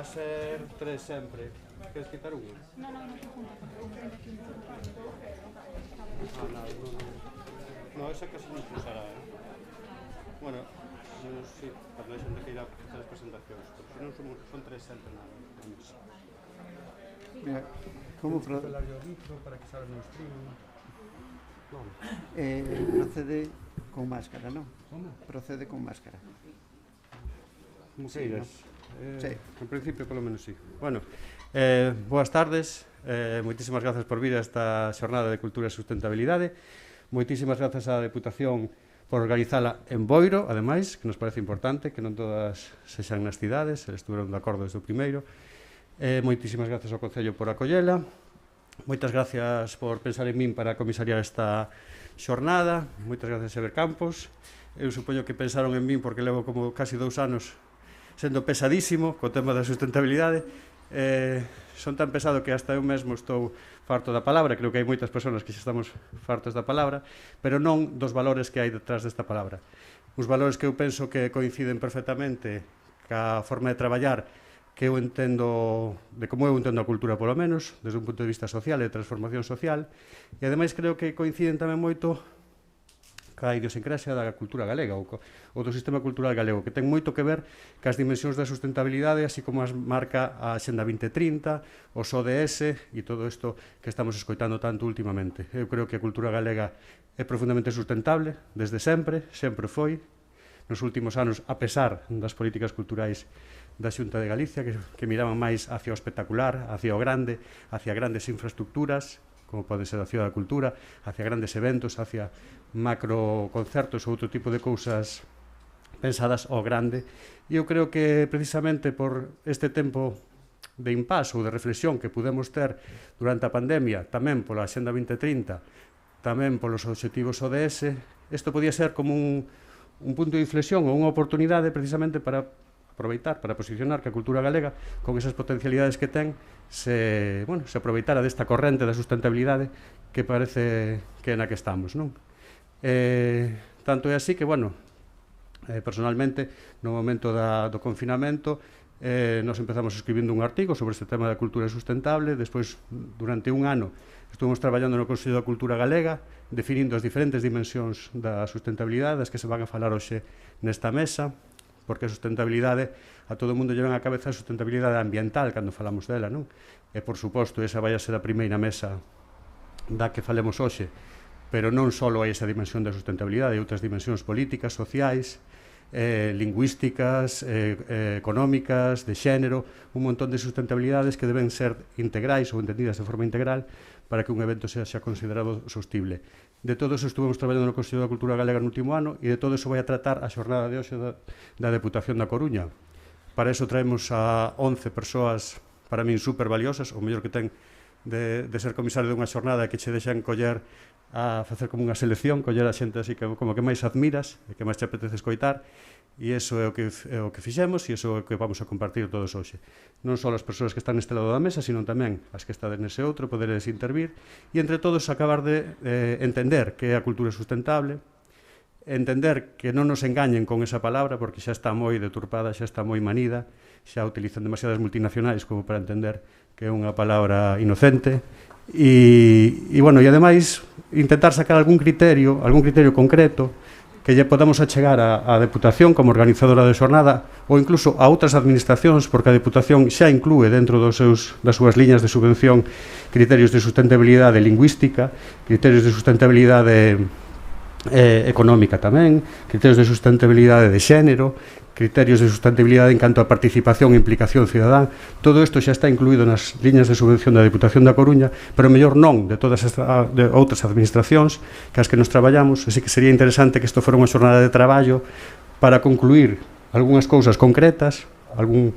a ser 3 sempre. Queres quitar un? No, te junto, porque tengo aquí un No, esa casi non se usará, Bueno, sí, para a xente que irá a facer as presentacións, pero se non son 3 sempre na mesa. Mira, como para que salga no streaming. procede con máscara, non? Como? Procede con máscara. Como queiras. Sí. En principio, polo menos, sí. Bueno, boas tardes. Moitísimas grazas por vir a esta xornada de Cultura e Sustentabilidade. Moitísimas grazas á Deputación por organizala en Boiro, ademais, que nos parece importante, que non todas sexan nas cidades, eles estuveron de acordo desde o primeiro. Moitísimas grazas ao Concello por acollela. Moitas gracias por pensar en min para comisariar esta xornada. Moitas gracias, Eber Campos. Eu supoño que pensaron en min porque levo como casi 2 anos sendo pesadísimo co tema da sustentabilidade. Son tan pesado que hasta eu mesmo estou farto da palabra. Creo que hai moitas persoas que xa estamos fartos da palabra, pero non dos valores que hai detrás desta palabra. Os valores que eu penso que coinciden perfectamente ca forma de traballar que eu entendo, de como eu entendo a cultura polo menos, desde un punto de vista social e de transformación social, e ademais creo que coinciden tamén moito ca idiosincrasia da cultura galega ou do sistema cultural galego, que ten moito que ver cas dimensións da sustentabilidade, así como as marca a Axenda 2030, os ODS e todo isto que estamos escoitando tanto últimamente. Eu creo que a cultura galega é profundamente sustentable, desde sempre foi, nos últimos anos, a pesar das políticas culturais da Xunta de Galicia, que miraban máis hacia o espectacular, hacia o grande, hacia grandes infraestructuras, como pode ser a Ciudad da Cultura, hacia grandes eventos, hacia macroconcertos ou outro tipo de cousas pensadas ao grande. E eu creo que precisamente por este tempo de impasse ou de reflexión que pudemos ter durante a pandemia, tamén pola Axenda 2030, tamén polos obxectivos ODS, isto podía ser como un punto de inflexión ou unha oportunidade precisamente para aproveitar, para posicionar que a cultura galega, con esas potencialidades que ten, se aproveitara desta corrente da sustentabilidade que parece que é na que estamos, non? Tanto é así que, personalmente, no momento do confinamento, nos empezamos escribindo un artigo sobre este tema da cultura sustentable. Despois, durante un ano, estuvemos traballando no Consello da Cultura Galega, definindo as diferentes dimensións da sustentabilidade, das que se van a falar hoxe nesta mesa, porque a sustentabilidade, a todo o mundo lleva a cabeza a sustentabilidade ambiental cando falamos dela, non? E, por suposto, esa vai a ser a primeira mesa da que falemos hoxe, pero non só hai esa dimensión da sustentabilidade, hai outras dimensións políticas, sociais, lingüísticas, económicas, de xénero, un montón de sustentabilidades que deben ser integrais ou entendidas de forma integral para que un evento sexa considerado sostible. De todo eso estuvemos traballando no Consello da Cultura Galega no último ano e de todo eso vai a tratar a xornada de hoxe da Deputación da Coruña. Para eso traemos a 11 persoas, para min, super valiosas, o mellor que ten de ser comisario dunha xornada que che deixan coller a facer como unha selección, coller a xente así que como que máis admiras e que máis te apetece escoitar, e iso é o que fixemos e iso é o que vamos a compartir todos hoxe. Non só as persoas que están neste lado da mesa, sino tamén as que están nese outro, poderes intervir e entre todos acabar de entender que é a cultura sustentable, entender que non nos engañen con esa palabra porque xa está moi deturpada, xa está moi manida, xa utilizan demasiadas multinacionais como para entender que é unha palabra inocente e ademais intentar sacar algún criterio concreto que lle podamos achegar á Deputación como organizadora de xornada ou incluso a outras administracións, porque a Deputación xa inclúe dentro das súas liñas de subvención criterios de sustentabilidade lingüística, criterios de sustentabilidade económica tamén, criterios de sustentabilidade de xénero, criterios de sustentabilidade en canto a participación e implicación cidadá. Todo isto xa está incluído nas liñas de subvención da Deputación da Coruña, pero mellor non de todas as outras administracións que as que nos traballamos. Así que sería interesante que isto fora unha xornada de traballo para concluir algunhas cousas concretas, algún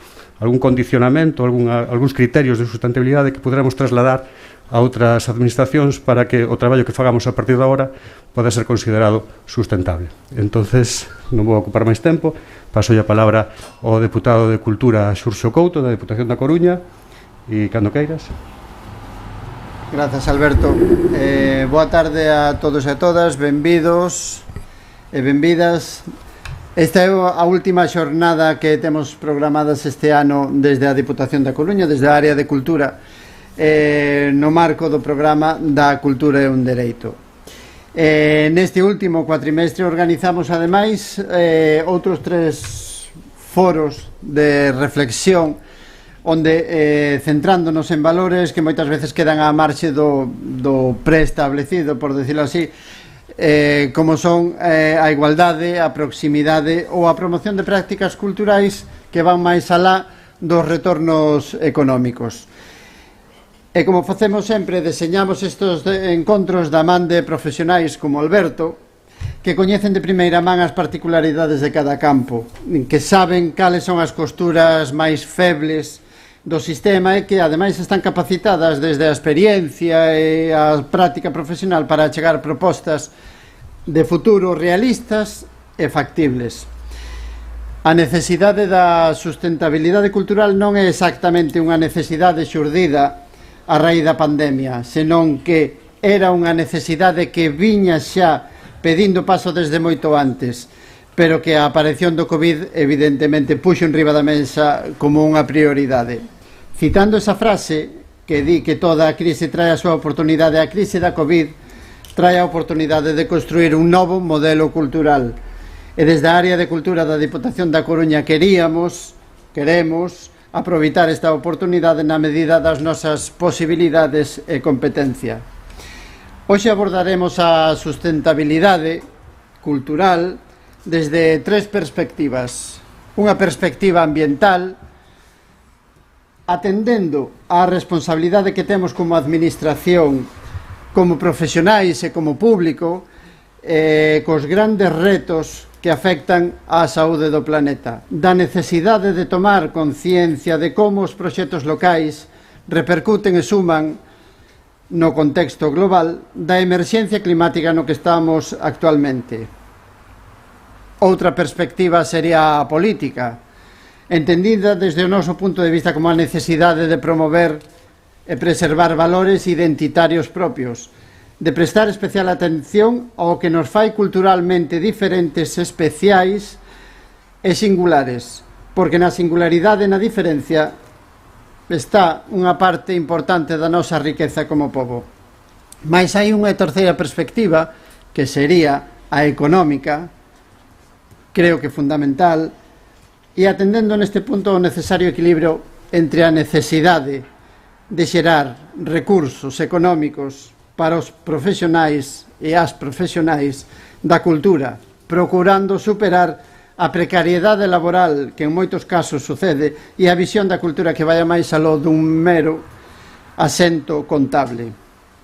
condicionamento, algúns criterios de sustentabilidade que poderamos trasladar a outras administracións para que o traballo que fagamos a partir de agora poda ser considerado sustentable. Entonces, non vou ocupar máis tempo, paso a palabra ao deputado de Cultura Xurxo Couto, da Deputación da Coruña, e cando queiras. Grazas, Alberto. Boa tarde a todos e a todas, benvidos e benvidas Esta é a última xornada que temos programadas este ano desde a Diputación da Coruña, desde a área de cultura, no marco do programa da Cultura é un Dereito. Neste último cuatrimestre organizamos ademais outros 3 foros de reflexión onde centrándonos en valores que moitas veces quedan á marxe do preestablecido, por decirlo así, como son a igualdade, a proximidade ou a promoción de prácticas culturais que van máis alá dos retornos económicos. E como facemos sempre, deseñamos estes encontros da man de profesionais como Alberto, que coñecen de primeira man as particularidades de cada campo, que saben cales son as costuras máis febles do sistema e que ademais están capacitadas desde a experiencia e a práctica profesional para chegar propostas de futuro realistas e factibles. A necesidade da sustentabilidade cultural non é exactamente unha necesidade xurdida a raíz da pandemia, senón que era unha necesidade que viña xa pedindo paso desde moito antes, pero que a aparición do COVID evidentemente puxo enriba da mesa como unha prioridade. Citando esa frase que di que toda a crise trae a súa oportunidade, a crise da COVID trae a oportunidade de construir un novo modelo cultural. E desde a área de cultura da Diputación da Coruña queremos aproveitar esta oportunidade na medida das nosas posibilidades e competencia. Hoxe abordaremos a sustentabilidade cultural desde 3 perspectivas. Unha perspectiva ambiental, atendendo á responsabilidade que temos como administración, como profesionais e como público, cos grandes retos que afectan á saúde do planeta, da necesidade de tomar conciencia de como os proxectos locais repercuten e suman no contexto global da emerxencia climática no que estamos actualmente. Outra perspectiva sería a política, entendida desde o noso punto de vista como a necesidade de promover e preservar valores identitarios propios, de prestar especial atención ao que nos fai culturalmente diferentes, especiais e singulares, porque na singularidade e na diferencia está unha parte importante da nosa riqueza como pobo. Mais hai unha terceira perspectiva, que sería a económica, creo que fundamental, e atendendo neste punto o necesario equilibrio entre a necesidade de xerar recursos económicos para os profesionais e as profesionais da cultura, procurando superar a precariedade laboral que en moitos casos sucede e a visión da cultura que vai máis aló dun mero asento contable.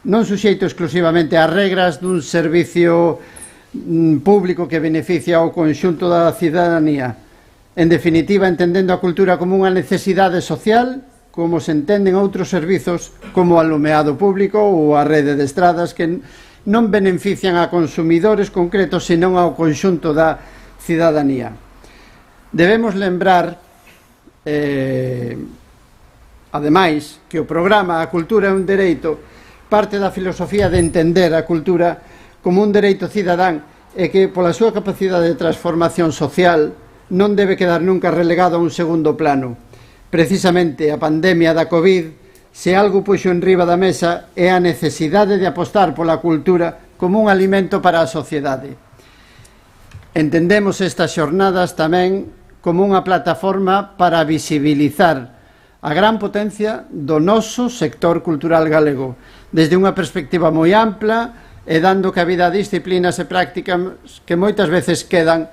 Non suxeito exclusivamente ás regras dun servicio público que beneficia ao conxunto da cidadanía. En definitiva, entendendo a cultura como unha necesidade social, como se entenden outros servizos como o alumeado público ou a rede de estradas que non benefician a consumidores concretos, senón ao conxunto da cidadanía. Debemos lembrar, ademais, que o programa A Cultura é un Dereito parte da filosofía de entender a cultura como un dereito cidadán e que, pola súa capacidade de transformación social, non debe quedar nunca relegado a un segundo plano. Precisamente a pandemia da COVID, se algo puxo enriba da mesa, é a necesidade de apostar pola cultura como un alimento para a sociedade. Entendemos estas xornadas tamén como unha plataforma para visibilizar a gran potencia do noso sector cultural galego, desde unha perspectiva moi ampla e dando cabida a disciplinas e prácticas que moitas veces quedan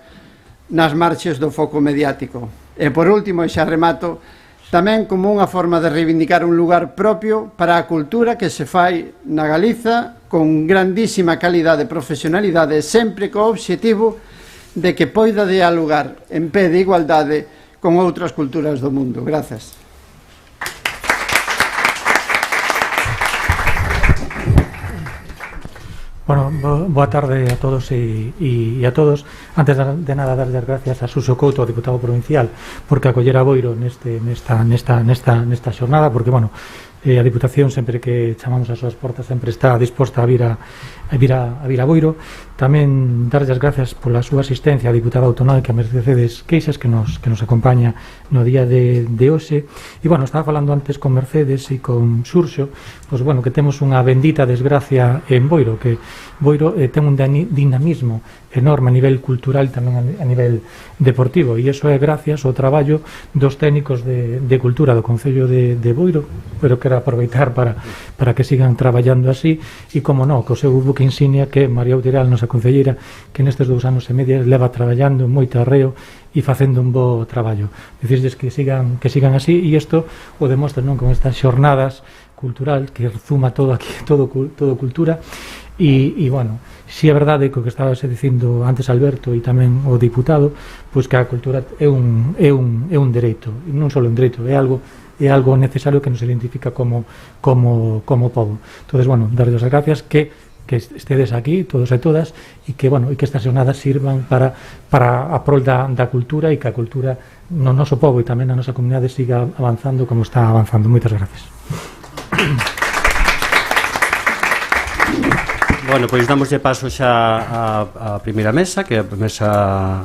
nas marxes do foco mediático. E por último, e xa remato, tamén como unha forma de reivindicar un lugar propio para a cultura que se fai na Galiza con grandísima calidade e profesionalidade, sempre co obxectivo de que poida dialogar en pé de igualdade con outras culturas do mundo. Grazas. Bueno, boa tarde a todos e a todos. Antes de nada, dar as gracias a Suso Couto, diputado provincial, porque acollera Boiro nesta xornada, porque, bueno, a Diputación sempre que chamamos as súas portas sempre está disposta a vir a vir a Boiro. Tamén darlle as gracias pola súa asistencia a diputada autonómica Mercedes Queixas, que nos acompaña no día de hoxe. E, bueno, estaba falando antes con Mercedes e con Xurxo, pois, bueno, que temos unha bendita desgracia en Boiro, que Boiro ten un dinamismo enorme a nivel cultural e tamén a nivel deportivo, e iso é gracias ao traballo dos técnicos de cultura do Concello de Boiro, pero quero aproveitar para que sigan traballando así, e como non, co seu buque insignia, que é María Utiral, nosa concelleira, que nestes 2 anos e medio leva traballando moito arreo e facendo un bo traballo. Dicirles que sigan así, e isto o demostra, non, con estas xornadas cultural que rezuma todo aquí, todo cultura. E, bueno, si é verdade que o que estaba dicindo antes Alberto e tamén o diputado, pois que a cultura é un dereito, e non só un dereito, é algo necesario que nos identifica como povo. Entonces, bueno, darles as gracias que estedes aquí, todos e todas, e que, bueno, e que estas jornadas sirvan para a prol da cultura, e que a cultura no noso povo e tamén na nosa comunidade siga avanzando como está avanzando. Moitas gracias. Bueno, pois damoslle paso xa a primeira mesa, que é a mesa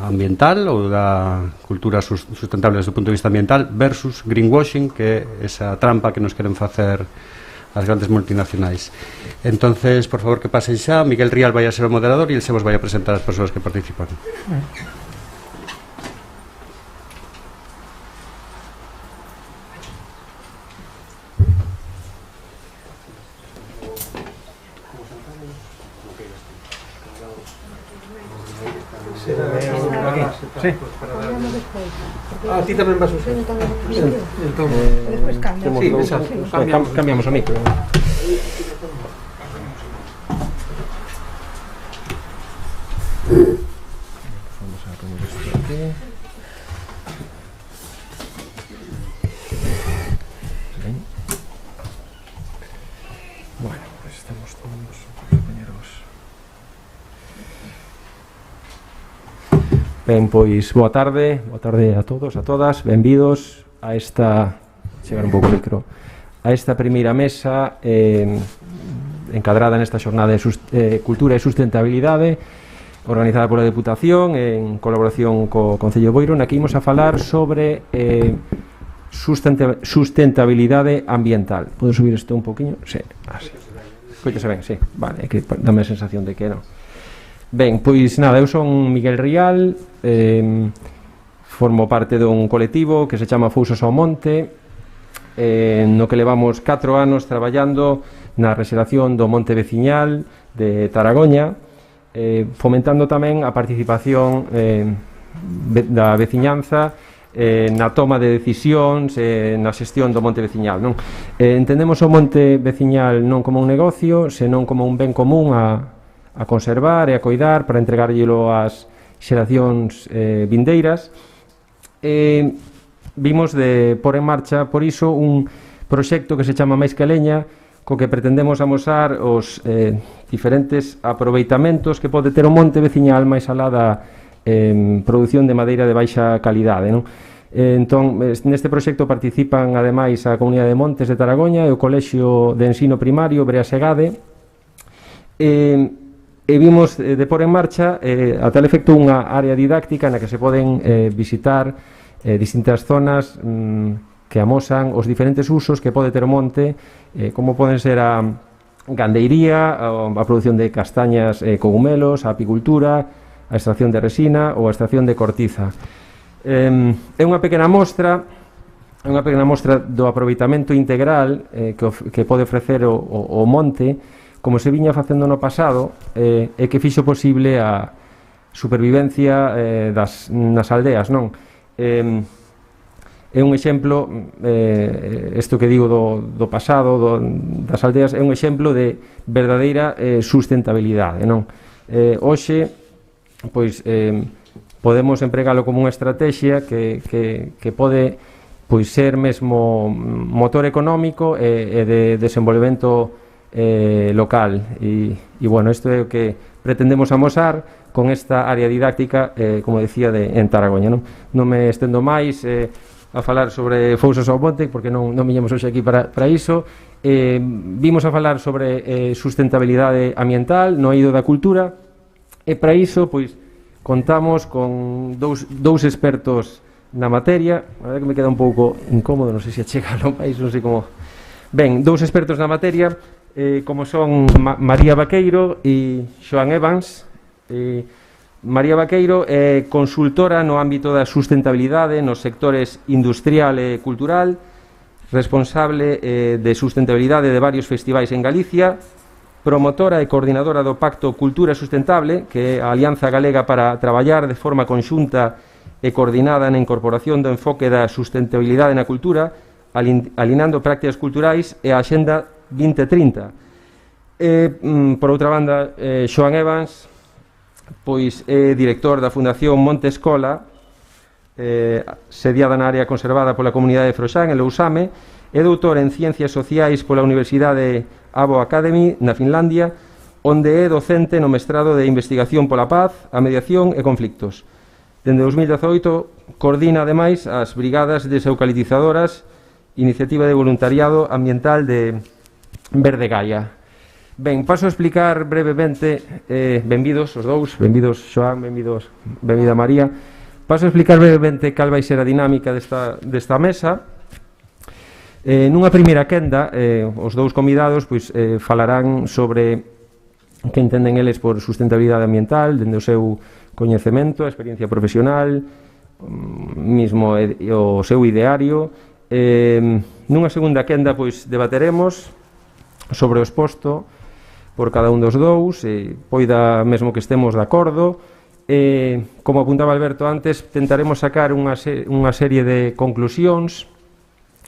ambiental ou da cultura sustentable desde o punto de vista ambiental versus greenwashing, que é esa trampa que nos queren facer as grandes multinacionais. Entonces, por favor, que pasen xa. Miguel Rial vai a ser o moderador e el se vos vai a presentar as persoas que participan. Sí. Ah, ti tamén vas usar. Entón, Despois cambiamos. sí, exacto. Cambiamos o micro. Vamos a poner isto aquí. Ben. Bueno, pues estamos todos compañeros. Ben, pois, boa tarde a todos, a todas, benvidos a esta, chegar un pouco o micro, a esta primeira mesa encadrada nesta xornada de cultura e sustentabilidade, organizada pola Deputación en colaboración co Concello de Boiro, na que imos a falar sobre sustentabilidade ambiental. Podo subir isto un poquinho? Sí, escoitase ben, sí, vale, é que dame a sensación de que non. Ben, pois nada, eu son Miguel Rial, formo parte dun colectivo que se chama Fousos ao Monte, no que levamos 4 anos traballando na rexeración do monte veciñal de Taragoña, fomentando tamén a participación da veciñanza na toma de decisións, na xestión do monte veciñal, non? Entendemos o monte veciñal non como un negocio, senón como un ben común a conservar e a coidar para entregárllelo ás xeracións vindeiras. Vimos de pôr en marcha, por iso, un proxecto que se chama Máis que Leña, co que pretendemos amosar os diferentes aproveitamentos que pode ter o monte veciñal máis alá da produción de madeira de baixa calidade, non? Entón, neste proxecto participan ademais a Comunidade de Montes de Taragoña e o Colexio de Ensino Primario Breasegade, e vimos de pôr en marcha a tal efecto unha área didáctica na que se poden visitar distintas zonas que amosan os diferentes usos que pode ter o monte, como poden ser a gandeiría, a produción de castañas e cogumelos, a apicultura, a extracción de resina ou a extracción de cortiza. É unha pequena mostra do aproveitamento integral que pode ofrecer o monte, como se viña facendo no pasado, e que fixo posible a supervivencia nas aldeas, non? É un exemplo, isto que digo do pasado, das aldeas, é un exemplo de verdadeira sustentabilidade, non? Hoxe, pois, podemos empregalo como unha estrategia que pode, pois, ser mesmo motor económico e de desenvolvemento local, e bueno, isto é o que pretendemos amosar con esta área didáctica, como decía, en Taragoña, non me estendo máis a falar sobre Fousos ao Monte, porque non viñemos hoxe aquí para iso. Vimos a falar sobre sustentabilidade ambiental no eido da cultura, e para iso pois contamos con dous expertos na materia. A ver que me queda un pouco incómodo, non sei se achega no país, non sei como. Ben, dous expertos na materia, como son María Vaqueiro e Xoán Evans. María Vaqueiro é consultora no ámbito da sustentabilidade nos sectores industrial e cultural, responsable de sustentabilidade de varios festivais en Galicia, promotora e coordinadora do Pacto Cultura Sustentable, que é a Alianza Galega para traballar de forma conxunta e coordinada na incorporación do enfoque da sustentabilidade na cultura, alinando prácticas culturais e a Axenda 2030. Por outra banda, Xoán Evans pois é director da Fundación Monte Escola, sediada na área conservada pola comunidade de Froxán, en Lousame, é doutor en Ciencias Sociais pola Universidade Abo Academy, na Finlandia, onde é docente no mestrado de Investigación pola Paz, a Mediación e Conflictos. Dende 2018 coordina, ademais, as brigadas deseucalitizadoras, iniciativa de voluntariado ambiental de Verde Gaia. Ben, paso a explicar brevemente, benvidos os dous, benvidos Xoán, benvida María. Paso a explicar brevemente cal vai ser a dinámica desta mesa. Nunha primeira quenda, os dous convidados pois, falarán sobre que entenden eles por sustentabilidade ambiental, dende o seu coñecemento, a experiencia profesional, mismo o seu ideario. Nunha segunda quenda pois, debateremos sobre o exposto por cada un dos dous, poida mesmo que estemos de acordo. Como apuntaba Alberto antes, tentaremos sacar unha serie de conclusións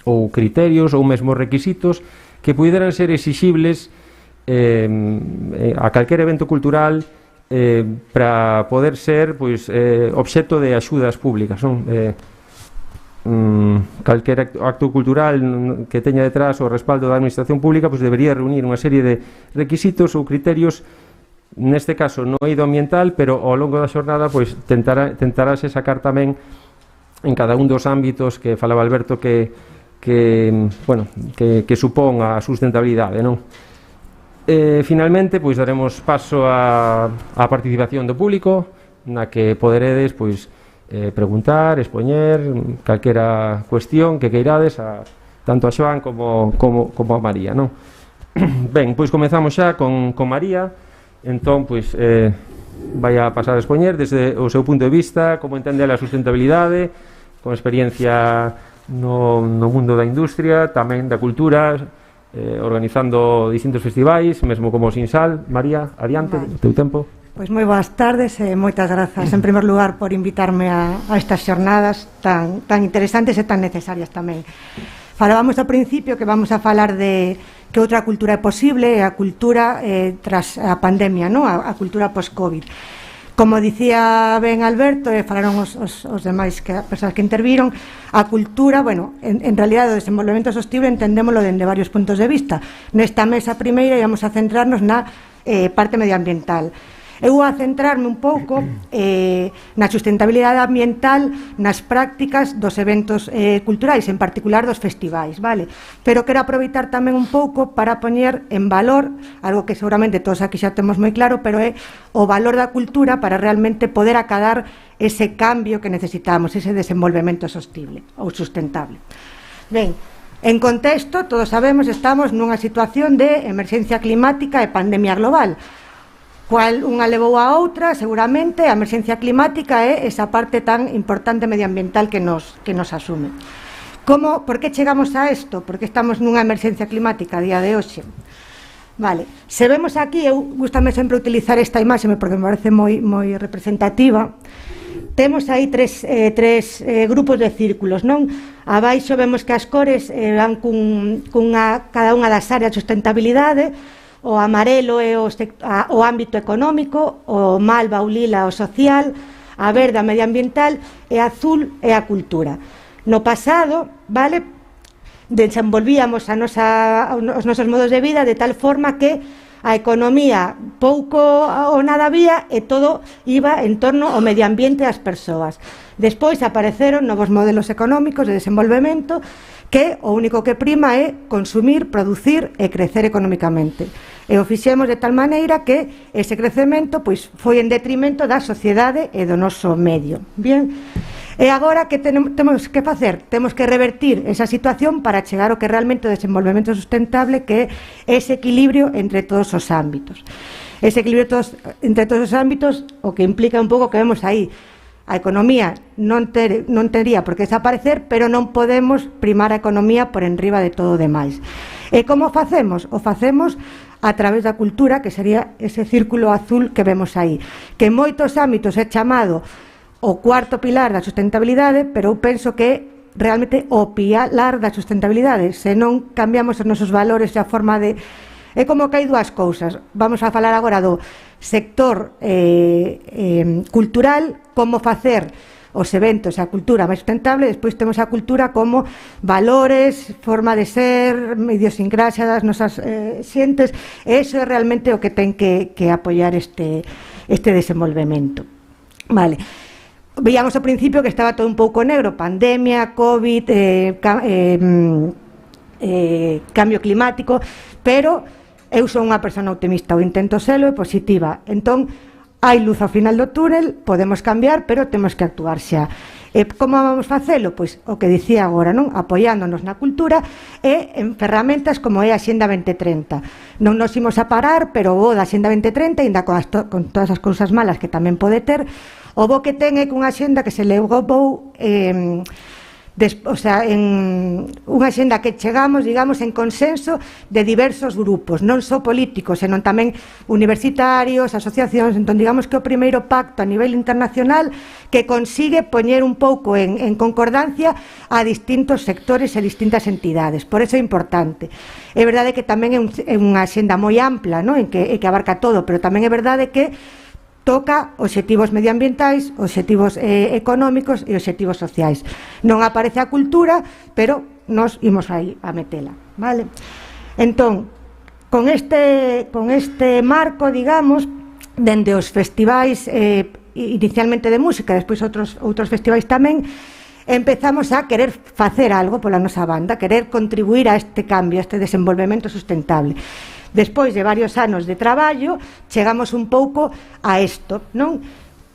ou criterios ou mesmo requisitos que puderan ser exixibles a calquer evento cultural para poder ser pois, obxecto de axudas públicas. Calquer acto cultural que teña detrás o respaldo da administración pública pois debería reunir unha serie de requisitos ou criterios, neste caso no eido ambiental, pero ao longo da xornada pois tentarase sacar tamén en cada un dos ámbitos que falaba Alberto que supón a sustentabilidade, non? Finalmente pois daremos paso á participación do público, na que poderedes pois preguntar, expoñer calquera cuestión que queirades tanto a Xoán como a María, non? Ben, pois comezamos xa con María. Entón, pois, vai a pasar a expoñer desde o seu punto de vista como entende a sustentabilidade, con experiencia no mundo da industria, tamén da cultura, organizando distintos festivais, mesmo como Sinsal. María, adiante, o teu tempo. Pois moi boas tardes e moitas grazas en primer lugar por invitarme a estas xornadas tan interesantes e tan necesarias tamén. Falábamos ao principio que vamos a falar de que outra cultura é posible, a cultura tras a pandemia, non? A cultura post-Covid. Como dicía ben Alberto, e falaron os demais persoas que interviron, a cultura, bueno, en realidad o desenvolvemento sostible entendémoslo dende varios puntos de vista. Nesta mesa primeira íamos a centrarnos na parte medioambiental. Eu vou a centrarme un pouco na sustentabilidade ambiental nas prácticas dos eventos culturais, en particular dos festivais, vale? Pero quero aproveitar tamén un pouco para poñer en valor algo que seguramente todos aquí xa temos moi claro, pero é o valor da cultura para realmente poder acadar ese cambio que necesitamos, ese desenvolvemento sostible ou sustentable. Ben, en contexto, todos sabemos, estamos nunha situación de emerxencia climática e pandemia global. Cual unha levou a outra, seguramente a emerxencia climática é esa parte tan importante medioambiental que nos asume. Por que chegamos a isto? Porque estamos nunha emerxencia climática a día de hoxe. Vale, se vemos aquí, eu gustame sempre utilizar esta imaxe porque me parece moi representativa. Temos aí tres grupos de círculos, non? Abaixo vemos que as cores van cada unha das áreas de sustentabilidade. O amarelo é o ámbito económico, o malva ou lila o social, a verde a medioambiental e a azul é a cultura. No pasado, vale, desenvolvíamos os nosos modos de vida de tal forma que a economía pouco ou nada había e todo iba en torno ao medioambiente das persoas. Despois apareceron novos modelos económicos de desenvolvemento que o único que prima é consumir, producir e crecer económicamente. E o fixemos de tal maneira que ese crecemento pois foi en detrimento da sociedade e do noso medio. Bien, e agora que temos que facer? Temos que revertir esa situación para chegar ao que realmente o desenvolvemento sustentable, que é ese equilibrio entre todos os ámbitos. Ese equilibrio entre todos os ámbitos, o que implica un pouco que vemos aí, a economía non tería por que desaparecer, pero non podemos primar a economía por enriba de todo o demais. E como facemos? O facemos a través da cultura, que sería ese círculo azul que vemos aí, que en moitos ámbitos é chamado o cuarto pilar da sustentabilidade, pero eu penso que realmente o pilar da sustentabilidade. Se non cambiamos os nosos valores e a forma de... É como que hai dúas cousas. Vamos a falar agora do sector cultural, como facer os eventos e a cultura máis sustentable. Despois temos a cultura como valores, forma de ser, idiosincrasia das nosas xentes. Eso é realmente o que ten que apoiar este desenvolvemento. Vale. Veíamos ao principio que estaba todo un pouco negro, pandemia, COVID, cambio climático, pero eu son unha persona optimista, o intento selo e positiva. Entón, hai luz ao final do túnel, podemos cambiar, pero temos que actuar xa. E como vamos facelo? Pois o que dicía agora, non? Apoiándonos na cultura e en ferramentas como é a Xenda 2030. Non nos imos a parar, pero o da Xenda 2030, ainda con todas as cousas malas que tamén pode ter, o bo que ten é cunha xenda que se levou en unha xenda que chegamos, digamos, en consenso de diversos grupos, non só políticos, senón tamén universitarios, asociacións. Entón, digamos que o primeiro pacto a nivel internacional que consigue poñer un pouco en concordancia a distintos sectores e distintas entidades. Por eso é importante. É verdade que tamén é unha xenda moi ampla, non? que abarca todo, pero tamén é verdade que toca obxectivos medioambientais, obxectivos económicos e obxectivos sociais. Non aparece a cultura, pero nos imos aí a metela, vale? Entón, con este marco, digamos, dende os festivais inicialmente de música, despois outros festivais tamén, empezamos a querer facer algo pola nosa banda, querer contribuir a este cambio, a este desenvolvemento sustentable. Despois de varios anos de traballo, chegamos un pouco a isto, non?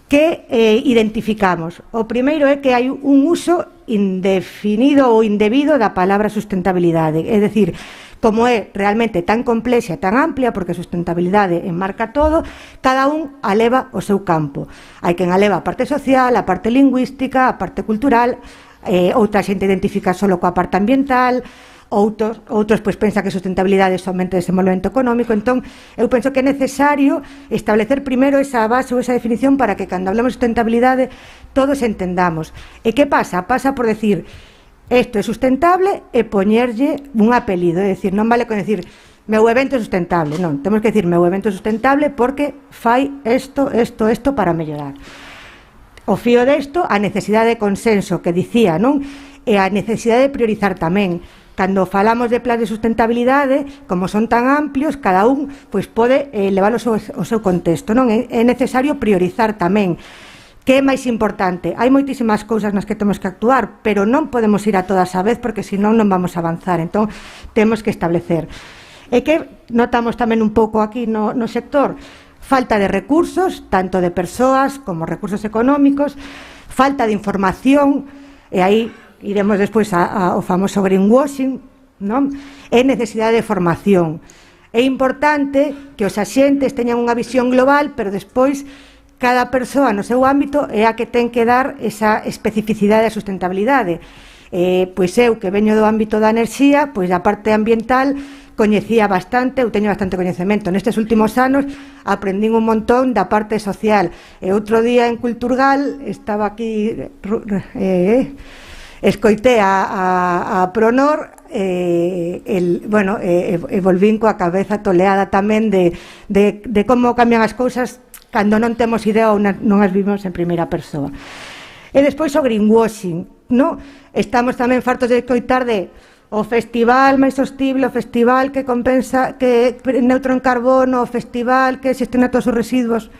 Que identificamos. O primeiro é que hai un uso indefinido ou indebido da palabra sustentabilidade. É dicir, como é realmente tan complexa e tan amplia, porque a sustentabilidade enmarca todo, cada un aleva o seu campo. Hai quen aleva a parte social, a parte lingüística, a parte cultural, outra xente identifica só coa parte ambiental, outros pois pensa que sustentabilidade é somente desenvolvemento económico. Entón, eu penso que é necesario establecer primeiro esa base ou esa definición para que cando hablamos de sustentabilidade todos entendamos. E que pasa? Pasa por decir isto é sustentable e poñerlle un apelido, é dicir, non vale con decir meu evento é sustentable, non, temos que decir meu evento é sustentable porque fai isto para mellorar. O fío desto, a necesidade de consenso que dicía, non? E a necesidade de priorizar tamén. Cando falamos de plans de sustentabilidade, como son tan amplios, cada un pois pode levar o seu contexto, non? É necesario priorizar tamén. Que é máis importante? Hai moitísimas cousas nas que temos que actuar, pero non podemos ir a todas a vez porque senón non vamos a avanzar. Entón, temos que establecer. E que notamos tamén un pouco aquí no sector? Falta de recursos, tanto de persoas como recursos económicos, falta de información, e aí iremos despois ao famoso greenwashing, non? É necesidade de formación. É importante que os axentes teñan unha visión global, pero despois cada persoa no seu ámbito é a que ten que dar esa especificidade da sustentabilidade. Pois eu, que veño do ámbito da enerxía, pois a parte ambiental coñecía bastante, eu teño bastante coñecemento. Nestes últimos anos aprendín un montón da parte social. E outro día en Culturgal estaba aquí... escoitei a Pronor volvín coa cabeza toleada tamén de como cambian as cousas cando non temos idea ou non as vimos en primeira persoa. E despois o greenwashing, non? Estamos tamén fartos de escoitar de o festival máis sostible, o festival que compensa, que é neutro en carbono, o festival que xestiona todos os residuos.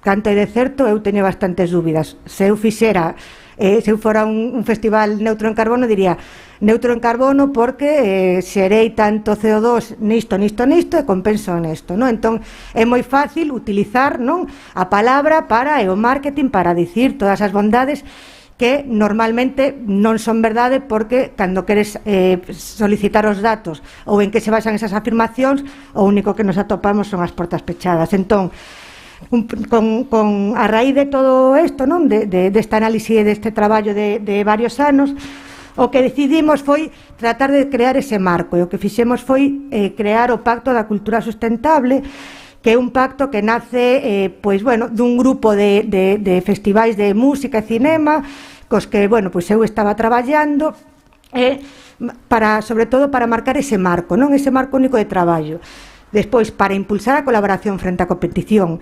Canto é de certo, eu teño bastantes dúbidas. Se eu fixera Se eu fora un festival neutro en carbono, diría neutro en carbono porque xerei tanto CO2 nisto e compenso nesto, non? Entón é moi fácil utilizar, non, a palabra para o marketing para dicir todas as bondades que normalmente non son verdade, porque cando queres solicitar os datos ou en que se basan esas afirmacións, o único que nos atopamos son as portas pechadas. Entón, a raíz de todo isto, non, deste análise e deste traballo de varios anos, o que decidimos foi tratar de crear ese marco, e o que fixemos foi crear o Pacto da Cultura Sustentable, que é un pacto que nace pois, bueno, dun grupo de festivais de música e cinema cos que, bueno, pois eu estaba traballando, sobre todo para marcar ese marco, non, ese marco único de traballo. Despois, para impulsar a colaboración frente á competición.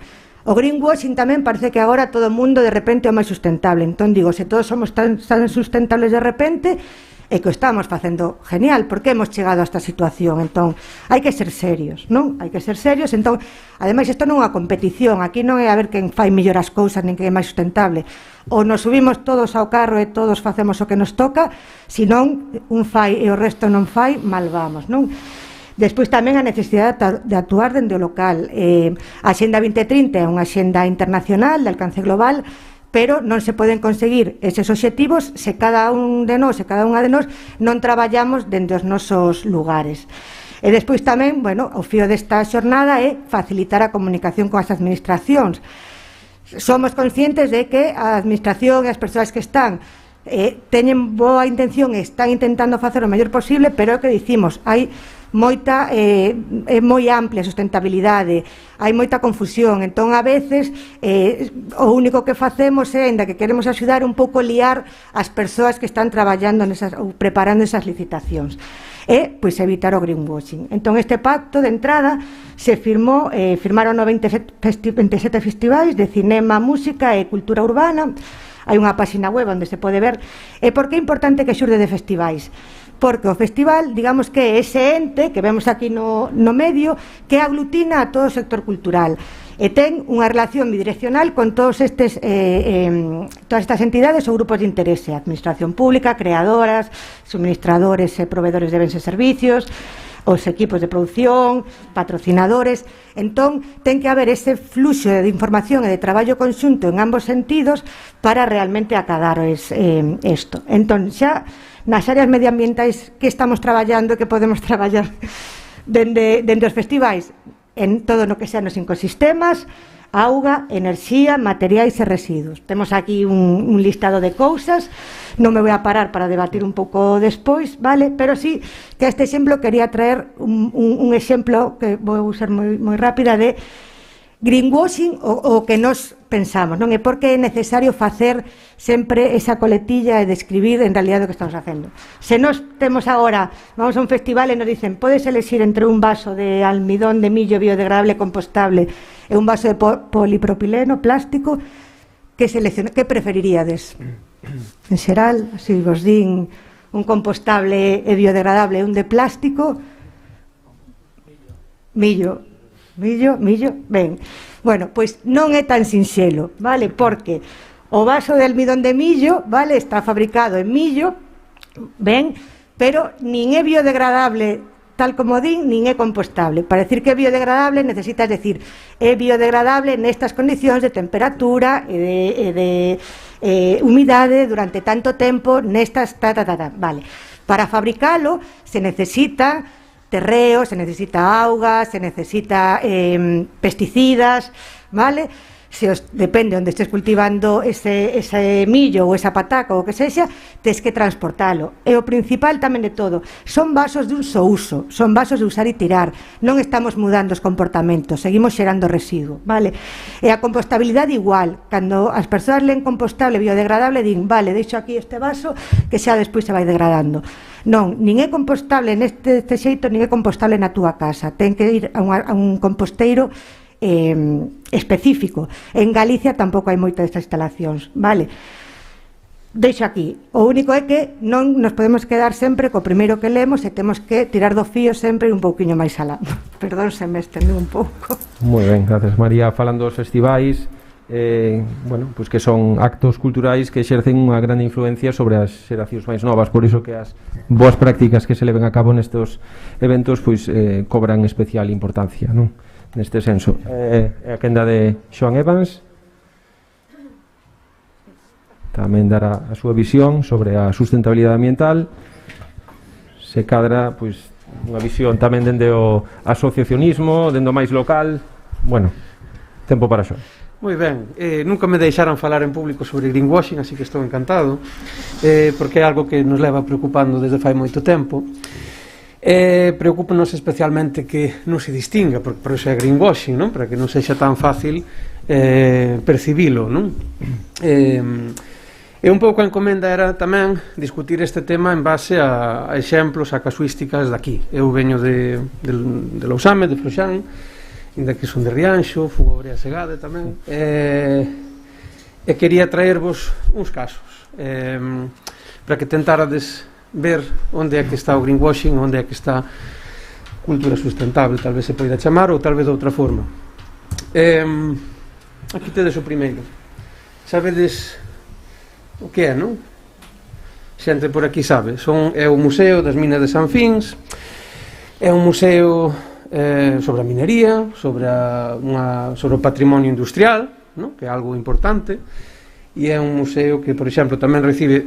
O greenwashing tamén parece que agora todo o mundo de repente é máis sustentable. Entón digo, se todos somos tan sustentables de repente, é que o estamos facendo genial, porque hemos chegado a esta situación. Entón, hai que ser serios, non? Hai que ser serios. Entón, ademais, isto non é unha competición, aquí non é a ver quen fai mellor as cousas, nin quen é máis sustentable. Ou nos subimos todos ao carro e todos facemos o que nos toca, senón un fai e o resto non fai, mal vamos, non? Despois tamén a necesidade de actuar dende o local. A Axenda 2030 é unha axenda internacional de alcance global, pero non se poden conseguir eses obxectivos se cada un de nós e cada unha de nós non traballamos dende os nosos lugares. E despois tamén, bueno, o fío desta xornada é facilitar a comunicación con as administracións. Somos conscientes de que a administración e as persoas que están teñen boa intención e están intentando facer o mellor posible, pero é o que dicimos, hai moita, é moi amplia a sustentabilidade, hai moita confusión. Entón, a veces, o único que facemos é, ainda que queremos axudar, un pouco liar as persoas que están traballando ou preparando esas licitacións. E, pois, evitar o greenwashing. Entón, este pacto de entrada se firmou, firmaron 27 festivais de cinema, música e cultura urbana. Hai unha página web onde se pode ver. E por que é importante que xurde de festivais? Porque o festival, digamos que é ese ente que vemos aquí no medio, que aglutina a todo o sector cultural e ten unha relación bidireccional con todas estas entidades ou grupos de interese, administración pública, creadoras, suministradores e proveedores de bens e servicios, os equipos de produción, patrocinadores. Entón, ten que haber ese fluxo de información e de traballo conxunto en ambos sentidos para realmente acadar isto. Entón, xa nas áreas medioambientais que estamos traballando, que podemos traballar dende os festivais, en todo no que sean os ecosistemas, auga, enerxía, materiais e residuos. Temos aquí un listado de cousas, non me vou a parar para debatir un pouco despois, vale? Pero sí que a este exemplo quería traer un exemplo que vou ser moi rápida de greenwashing, o que nos pensamos, non? É porque é necesario facer sempre esa coletilla e describir en realidad o que estamos facendo. Se nos temos agora, vamos a un festival e nos dicen, podes elexir entre un vaso de almidón de millo biodegradable compostable e un vaso de polipropileno plástico, que preferiríades? En xeral, se vos din un compostable e biodegradable e un de plástico, millo, ben. Bueno, pois non é tan sinxelo, vale? Porque o vaso de almidón de millo, vale, está fabricado en millo, ben, pero nin é biodegradable tal como din, nin é compostable. Para decir que é biodegradable necesitas decir é biodegradable nestas condicións de temperatura e de humidade durante tanto tempo nestas vale. Para fabricalo se necesita terreo, se necesita auga, se necesita pesticidas, vale? Depende onde estés cultivando ese millo ou esa pataca ou o que sexa, tes que transportalo. E o principal tamén de todo, son vasos de un só uso, son vasos de usar e tirar, non estamos mudando os comportamentos, seguimos xerando residuo, vale? E a compostabilidade igual, cando as persoas leen compostable, biodegradable, din, vale, deixo aquí este vaso que xa despois se vai degradando. Non, nin é compostable neste xeito, nin é compostable na túa casa, ten que ir a un composteiro específico. En Galicia tampouco hai moitas destas instalacións, vale? Deixo aquí, o único é que non nos podemos quedar sempre co primeiro que lemos e temos que tirar do fío sempre un pouquiño máis alá. Perdón se me estendeu un pouco. Moi ben, gracias María. Falando dos festivais, bueno, pues que son actos culturais que exercen unha grande influencia sobre as xeracións máis novas, por iso que as boas prácticas que se leven a cabo nestes eventos pois cobran especial importancia, non? Neste senso. A quenda de Xoan Evans tamén dará a súa visión sobre a sustentabilidade ambiental. Se cadra pois unha visión tamén dende o asociacionismo, dende o máis local. Bueno, tempo para Xoan. Moi ben, nunca me deixaran falar en público sobre greenwashing, así que estou encantado, porque é algo que nos leva preocupando desde fai moito tempo. Preocúpanos especialmente que non se distinga, porque por iso é greenwashing, non? Para que non sexa tan fácil percibilo, non? E un pouco a encomenda era tamén discutir este tema en base a exemplos, a casuísticas daqui. Eu veño de Lousame, de Froxán, ainda que son de Rianxo, fui a Brea Segade tamén, e quería traervos uns casos para que tentarades ver onde é que está o greenwashing, onde é que está cultura sustentable, tal vez se poida chamar, ou tal vez de outra forma. Aquí tedes o primeiro. Sabedes o que é, non? Xente por aquí sabe. É o Museo das Minas de San Fins, é un museo sobre a minería, sobre o patrimonio industrial, ¿no? Que é algo importante, e é un museo que, por exemplo, tamén recibe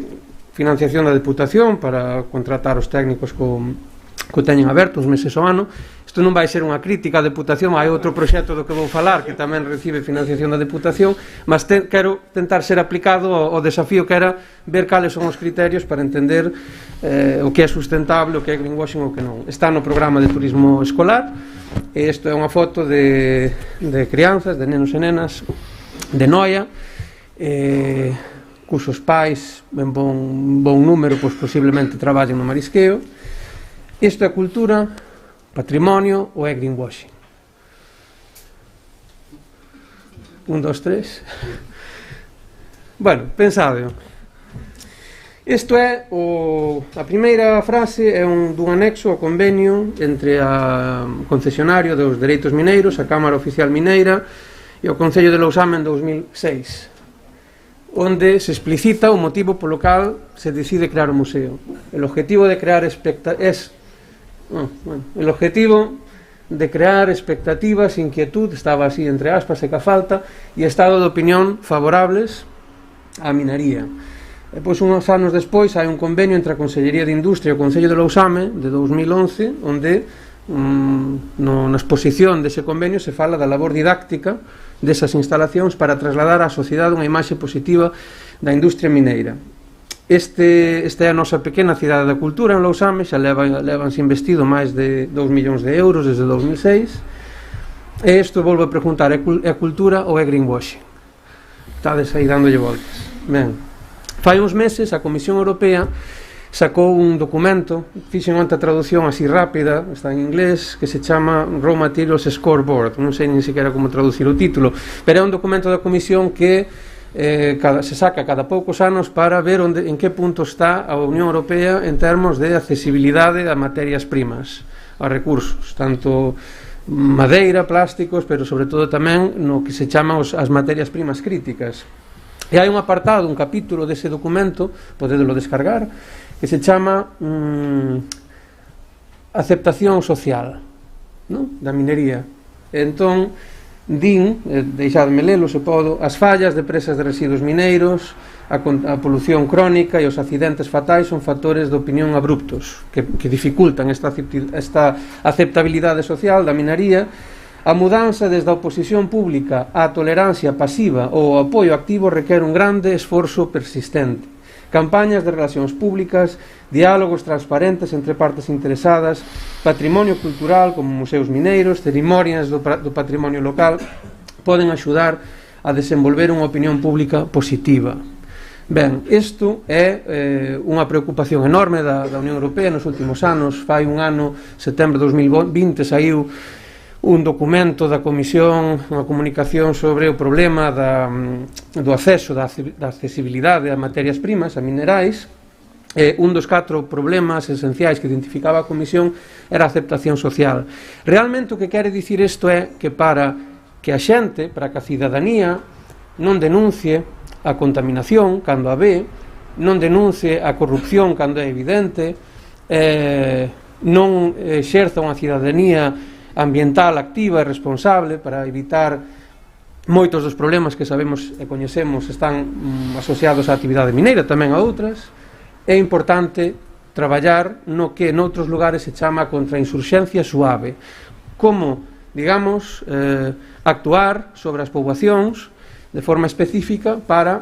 financiación da Deputación para contratar os técnicos que teñen aberto uns meses ao ano. Isto non vai ser unha crítica á Deputación, hai outro proxecto do que vou falar que tamén recibe financiación da Deputación, mas quero tentar ser aplicado ao desafío que era ver cales son os criterios para entender o que é sustentable, o que é greenwashing ou que non. Está no programa de turismo escolar, e isto é unha foto de crianzas, de nenos e nenas de Noia, cusos pais en bon número pois posiblemente traballen no marisqueo. Isto é cultura, patrimonio ou é greenwashing? 1, 2, 3. Bueno, pensadeo. Isto é a primeira frase é dun anexo ao convenio entre o concesionario dos dereitos mineiros, a Cámara Oficial Mineira e o Concello de Lousame en 2006, onde se explicita o motivo polo cal se decide crear o museo. El objetivo de crear expectativas, inquietud, estaba así entre aspas e ca falta, e estado de opinión favorables á minería. E pois uns anos despois hai un convenio entre a Consellería de Industria e o Concello de Lousame de 2011, onde na exposición dese convenio se fala da labor didáctica desas instalacións para trasladar á sociedade unha imaxe positiva da industria mineira. Esta é a nosa pequena cidade da cultura en Lousame, xa levanse investido máis de 2 millóns de euros desde 2006, e isto volvo a preguntar, é cultura ou é greenwashing? Estades aí dándolle voltas. Ben, fai uns meses a Comisión Europea sacou un documento, fixen onte a traducción así rápida, está en inglés, que se chama Raw Materials Scoreboard, non sei nin sequera como traducir o título, pero é un documento da Comisión que se saca cada poucos anos para ver en que punto está a Unión Europea en termos de accesibilidade a materias primas, a recursos, tanto madeira, plásticos, pero sobre todo tamén no que se chaman as materias primas críticas. E hai un apartado, un capítulo dese documento, podedelo descargar, que se chama aceptación social, non? Da minería. Entón, deixadme lelo se podo, as fallas de presas de residuos mineiros, a polución crónica e os accidentes fatais son factores de opinión abruptos que dificultan esta aceptabilidade social da minería. A mudanza desde a oposición pública á tolerancia pasiva ou ao apoio activo requer un grande esforzo persistente. Campañas de relacións públicas, diálogos transparentes entre partes interesadas, patrimonio cultural como museos mineiros, cerimonias do patrimonio local poden axudar a desenvolver unha opinión pública positiva. Ben, isto é unha preocupación enorme da Unión Europea nos últimos anos. Fai un ano, setembro de 2020, saiu un documento da Comisión, unha comunicación sobre o problema do acceso, da accesibilidade a materias primas, a minerais. Un dos 4 problemas esenciais que identificaba a Comisión era a aceptación social. Realmente o que quere dicir isto é que para que a xente, para que a cidadanía non denuncie a contaminación cando a ve, non denuncie a corrupción cando é evidente, non exerza unha cidadanía ambiental activa e responsable para evitar moitos dos problemas que sabemos e coñecemos están asociados á actividade mineira, tamén a outras. É importante traballar no que noutros lugares se chama contrainsurxencia suave, como, digamos, actuar sobre as poboacións de forma específica para,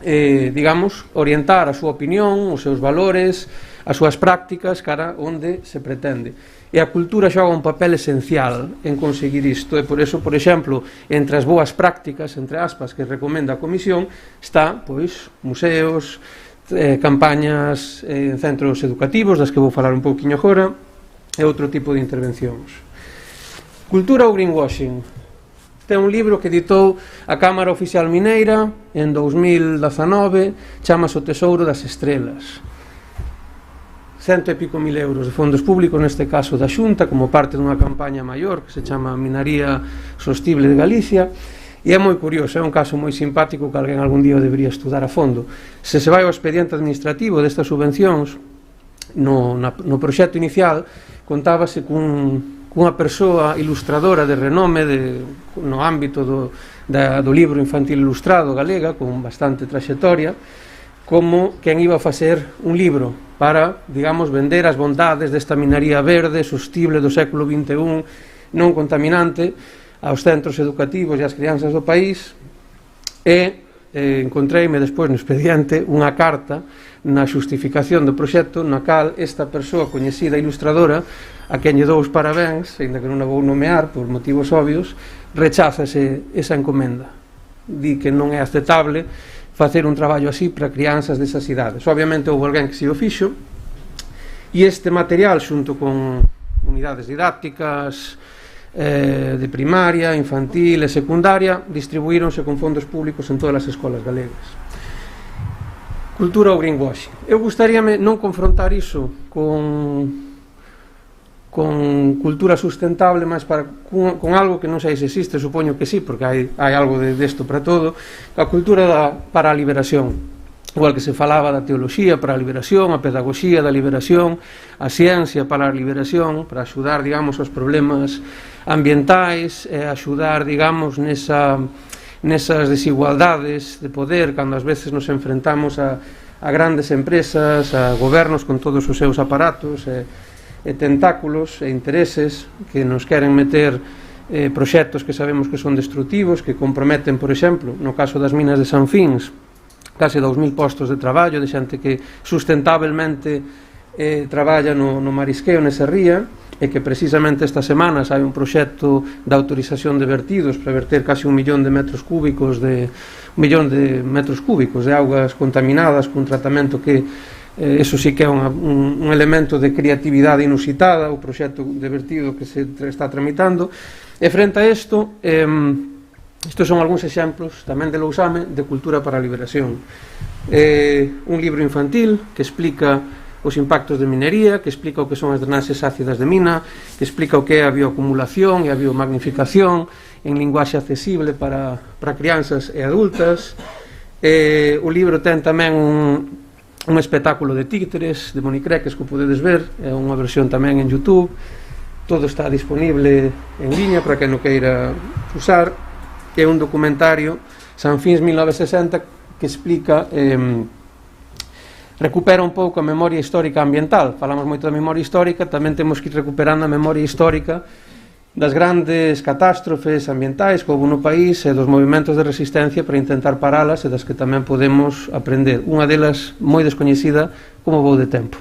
digamos, orientar a súa opinión, os seus valores, as súas prácticas cara onde se pretende. E a cultura xoga un papel esencial en conseguir isto, e por eso, por exemplo, entre as boas prácticas, entre aspas, que recomenda a Comisión, está, pois, museos, campañas en centros educativos, das que vou falar un pouquiño agora, e outro tipo de intervencións. Cultura ou greenwashing? Ten un libro que editou a Cámara Oficial Mineira en 2019, chamase O Tesouro das Estrelas. 100 e pico mil euros de fondos públicos, neste caso da Xunta, como parte dunha campaña maior que se chama Minaría Sostible de Galicia. E é moi curioso, é un caso moi simpático que alguén algún día debería estudar a fondo. Se se vai ao expediente administrativo destas subvencións, no proxecto inicial contábase cunha persoa ilustradora de renome no ámbito do libro infantil ilustrado galega, con bastante traxectoria, como quen iba a facer un libro para, digamos, vender as bondades desta minaría verde, sostible do século XXI, non contaminante, aos centros educativos e ás crianzas do país. E encontreime despois no expediente unha carta na xustificación do proxecto na cal esta persoa coñecida ilustradora, a quen lle dou os parabéns, ainda que non a vou nomear por motivos obvios, rechaza esa encomenda. Di que non é aceptable facer un traballo así para crianzas desas idades. Obviamente houve alguén que se o fixo, e este material xunto con unidades didácticas de primaria, infantil e secundaria distribuíronse con fondos públicos en todas as escolas galegas. Cultura ou greenwashing? Eu gustaríame non confrontar iso con cultura sustentable, mas con algo que non sei se existe, supoño que sí, porque hai algo desto para todo, a cultura para a liberación. Igual que se falaba da teoloxía para a liberación, a pedagogía da liberación, a ciencia para a liberación, para axudar, digamos, aos problemas ambientais, e axudar, digamos, nesas desigualdades de poder, cando ás veces nos enfrentamos a grandes empresas, a gobernos con todos os seus aparatos e tentáculos e intereses que nos queren meter proxectos que sabemos que son destructivos, que comprometen, por exemplo, no caso das minas de Sanfins, case 2.000 postos de traballo de xente que sustentablemente traballa no marisqueo nesa ría, e que precisamente esta semana hai un proxecto de autorización de vertidos para verter case 1 millón de metros cúbicos de augas contaminadas cun tratamento que eso sí que é un elemento de creatividade inusitada, o proxecto de vertido que se está tramitando. E frente a isto, estes son algúns exemplos tamén de Lousame de cultura para a liberación. Un libro infantil que explica os impactos de minería, que explica o que son as drenaxes ácidas de mina, que explica o que é a bioacumulación e a biomagnificación en linguaxe accesible para crianzas e adultas. O libro ten tamén un espectáculo de títeres, de monicreques, que podedes ver, é unha versión tamén en YouTube. Todo está disponible en liña para quen o queira usar. É un documentario, Sanfins 1960, que explica, recupera un pouco a memoria histórica ambiental. Falamos moito da memoria histórica, tamén temos que ir recuperando a memoria histórica das grandes catástrofes ambientais que houve no país e dos movimentos de resistencia para intentar paralas, e das que tamén podemos aprender. Unha delas moi descoñecida, como vou de tempo.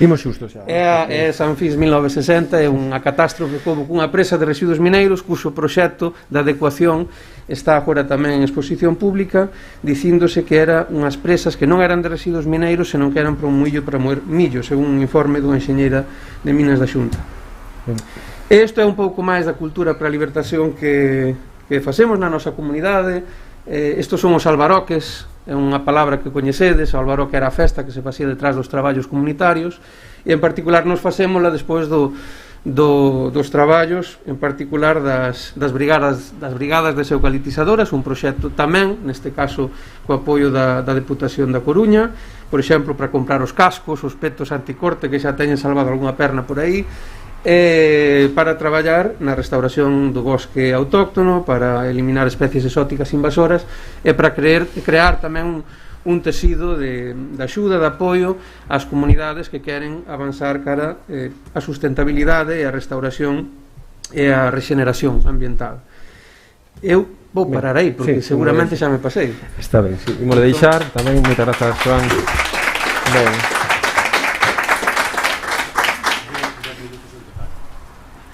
Imos xusto xa. É Sanfins 1960, é unha catástrofe que houve cunha presa de residuos mineiros cuxo proxecto de adecuación está agora tamén en exposición pública, dicíndose que era unhas presas que non eran de residuos mineiros, senón que eran para un muillo para moer millo, según un informe dunha enxeñeira de Minas da Xunta. Isto é un pouco máis da cultura para a libertación que facemos na nosa comunidade. Estos son os albaroques, é unha palabra que coñecedes. O albaroque era a festa que se facía detrás dos traballos comunitarios, e en particular nos facémola despois dos traballos, en particular das brigadas deseucalitizadoras, un proxecto tamén, neste caso co apoio da Deputación da Coruña, por exemplo, para comprar os cascos, os petos anticorte que xa teñen salvado algunha perna por aí, para traballar na restauración do bosque autóctono, para eliminar especies exóticas invasoras e para crear tamén un tecido de axuda, de apoio ás comunidades que queren avanzar cara a sustentabilidade e a restauración e a regeneración ambiental. Eu vou parar aí, porque seguramente xa me pasei. Está ben, sí. Imos deixar tamén. Moitas grazas, Joan. Ben.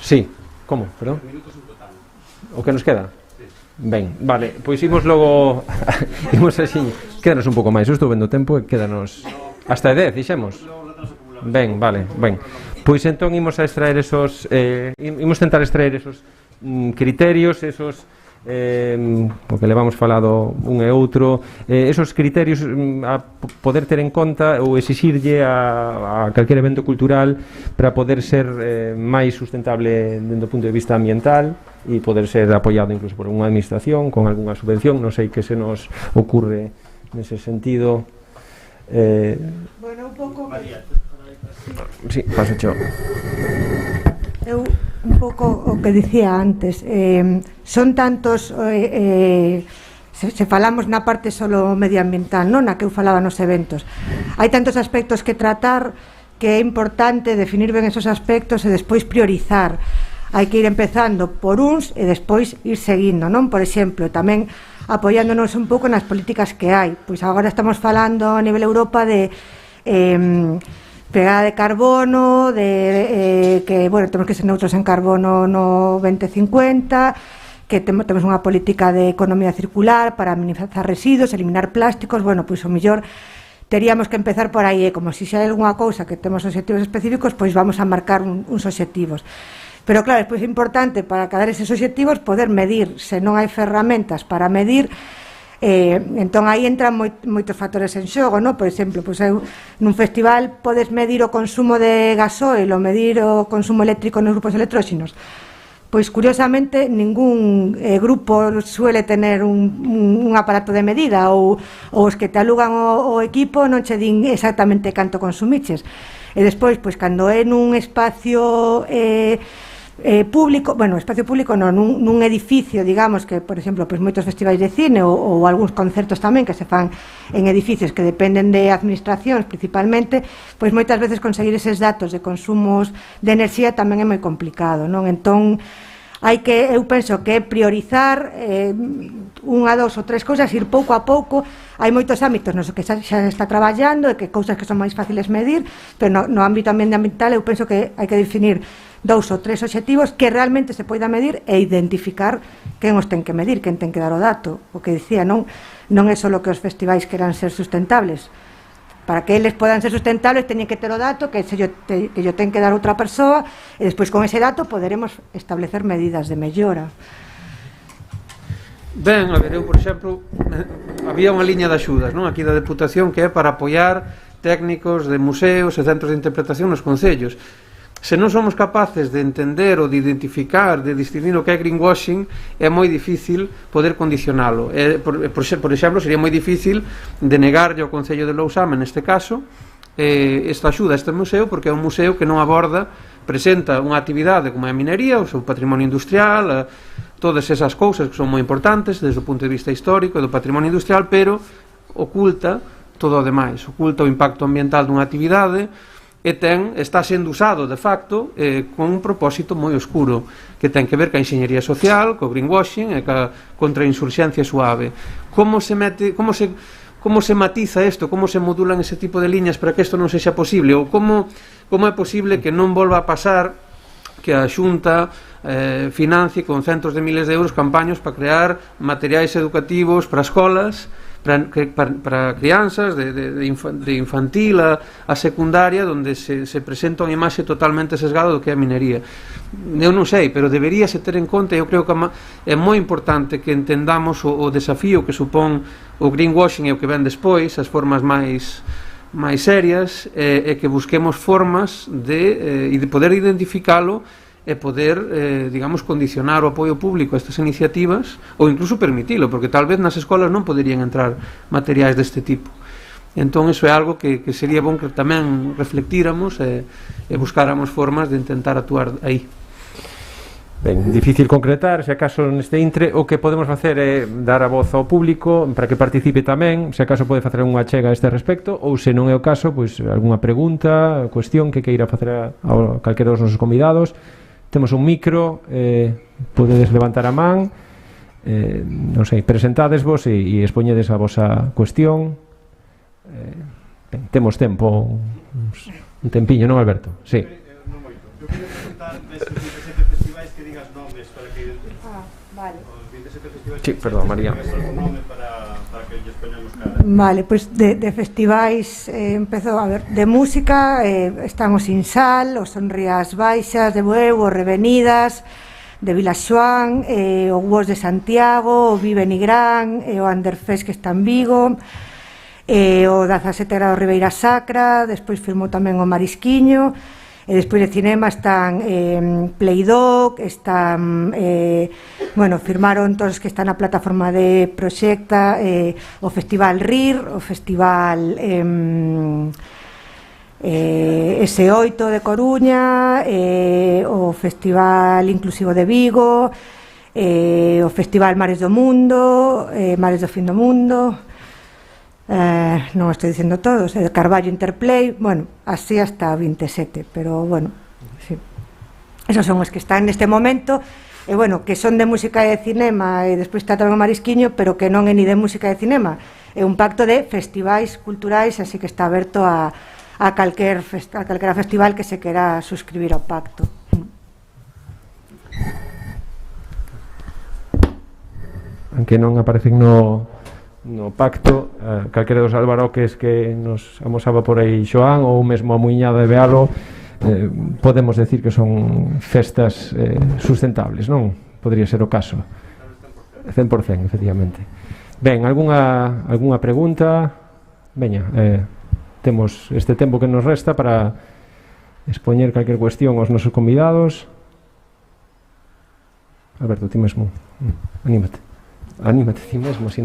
Sí, como? Perdón? O que nos queda? Ben, vale, pois imos logo imos así, quédanos un pouco máis. Eu estou vendo o tempo e quédanos hasta 10, dixemos. Ben, vale, ben. Pois entón imos a extraer esos imos tentar extraer esos criterios, esos o que levamos falado un e outro, esos criterios a poder ter en conta ou exixirlle a calquer evento cultural para poder ser máis sustentable dentro do punto de vista ambiental e poder ser apoiado incluso por unha administración con algunha subvención. Non sei que se nos ocurre nese sentido. Bueno, un pouco... Sí, paso yo. Eu un pouco o que dicía antes, son tantos se falamos na parte solo medioambiental, non na que eu falaba nos eventos, hai tantos aspectos que tratar que é importante definir ben esos aspectos e despois priorizar. Hai que ir empezando por uns e despois ir seguindo, non? Por exemplo, tamén apoiándonos un pouco nas políticas que hai. Pois agora estamos falando a nivel Europa de pegada de carbono, de que, bueno, temos que ser neutros en carbono no 2050, que temos unha política de economía circular para minimizar residuos, eliminar plásticos. Bueno, pois o mellor teríamos que empezar por aí, como se xa hai algunha cousa que temos obxectivos específicos, pois vamos a marcar uns obxectivos. Pero claro, despois é importante para cadar eses obxectivos poder medir. Se non hai ferramentas para medir, entón aí entran moitos factores en xogo, non? Por exemplo, pois eu nun festival podes medir o consumo de gasoil ou medir o consumo eléctrico nos grupos electróxenos. Pois curiosamente ningún grupo suele tener un aparato de medida, ou os que te alugan o equipo non che din exactamente canto consumiches. E despois, pois cando é nun espacio público, bueno, espacio público non, nun edificio, digamos, que, por exemplo, pois moitos festivais de cine ou algúns concertos tamén que se fan en edificios que dependen de administracións principalmente, pois moitas veces conseguir eses datos de consumos de enerxía tamén é moi complicado, non? Entón, hai que, eu penso que priorizar unha, dous ou tres cousas, ir pouco a pouco. Hai moitos ámbitos nos que xa está traballando e que cousas que son máis fáciles medir, pero no ámbito ambiental eu penso que hai que definir 2 ou 3 obxectivos que realmente se poida medir e identificar quen os ten que medir, quen ten que dar o dato. O que dicía, non é só que os festivais queran ser sustentables. Para que eles podan ser sustentables teñen que ter o dato que yo ten que dar outra persoa, e despois con ese dato poderemos establecer medidas de mellora. Ben, a ver, eu, por exemplo, había unha liña de axudas, non? Aquí da Deputación, que é para apoiar técnicos de museos e centros de interpretación nos concellos. Se non somos capaces de entender ou de identificar, de distinguir o que é greenwashing, é moi difícil poder condicionalo. Por exemplo, sería moi difícil denegarlle ao Concello de Lousame, neste caso, esta axuda a este museo, porque é un museo que non aborda, presenta unha actividade como a minería, o seu patrimonio industrial, todas esas cousas que son moi importantes desde o punto de vista histórico e do patrimonio industrial, pero oculta todo o demais, oculta o impacto ambiental dunha actividade, e está sendo usado de facto con un propósito moi oscuro que ten que ver ca enxeñería social, co greenwashing e ca contrainsurxencia suave. Como se matiza isto, como se modulan ese tipo de liñas para que isto non sexa posible, ou como é posible que non volva a pasar que a Xunta financie con centros de miles de euros campañas para crear materiais educativos para escolas, para crianzas de infantil a secundaria, onde se presenta unha imaxe totalmente sesgada do que é a minería. Eu non sei, pero deberíase ter en conta, eu creo que é moi importante que entendamos o desafío que supón o greenwashing e o que ven despois, as formas máis máis serias e que busquemos formas de poder identificalo e poder, digamos, condicionar o apoio público a estas iniciativas ou incluso permitilo, porque tal vez nas escolas non poderían entrar materiais deste tipo. Entón, iso é algo que sería bon que tamén reflectíramos e buscáramos formas de intentar actuar aí. Ben, difícil concretar, se acaso neste intre o que podemos facer é dar a voz ao público para que participe tamén, se acaso pode facer unha achega a este respecto, ou se non é o caso, pois algunha pregunta, cuestión que queira facer a calquera dos nosos convidados. Temos un micro, podedes levantar a man, non sei, presentadesvos e expoñedes a vosa cuestión. Ben, temos tempo, un tempiño, non, Alberto? Sí. Non moito. Eu queria preguntar desde 27 festivais que digas nomes para que... Vale. Os 27 festivais... Sí, perdón, María. Que digas algún nome para que lles poñamos cara. Vale, pois de festivais empezou, a ver, de música están o Sinsal, o Sonrías Baixas de Bueu, o Revenidas de Vilaxoán, o Guos de Santiago, o Vive Nigrán, o Anderfest que está en Vigo, o 17 grados Ribeira Sacra, despois firmou tamén o Marisquiño, e despois de cinema están Playdoc, están, bueno, firmaron todos os que están na plataforma de Proxecta, o Festival RIR, o Festival S8 de Coruña, o Festival Inclusivo de Vigo, o Festival Mares do Mundo, Mares do Fin do Mundo, non estou dicendo todos, Carballo Interplay, bueno, así hasta 27, pero bueno, sí. Esos son os que están neste momento, e bueno, que son de música e de cinema, e despois está tamén o Marisquiño, pero que non é ni de música e de cinema, é un pacto de festivais culturais, así que está aberto a calquera festival que se quera suscribir ao pacto. Aunque non aparecen no pacto, calquera dos albaroques que nos amosaba por aí Xoán ou mesmo a Muiñada de Bealo, podemos decir que son festas sustentables, non? Podría ser o caso. 100%, efectivamente. Ben, algunha pregunta? Veña, temos este tempo que nos resta para expoñer calquer cuestión aos nosos convidados. Alberto, ti mesmo, anímate. Anímate ti mesmo, se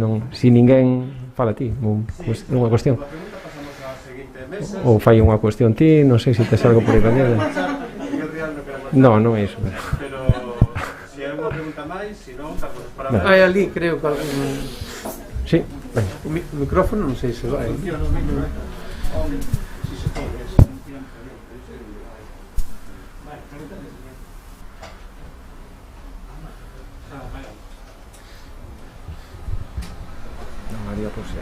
ninguén fala ti unha cuestión ou fai unha cuestión ti, non sei se tes algo por aí tamén. Non é iso, pero se hai unha pregunta máis, se non, para... Hai ali, creo que algún... Sí, ben. O micrófono non sei se vai. María José.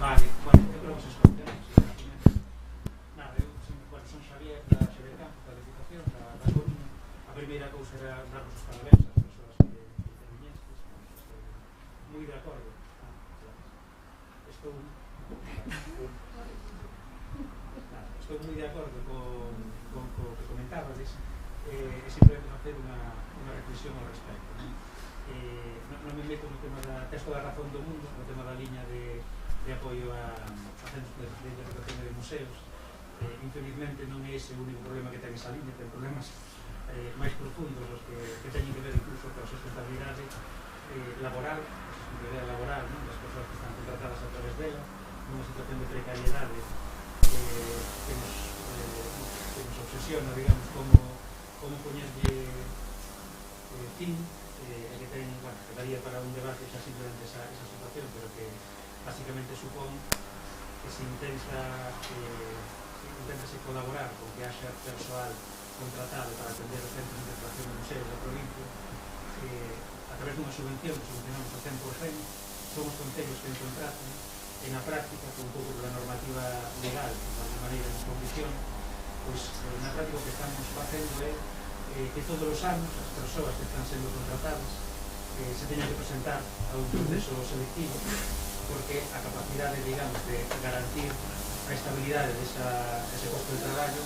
Vale, bueno, eu creo que se escoitamos. Nada, eu son Xavier da Xavier Campos, da Diputación da Coruña. A primeira cousa era darnos os parabéns ás persoas que interviñestes. Estou moi de acordo. Estou moi de acordo con o que comentabades. E simplemente facer unha reflexión ao respecto. Non me meto no tema da texto da razón do mundo, no tema da liña de apoio a centros de interpretación de museos. Infelizmente non é ese o único problema que ten esa liña, ten problemas máis profundos os que teñen que ver incluso coa sustentabilidade laboral, a sustentabilidade laboral, das persoas que están contratadas a través dela, nunha situación de precariedade que nos obsesiona, digamos, como poñerlle fin, que ten, bueno, que daría para un debate xa simplemente esa situación, pero que básicamente supón que se intentase colaborar con que haxa persoal contratado para atender os centros de interpretación de museos da provincia a través dunha subvención que subvencionamos ao 100%, son os concellos que nos contratan e na práctica, con un pouco da normativa legal, de alguma maneira nos condiciona, pois na práctica o que estamos facendo é que todos os anos as persoas que están sendo contratadas se teñan que presentar a un proceso selectivo, porque a capacidade, digamos, de garantir a estabilidade dese posto de traballo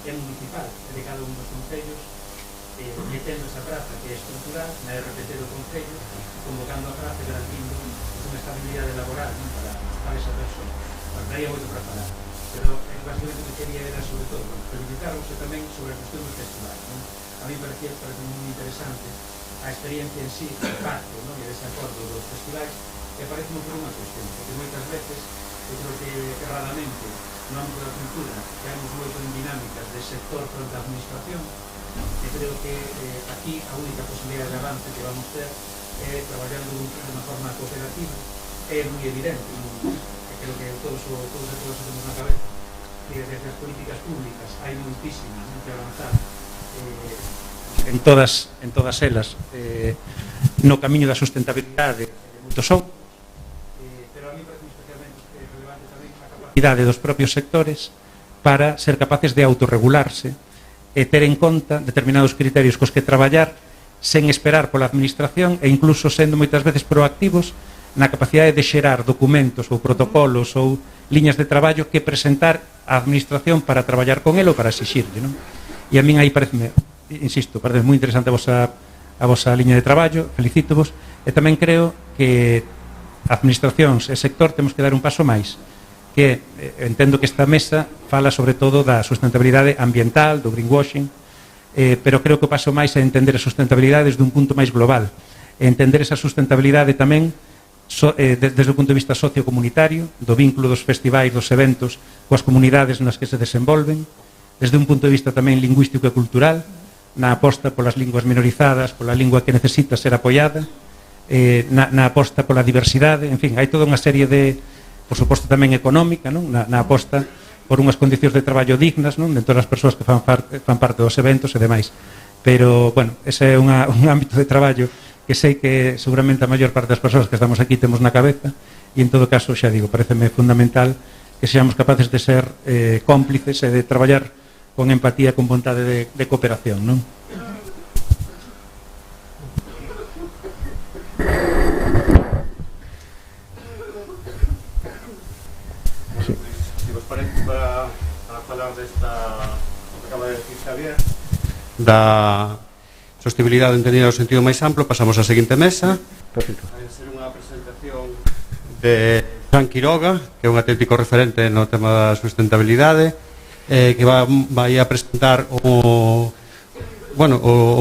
é municipal, é de cada un dos concellos, metendo esa praza que é estructural na RPT do Concello, convocando a praza e garantindo unha estabilidade laboral, non, para esa persona. Bueno, daría moito para falar, pero basicamente o que quería era, sobre todo, felicitarvos e tamén sobre a cuestión dos festivais, non? A mí parece moi interesante a experiencia en sí, o pacto, non, e ese acordo dos festivais, e parece moi por unha cuestión, porque moitas veces, eu creo que erradamente, no ámbito da cultura, quedamos moito en dinámicas de sector fronte á administración, e creo que aquí a única posibilidad de avance que vamos ter é traballando de unha forma cooperativa. É moi evidente, e creo que todos e todas temos na cabeza, que desde as políticas públicas hai moitísimas que avanzar en todas elas no camiño da sustentabilidade moitos son, pero a mí parece especialmente relevante tamén a capacidade dos propios sectores para ser capaces de autorregularse e ter en conta determinados criterios cos que traballar sen esperar pola administración e incluso sendo moitas veces proactivos na capacidade de xerar documentos ou protocolos ou liñas de traballo que presentar á administración para traballar con ele ou para exixirle, non? E a min aí pareceme, insisto, parece moi interesante a vosa liña de traballo, felicítovos, e tamén creo que administracións e sector temos que dar un paso máis, que entendo que esta mesa fala sobre todo da sustentabilidade ambiental, do greenwashing, pero creo que o paso máis é entender a sustentabilidade desde un punto máis global, e entender esa sustentabilidade tamén desde o punto de vista sociocomunitario, do vínculo dos festivais, dos eventos, coas comunidades nas que se desenvolven, desde un punto de vista tamén lingüístico e cultural, na aposta polas linguas minorizadas, pola lingua que necesita ser apoiada, na aposta pola diversidade, en fin, hai toda unha serie de, por suposto tamén económica, non? Na aposta por unhas condicións de traballo dignas, non? De todas as persoas que fan parte dos eventos e demais. Pero, bueno, ese é un ámbito de traballo que sei que seguramente a maior parte das persoas que estamos aquí temos na cabeza, e en todo caso, xa digo, pareceme fundamental que seamos capaces de ser cómplices e de traballar con empatía, con vontade de cooperación, non? Sí. Si vos parece, para falar desta, que acaba de decir Xavier, da sostenibilidade entendida no sentido máis amplo, pasamos á seguinte mesa. Perfecto. Vai ser unha presentación de Fran Quiroga, que é un auténtico referente no tema da sustentabilidade, que vai a presentar o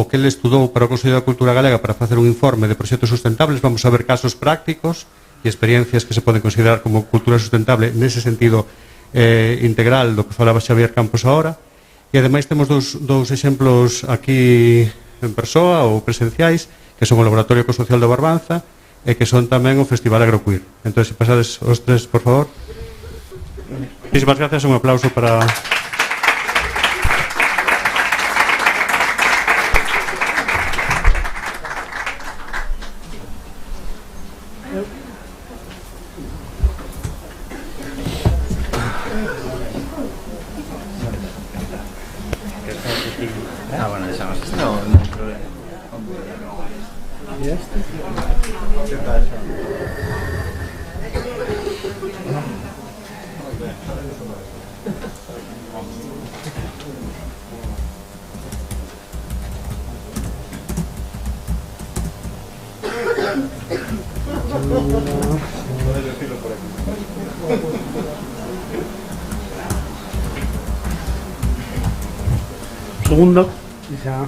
que ele estudou para o Consello da Cultura Galega para facer un informe de proxectos sustentables. Vamos a ver casos prácticos e experiencias que se poden considerar como cultura sustentable nese sentido integral do que falaba Xavier Campos agora. E ademais temos dous exemplos aquí en persoa ou presenciais, que son o Laboratorio Ecosocial de Barbanza e que son tamén o Festival Agroqueer. Entón, se pasades os tres, por favor. Muchísimas gracias, un aplauso para... Bueno, dejamos esto. No hay problema. ¿Y este? ¿Qué pasa? Puedes decirlo por aquí. Segundo y xa.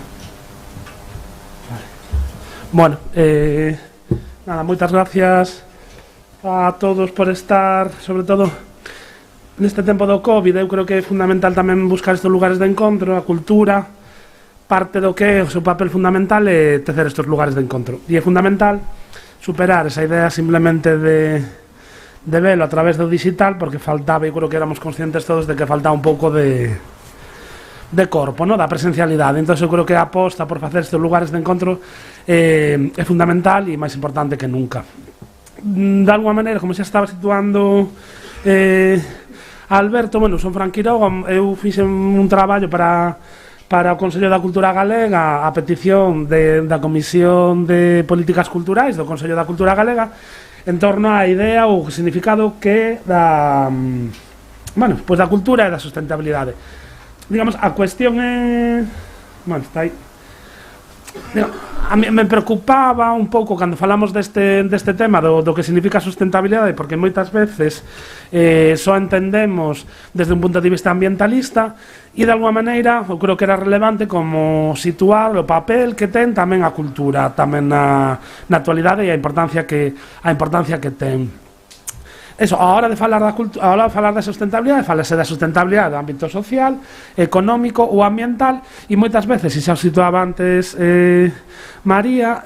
Vale. Bueno, nada, moitas gracias a todos por estar, sobre todo neste tempo do COVID. Eu creo que é fundamental tamén buscar estes lugares de encontro, a cultura, parte do que é o seu papel fundamental é tecer estes lugares de encontro. E é fundamental superar esa idea simplemente de velo a través do digital, porque faltaba, eu creo que éramos conscientes todos de que faltaba un pouco de corpo, ¿no? Da presencialidade. Entón, eu creo que a aposta por facer estes lugares de encontro é fundamental e máis importante que nunca. De alguma maneira, como xa estaba situando Alberto, bueno, son Fran Quiroga, eu fixe un traballo para o Consello da Cultura Galega a petición da Comisión de Políticas Culturais do Consello da Cultura Galega en torno á idea ou significado que da cultura e da sustentabilidade. Digamos, a cuestión é... Bueno, está aí. A mí me preocupaba un pouco cando falamos deste tema do que significa a sustentabilidade, porque moitas veces só entendemos desde un punto de vista ambientalista e de alguma maneira eu creo que era relevante como situar o papel que ten tamén a cultura tamén na actualidade e a importancia que ten. Eso, a hora de falar da sustentabilidade, falase da sustentabilidade do ámbito social, económico ou ambiental, e moitas veces, se xa situaba antes María,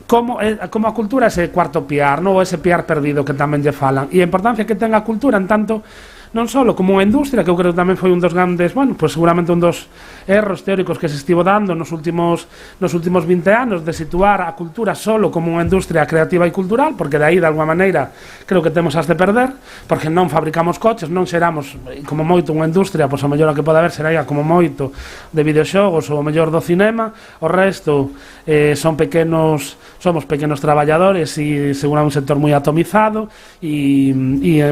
como a cultura é ese cuarto piar, non? Ou ese piar perdido que tamén lle falan, e a importancia que ten a cultura en tanto non só como unha industria, que eu creo que tamén foi un dos grandes, bueno, pues seguramente un dos erros teóricos que se estivo dando nos últimos 20 anos, de situar a cultura solo como unha industria creativa e cultural, porque de aí, de alguma maneira, creo que temos as de perder, porque non fabricamos coches, non xeramos como moito unha industria, pois o mellor o que pode haber será como moito de videoxogos ou o mellor do cinema, o resto somos pequenos traballadores e seguramente un sector moi atomizado e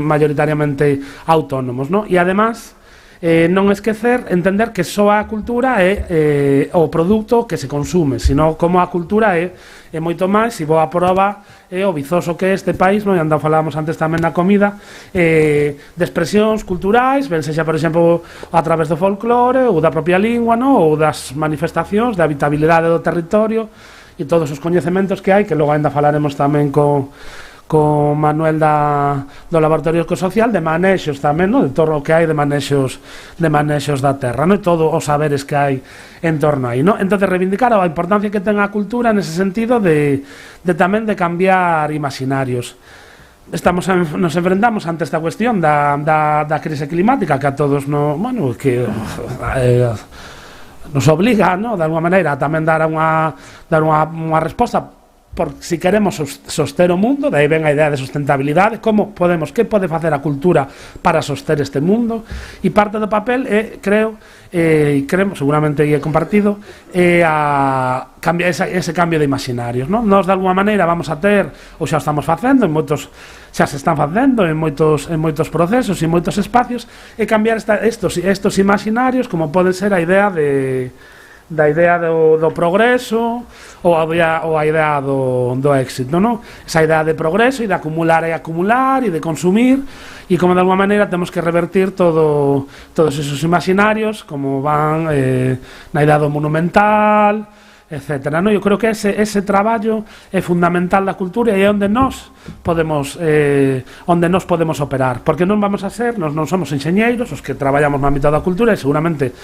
mayoritariamente autónomos, ¿no? E además non esquecer, entender que só a cultura é o produto que se consume, sino como a cultura é moito máis, e boa prova é o vizoso que é este país, non? E andao falábamos antes tamén na comida, de expresións culturais, ben sexa, por exemplo, a través do folclore ou da propia lingua, non? Ou das manifestacións, da habitabilidade do territorio e todos os coñecementos que hai, que logo ainda falaremos tamén con Manuel do Laboratorio Ecosocial, de manexos tamén, no? De todo o que hai de manexos da terra, no? E todos os saberes que hai en torno aí, no? Entón, reivindicar a importancia que ten a cultura nese sentido de tamén de cambiar imaginarios. Nos enfrentamos ante esta cuestión da crise climática, que a todos nos obliga, no? De alguma maneira, a tamén dar unha resposta por si queremos soster o mundo, daí ven a idea de sustentabilidade, que pode facer a cultura para soster este mundo, e parte do papel creo, seguramente é compartido, a cambiar ese cambio de imaginarios, non? Nós de alguma maneira vamos a ter, ou xa estamos facendo, xa se están facendo en moitos procesos e moitos espacios, e cambiar estos imaginarios, como pode ser a idea do progreso ou a idea do éxito, non? Esa idea de progreso e de acumular e de consumir, e como de alguma maneira temos que revertir todos esos imaginarios, como van na idea do monumental, etcétera, non? Eu creo que ese traballo é fundamental da cultura e é onde nós podemos operar, porque non vamos a ser, nós non somos enxeñeiros os que traballamos no ámbito da cultura, e seguramente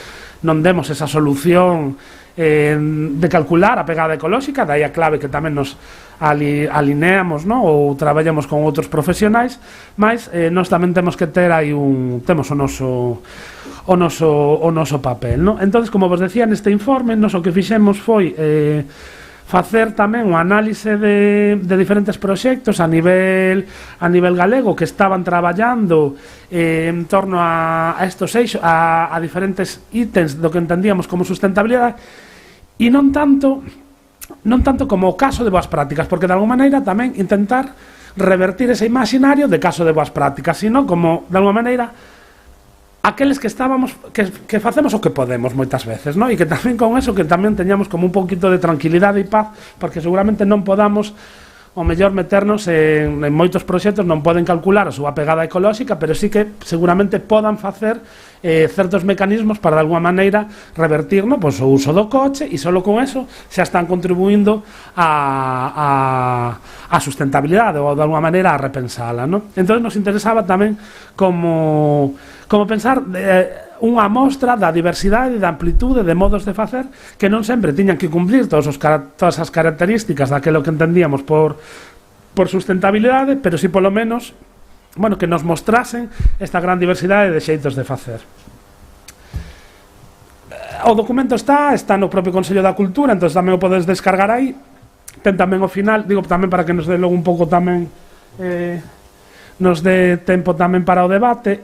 non demos esa solución de calcular a pegada ecolóxica, dai a clave que tamén nos alineamos, no? Ou traballamos con outros profesionais, mas nós tamén temos que ter aí temos o noso papel, no? Entonces, como vos decía neste informe, nós o que fixemos foi facer tamén un análise de diferentes proxectos a nivel galego que estaban traballando en torno a estos eixos, a diferentes ítems do que entendíamos como sustentabilidade, e non tanto como o caso de boas prácticas, porque de alguma maneira tamén intentar revertir ese imaginario de caso de boas prácticas, sino como de alguma maneira aqueles que facemos o que podemos moitas veces, ¿no? E que tamén con eso que tamén teñamos como un poquito de tranquilidade e paz, porque seguramente non podamos o mellor meternos en moitos proxectos, non poden calcular a súa pegada ecolóxica, pero sí que seguramente podan facer certos mecanismos para de alguma maneira revertir, no? Pois o uso do coche, e solo con eso xa están contribuindo a sustentabilidade ou de alguma maneira a repensala, no? Entón nos interesaba tamén como pensar unha mostra da diversidade e da amplitude de modos de facer que non sempre tiñan que cumplir todas as características daquilo que entendíamos por sustentabilidade, pero si polo menos, bueno, que nos mostrasen esta gran diversidade de xeitos de facer. O documento está no propio Consello da Cultura, entón tamén o podes descargar aí. Ten tamén o final, digo tamén para que nos dé logo un pouco tamén nos dé tempo tamén para o debate.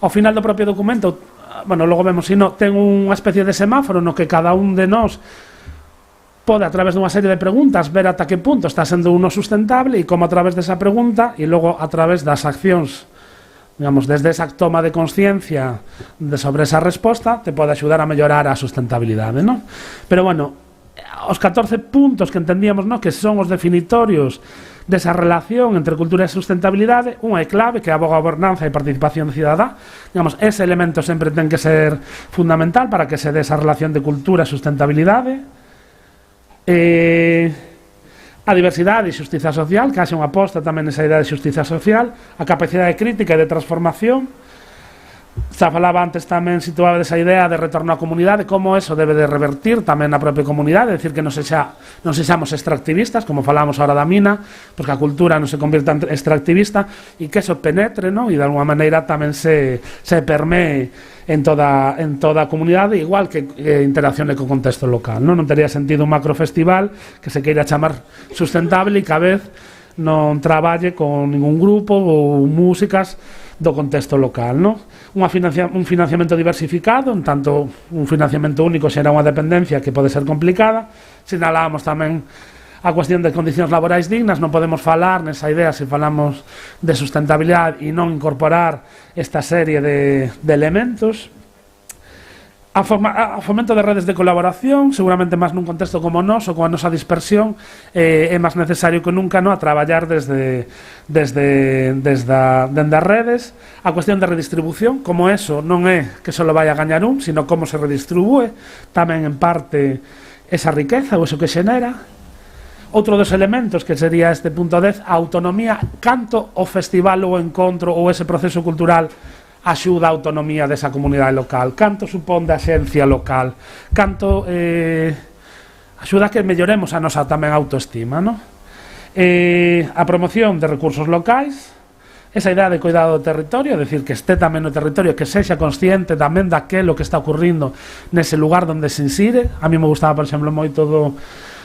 Ao final do propio documento, bueno, logo vemos, ten unha especie de semáforo no que cada un de nós pode, a través dunha serie de preguntas, ver ata que punto está sendo uno sustentable e como a través desa pregunta e logo a través das accións digamos, desde esa toma de conciencia sobre esa resposta te pode axudar a mellorar a sustentabilidade, non? Pero bueno, os 14 puntos que entendíamos, non, que son os definitorios desa relación entre cultura e sustentabilidade, unha é clave, que é a boa gobernanza e participación cidadá. Digamos, ese elemento sempre ten que ser fundamental para que se dé esa relación de cultura e sustentabilidade. A diversidade e xustiza social, que haxe unha aposta tamén nesa idea de xustiza social, a capacidade crítica e de transformación. Xa falaba antes tamén, situaba esa idea de retorno á comunidade, como eso debe de revertir tamén na propia comunidade, é dicir, que non sexamos extractivistas, como falamos ahora da mina, porque a cultura non se convirta en extractivista, e que eso penetre, non? E de alguma maneira tamén se permee en toda a comunidade, igual que interaccione co contexto local, non tería sentido un macrofestival que se queira chamar sustentable e que a vez non traballe con ningún grupo ou músicas do contexto local, non? Un financiamento diversificado, en tanto un financiamento único será unha dependencia que pode ser complicada. Sinalábamos tamén a cuestión de condicións laborais dignas, non podemos falar nesa idea se falamos de sustentabilidade e non incorporar esta serie de elementos. A fomento de redes de colaboración, seguramente máis nun contexto como nos, ou coa nosa dispersión, é máis necesario que nunca, no, a traballar desde as redes. A cuestión de redistribución, como eso non é que só vai a gañar un, sino como se redistribúe tamén en parte esa riqueza ou eso que xenera. Outro dos elementos que sería este punto 10, a autonomía, canto o festival ou o encontro ou ese proceso cultural axuda a autonomía desa comunidade local, canto supón da xencia local, canto axuda a que melloremos a nosa tamén autoestima, non? A promoción de recursos locais, esa idea de cuidado do territorio, é dicir, que este tamén no territorio, que sexa consciente tamén daquelo que está ocurrindo nese lugar onde se insire. A mí me gustaba, por exemplo, moito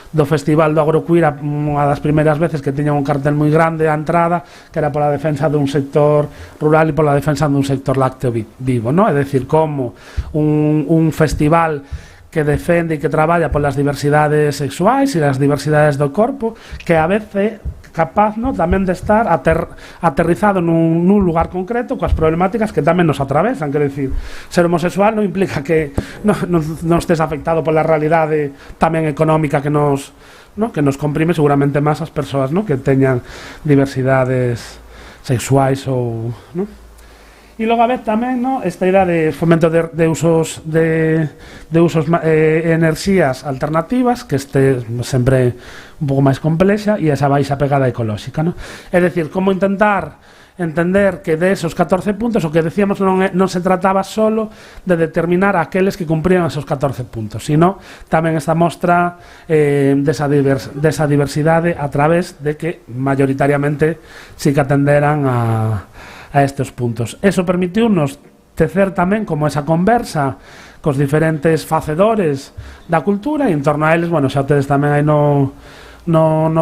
do Festival do Agrocuira, unha das primeiras veces que tiña un cartel moi grande á entrada, que era pola defensa dun sector rural e pola defensa dun sector lácteo vivo, non? É dicir, como un festival que defende e que traballa polas diversidades sexuais e as diversidades do corpo, que a veces capaz, no, tamén de estar aterrizado nun lugar concreto coas problemáticas que tamén nos atravesan. Quero dicir, ser homosexual non implica que non estés afectado pola realidade tamén económica que nos comprime seguramente máis as persoas, no, que teñan diversidades sexuais ou, no? E logo a vez tamén, no, esta idea de fomento de usos enerxías alternativas, que este sempre un pouco máis complexa, e esa baixa pegada ecolóxica, no? É dicir, como intentar entender que de esos 14 puntos, o que decíamos non se trataba solo de determinar aqueles que cumprían esos 14 puntos, sino tamén esta mostra desa diversidade a través de que mayoritariamente sí que atenderan a estes puntos. Eso permitiunos tecer tamén como esa conversa cos diferentes facedores da cultura, e en torno a eles, bueno, xa tedes tamén aí no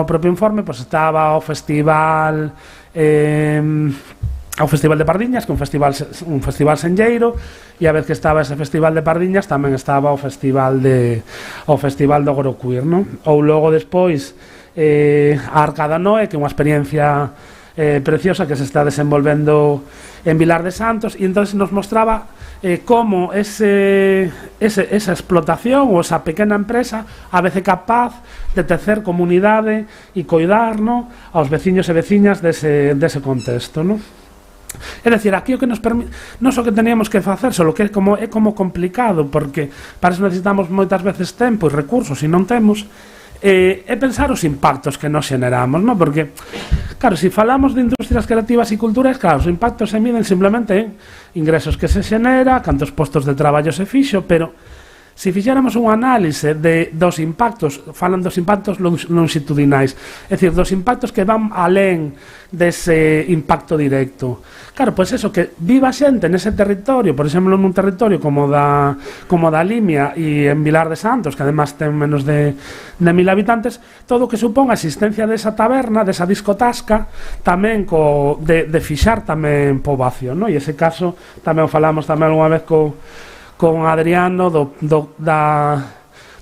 propio informe, pois estaba o festival de Pardiñas, que é un festival senlleiro, e a vez que estaba ese festival de Pardiñas tamén estaba o festival do Agrocuir, non? Ou logo despois a Arcada Noé, que é unha experiencia preciosa que se está desenvolvendo en Vilar de Santos, e entonces nos mostraba como esa explotación ou esa pequena empresa a veces capaz de tecer comunidade e coidar, no, aos veciños e veciñas dese contexto, no? É dicir, aquí o que nos permite non só que teníamos que facer, só que é como complicado, porque para eso necesitamos moitas veces tempo e recursos, e non temos, é pensar os impactos que nos xeneramos, non? Porque, claro, se falamos de industrias creativas e culturais, claro, os impactos se miden simplemente en ingresos que se xenera, cantos postos de traballo se fixo, pero se fixéramos un análise dos impactos, falan dos impactos longitudinais, é dicir, dos impactos que van alén dese impacto directo. Claro, pois eso, que viva xente nese territorio, por exemplo, nun territorio como da Limia e en Vilar de Santos, que además ten menos de 1000 habitantes, todo o que supón a existencia desa taberna, desa discotasca, tamén de fixar tamén poboación, no? E ese caso tamén o falamos tamén unha vez con Adriano do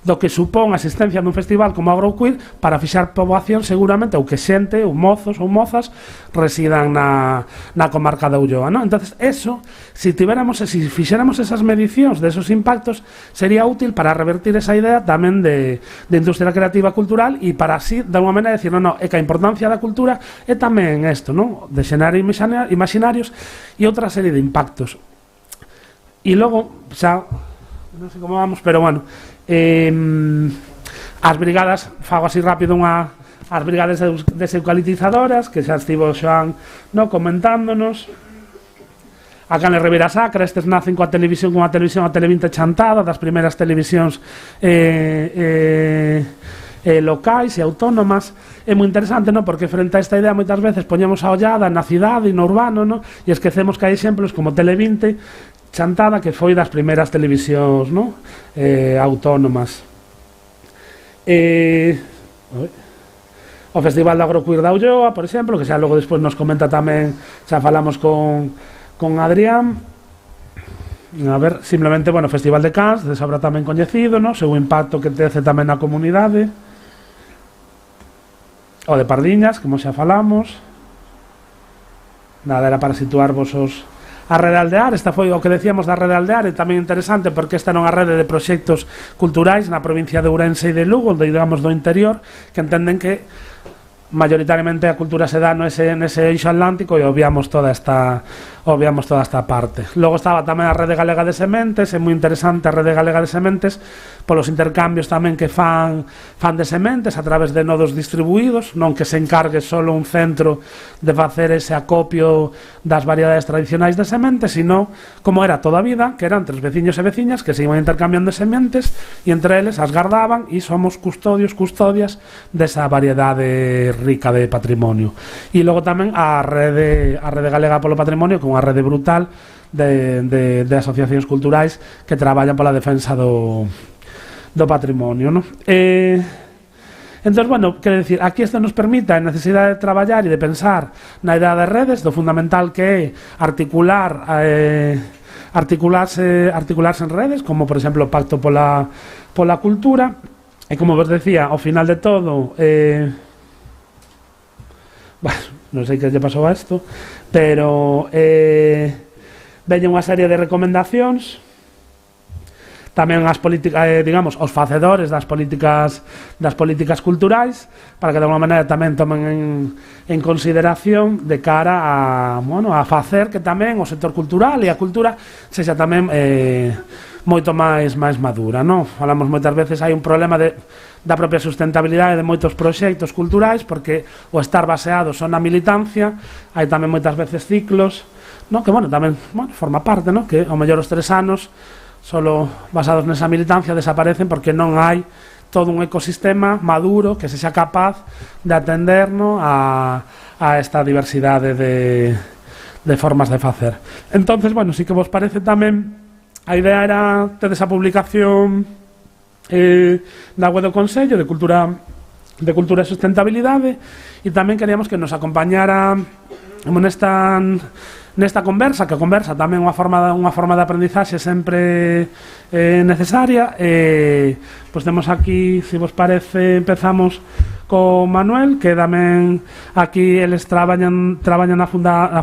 do que supón a existencia dun festival como Agroqueer para fixar poboación seguramente, ou que xente, ou mozos ou mozas residan na comarca da Ulloa, non? Entonces, eso, se fixéramos esas medicións de esos impactos, sería útil para revertir esa idea tamén de industria creativa cultural e para así, de alguma maneira, decir, non, é que a importancia da cultura é tamén isto, non? De xerar imaginarios e outra serie de impactos. E logo, xa, non sei como vamos, pero bueno, as brigadas, fago así rápido as brigadas deseucalitizadoras, que xa estivo Xoán, no, comentándonos. A Canle Ribeira Sacra, estes nacen coa televisión, a Tele20 chantada, das primeiras televisións locais e autónomas. É moi interesante, no? Porque frente a esta idea moitas veces poñemos a ollada na cidade e no urbano, no? E esquecemos que hai exemplos como Tele20 chantada, que foi das primeiras televisións, no? Autónomas. O Festival de Agroqueer da Ulloa, por exemplo, que xa logo despois nos comenta tamén, xa falamos con Adrián. A ver, simplemente, bueno, Festival de Cans, de sobra tamén coñecido, no? Seu impacto que tece tamén na comunidade. O de Pardiñas, como xa falamos. Nada, era para situarvos a Rede Aldear. Esta foi o que decíamos da Rede Aldear, e tamén interesante porque esta era unha rede de proxectos culturais na provincia de Ourense e de Lugo, digamos do interior, que entenden que mayoritariamente a cultura se dá nese eixo atlántico e obviamos toda esta parte. Logo estaba tamén a Rede Galega de Sementes, é moi interesante a Rede Galega de Sementes polos intercambios tamén que fan de sementes a través de nodos distribuídos, non que se encargue solo un centro de facer ese acopio das variedades tradicionais de sementes, sino como era toda a vida, que eran tres veciños e veciñas que se iban intercambiando sementes e entre eles as guardaban e somos custodias desa variedade rica de patrimonio. E logo tamén a rede Galega polo Patrimonio, que é unha rede brutal de asociacións culturais que traballan pola defensa do patrimonio, non? Entón, bueno, quero dicir, aquí isto nos permite a necesidade de traballar e de pensar na idea de redes, do fundamental que é articularse en redes, como por exemplo o Pacto pola Cultura, e como vos decía, ao final de todo, bueno, non sei que lle pasou a isto, pero veñen unha serie de recomendacións tamén as políticas, digamos, os facedores das políticas culturais, para que de alguma maneira tamén tomen en consideración de cara a facer que tamén o sector cultural e a cultura sexa tamén moito máis madura, non? Falamos moitas veces, hai un problema da propia sustentabilidade de moitos proxectos culturais, porque o estar baseado só na militancia, hai tamén moitas veces ciclos, non? Que, tamén forma parte, non? Que ao mellor os 3 anos solo basados nesa militancia desaparecen porque non hai todo un ecosistema maduro que sexa capaz de atender, no, a esta diversidade de formas de facer. Entonces, bueno, si que vos parece tamén, a idea era tedes a publicación da web do Consello de Cultura e Sustentabilidade, e tamén queríamos que nos acompañara nesta conversa, que a conversa tamén unha forma de aprendizaxe sempre necesaria. Pois temos aquí, se vos parece, empezamos con Manuel, que tamén aquí eles traballan na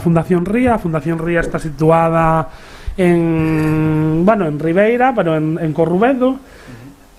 Fundación Ría. A Fundación Ría está situada en Ribeira, pero en Corrubedo.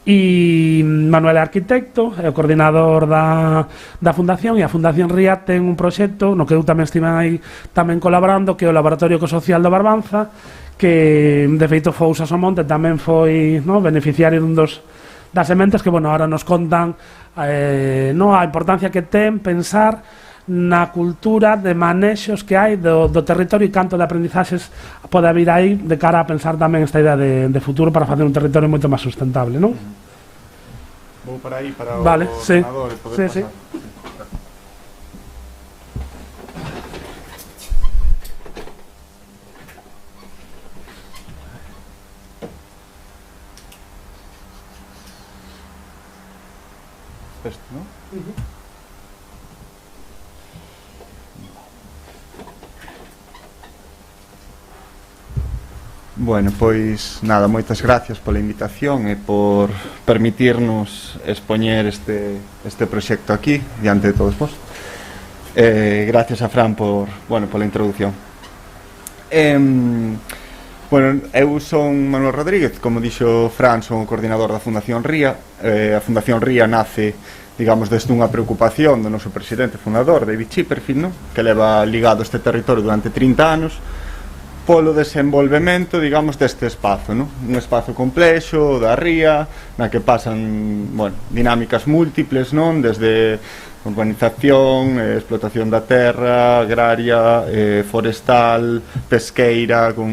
E Manuel é arquitecto, é o coordinador da Fundación, e a Fundación Ría ten un proxecto no que eu tamén estive aí tamén colaborando, que é o Laboratorio Ecosocial do Barbanza, que de feito Fousa Somonte tamén foi, no, beneficiario das sementes, que ahora nos contan a importancia que ten pensar na cultura de manexos que hai do territorio e canto de aprendizaxes pode haber aí de cara a pensar tamén esta idea de futuro para facer un territorio moito máis sustentable, non? Vou para aí, para o ordenador ordenador e poder pasar. Esto, ¿no? Bueno, pois nada, moitas gracias pola invitación e por permitirnos expoñer este proxecto aquí diante de todos vos. Gracias a Fran pola introducción. Bueno, eu son Manuel Rodríguez, como dixo Fran, son o coordinador da Fundación Ría. A Fundación Ría nace, digamos, desde unha preocupación do noso presidente fundador, David Chipperfield, que leva ligado este territorio durante 30 anos, polo desenvolvemento, digamos, deste espazo, un espazo complexo da ría, na que pasan, bueno, dinámicas múltiples, desde urbanización, explotación da terra, agraria, forestal, pesqueira, con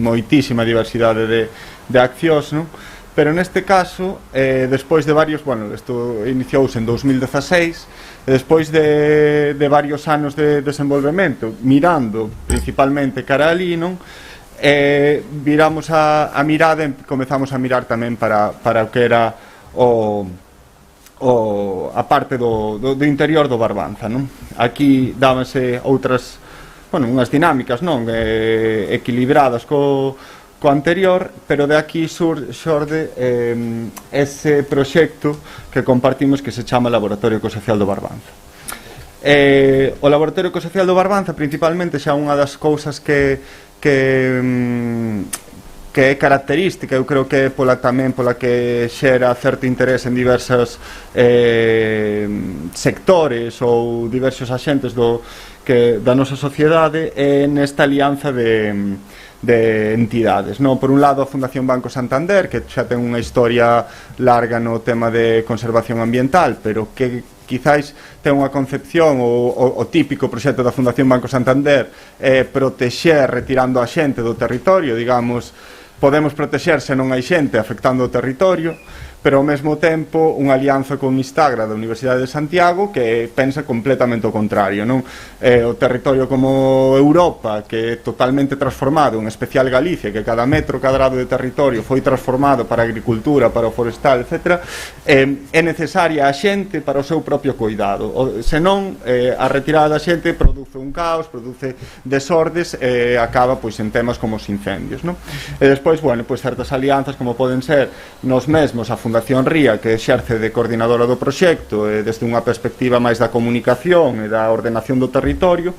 moitísima diversidade de accións, pero neste caso, despois de varios, bueno, isto iniciouse en 2016, e despois de varios anos de desenvolvemento, mirando principalmente cara ali, viramos a mirada e comezamos a mirar tamén para o que era a parte do interior do Barbanza. Aquí dábanse outras, bueno, unhas dinámicas equilibradas co anterior, pero de aquí xorde ese proxecto que compartimos que se chama Laboratorio Ecosocial do Barbanza. O Laboratorio Ecosocial do Barbanza principalmente xa unha das cousas que é característica, eu creo que tamén pola que xera certo interés en diversos sectores ou diversos axentes da nosa sociedade, nesta alianza de entidades. Por un lado, a Fundación Banco Santander, que xa ten unha historia larga no tema de conservación ambiental, pero que quizáis ten unha concepción, o típico proxecto da Fundación Banco Santander é protexer retirando a xente do territorio, digamos, podemos protexer se non hai xente afectando o territorio, pero ao mesmo tempo unha alianza con Mistagra da Universidade de Santiago que pensa completamente o contrario. O territorio como Europa, que é totalmente transformado, en especial Galicia, que cada metro cadrado de territorio foi transformado para a agricultura, para o forestal, etc., é necesaria a xente para o seu propio cuidado. Senón, a retirada da xente produce un caos, produce desordes e acaba en temas como os incendios. E despois, certas alianzas como poden ser nos mesmos a Fundación Ría, que exerce de coordinadora do proxecto desde unha perspectiva máis da comunicación e da ordenación do territorio,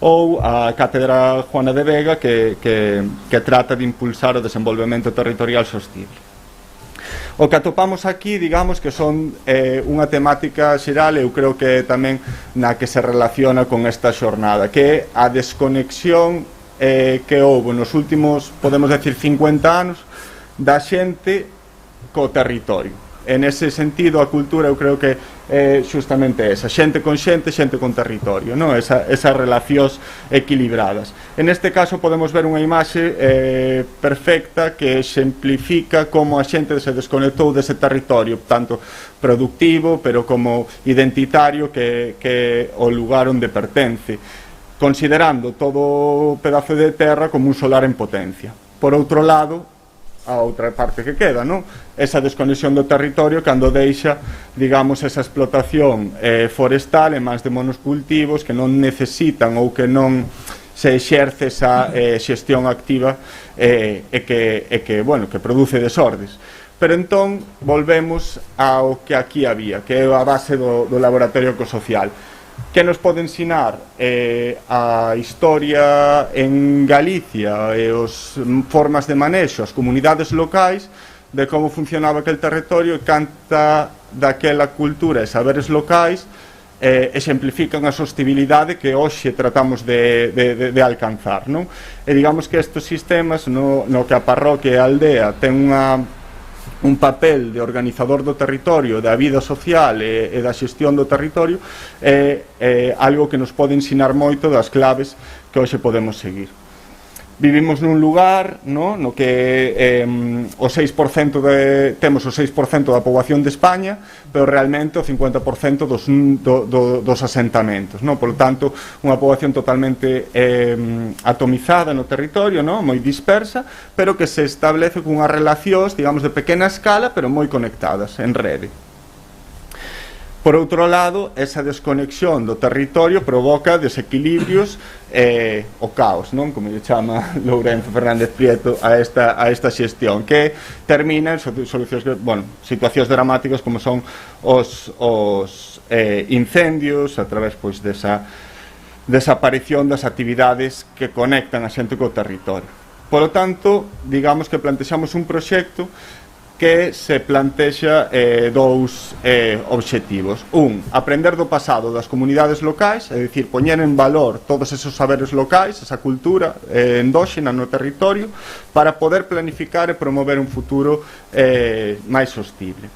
ou a Cátedra Juana de Vega, que trata de impulsar o desenvolvemento territorial sostible. O que atopamos aquí, digamos, que son unha temática xeral, eu creo que tamén na que se relaciona con esta xornada, que é a desconexión que houve nos últimos, podemos decir, 50 anos da xente co territorio. En ese sentido, a cultura eu creo que é justamente esa, xente con territorio, esas relacións equilibradas. En este caso podemos ver unha imaxe perfecta que exemplifica como a xente se desconectou dese territorio, tanto productivo, pero como identitario, que é o lugar onde pertence, considerando todo o pedazo de terra como un solar en potencia. Por outro lado, a outra parte que queda, esa desconexión do territorio cando deixa, digamos, esa explotación forestal en mans de monocultivos que non necesitan ou que non se exerce esa xestión activa e que produce desordes. Pero entón volvemos ao que aquí había, que é a base do laboratorio ecosocial. Que nos pode ensinar a historia en Galicia e as formas de manexo, as comunidades locais, de como funcionaba aquel territorio e canta daquela cultura e saberes locais exemplifican a sostibilidade que hoxe tratamos de alcanzar. E digamos que estes sistemas, no que a parroquia e a aldea ten un papel de organizador do territorio, da vida social e da xestión do territorio, é algo que nos pode ensinar moito das claves que hoxe podemos seguir. Vivimos nun lugar no que temos o 6% da poboación de España, pero realmente o 50% dos asentamentos. Por lo tanto, unha poboación totalmente atomizada no territorio, moi dispersa, pero que se establece con unhas relacións, digamos, de pequena escala, pero moi conectadas en rede. Por outro lado, esa desconexión do territorio provoca desequilibrios o caos, non? Como lle chama Lourenço Fernández Prieto a esta xestión, que termina en situacións dramáticas como son os incendios a través pois desa desaparición das actividades que conectan a xente co territorio. Por lo tanto, digamos que plantexamos un proxecto que se plantexa dous obxectivos. Un, aprender do pasado das comunidades locais, é dicir, poñer en valor todos esos saberes locais, esa cultura endóxena no territorio, para poder planificar e promover un futuro máis sostible.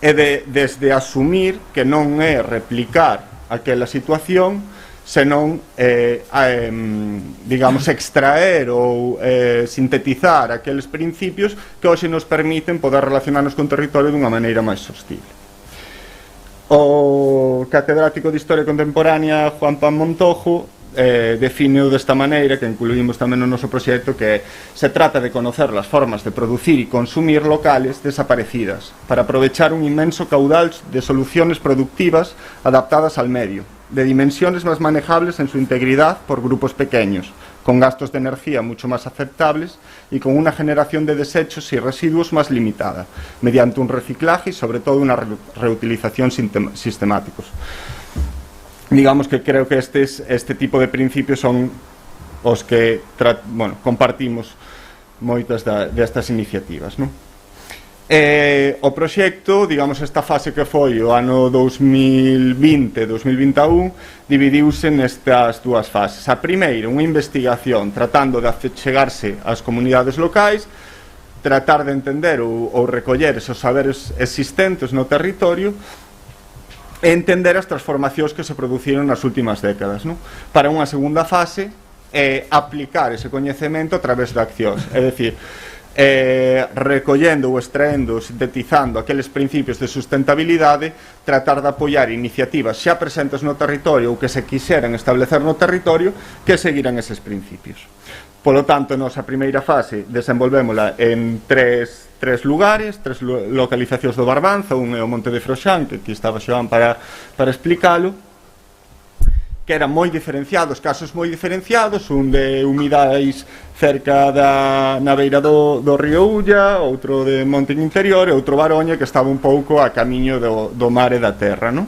E desde asumir que non é replicar aquela situación, senón, digamos, extraer ou sintetizar aqueles principios que hoxe nos permiten poder relacionarnos con o territorio dunha maneira máis sostible. O catedrático de Historia Contemporánea Juan Pan Montojo define desta maneira, que incluímos tamén no noso proxecto, que se trata de conocer as formas de producir e consumir locales desaparecidas para aprovechar un inmenso caudal de soluciones productivas adaptadas al medio, de dimensiones más manejables en su integridad por grupos pequeños, con gastos de energía mucho más aceptables y con una generación de desechos y residuos más limitada, mediante un reciclaje y sobre todo una reutilización sistemáticos. Digamos que creo que este tipo de principios son os que compartimos moitas destas iniciativas, non? O proxecto, digamos, esta fase que foi o ano 2020-2021, dividiuse nestas dúas fases. A primeira, unha investigación tratando de achegarse ás comunidades locais, tratar de entender ou recoller esos saberes existentes no territorio e entender as transformacións que se produciron nas últimas décadas, non? Para unha segunda fase, aplicar ese coñecemento a través de accións, é dicir, recollendo ou extraendo, sintetizando aqueles principios de sustentabilidade, tratar de apoiar iniciativas xa presentes no territorio ou que se quixeran establecer no territorio que seguiran eses principios. Polo tanto, a nosa primeira fase desenvolvémola en tres lugares, tres localizacións do Barbanza. Un é o Monte de Froxán, que aquí estaba Xoán para explicalo, que eran moi diferenciados, casos moi diferenciados, un de humidais cerca na beira do río Ulla, outro de monte interior e outro Baroña, que estaba un pouco a camiño do mar e da terra, non?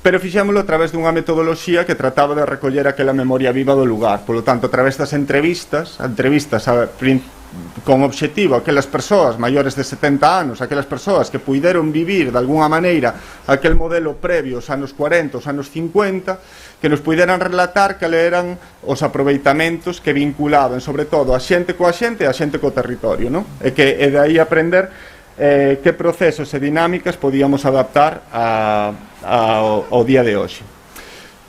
Pero fixémolo a través dunha metodoloxía que trataba de recoller aquela memoria viva do lugar. Polo tanto, a través das entrevistas con obxectivo aquelas persoas maiores de 70 anos, aquelas persoas que puideron vivir de alguna maneira aquel modelo previo aos anos 40, aos anos 50, que nos puideran relatar cal eran os aproveitamentos que vinculaban sobre todo a xente coa xente e a xente co territorio, non? E de aí aprender que procesos e dinámicas podíamos adaptar ao día de hoxe.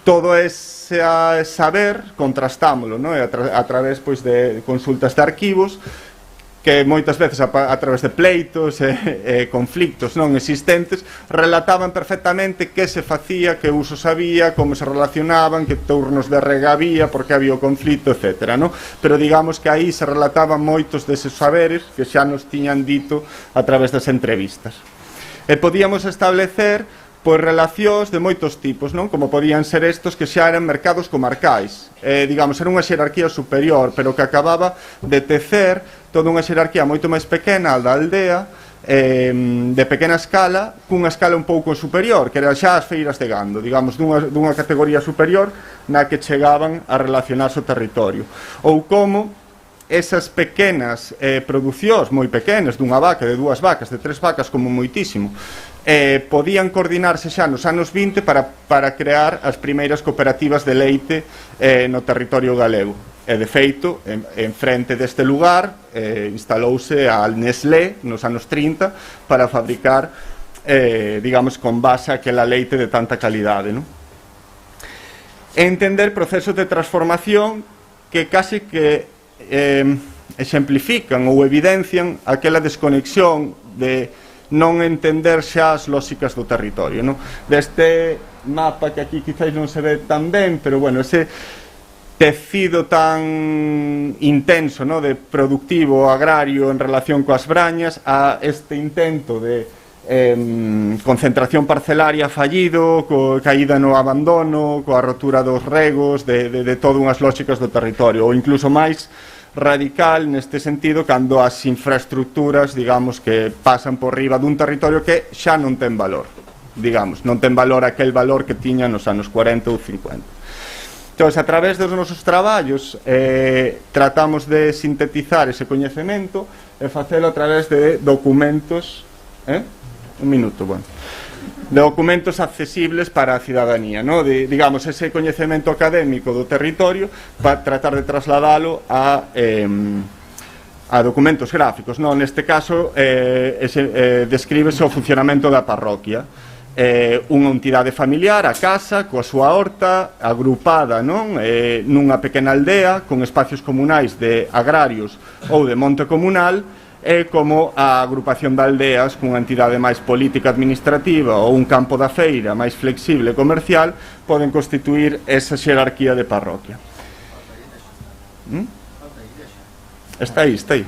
Todo ese saber contrastámolo, non? A través pois, de consultas de arquivos, que moitas veces a través de pleitos e conflictos non existentes relataban perfectamente que se facía, que usos había, como se relacionaban, que turnos de rega había, porque había o conflito, etc. Pero digamos que aí se relataban moitos deses saberes que xa nos tiñan dito a través das entrevistas. E podíamos establecer pois relacións de moitos tipos, non? Como podían ser estos que xa eran mercados comarcais. Digamos, era unha xerarquía superior, pero que acababa de tecer toda unha xerarquía moito máis pequena da aldea, de pequena escala, cunha escala un pouco superior, que eran xa as feiras de gando, digamos, dunha categoría superior na que chegaban a relacionarse o territorio. Ou como esas pequenas producións moi pequenas dunha vaca, de dúas vacas, de tres vacas como moitísimo, podían coordinarse xa nos anos 20 para crear as primeiras cooperativas de leite no territorio galego. E de feito, en frente deste lugar instalouse a Nestlé nos anos 30 para fabricar, digamos, con base aquela leite de tanta calidade, non? E entender procesos de transformación que casi que exemplifican ou evidencian aquela desconexión de non entender xa as lóxicas do territorio, non? Deste mapa que aquí quizás non se ve tan ben, pero bueno, ese tecido tan intenso, no, de productivo agrario en relación coas brañas, a este intento de concentración parcelaria fallido, caída no abandono, coa rotura dos regos, de todo unhas lóxicas do territorio, ou incluso máis radical neste sentido cando as infraestructuras, digamos, que pasan por riba dun territorio que xa non ten valor, digamos, non ten valor aquel valor que tiña nos anos 40 ou 50. Entón, a través dos nosos traballos tratamos de sintetizar ese coñecemento e facelo a través de documentos, un minuto, bueno, de documentos accesibles para a cidadanía, ¿no? Digamos, ese coñecemento académico do territorio para tratar de trasladalo a documentos gráficos, ¿no? Neste caso descríbese o funcionamento da parroquia, unha entidade familiar, a casa, coa súa horta, agrupada, non? Nunha pequena aldea, con espacios comunais de agrarios ou de monte comunal, é como a agrupación de aldeas cunha entidade máis política administrativa ou un campo da feira máis flexible e comercial poden constituir esa xerarquía de parroquia. Está aí, está aí.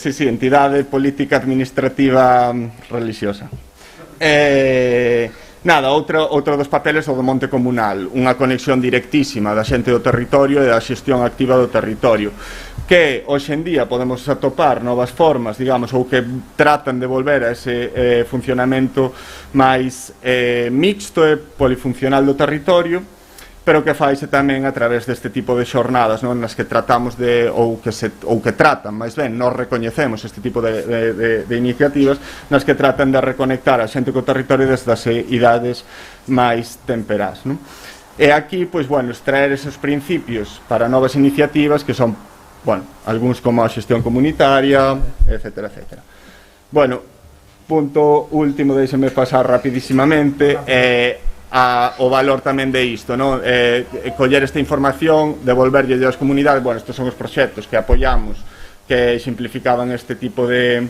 Sí, entidade política administrativa religiosa. Nada, outro dos papeles o do monte comunal, unha conexión directísima da xente do territorio e da xestión activa do territorio, que hoxe en día podemos atopar novas formas, digamos, ou que tratan de volver a ese funcionamento máis mixto e polifuncional do territorio, pero que faise tamén a través deste tipo de xornadas, non, nas que tratamos de, ou que tratan, máis ben, nós recoñecemos este tipo de iniciativas, nas que tratan de reconectar a xente co territorio desde as idades máis temperás, non? E aquí, pois, bueno, extraer esos principios para novas iniciativas que son, bueno, algúns como a xestión comunitaria, etcétera, etcétera. Bueno, punto último, deixeme pasar rapidísimamente, o valor tamén de isto, non? Coller esta información, devolverlle ás comunidades. Bueno, estes son os proxectos que apoiamos, que simplificaban este tipo de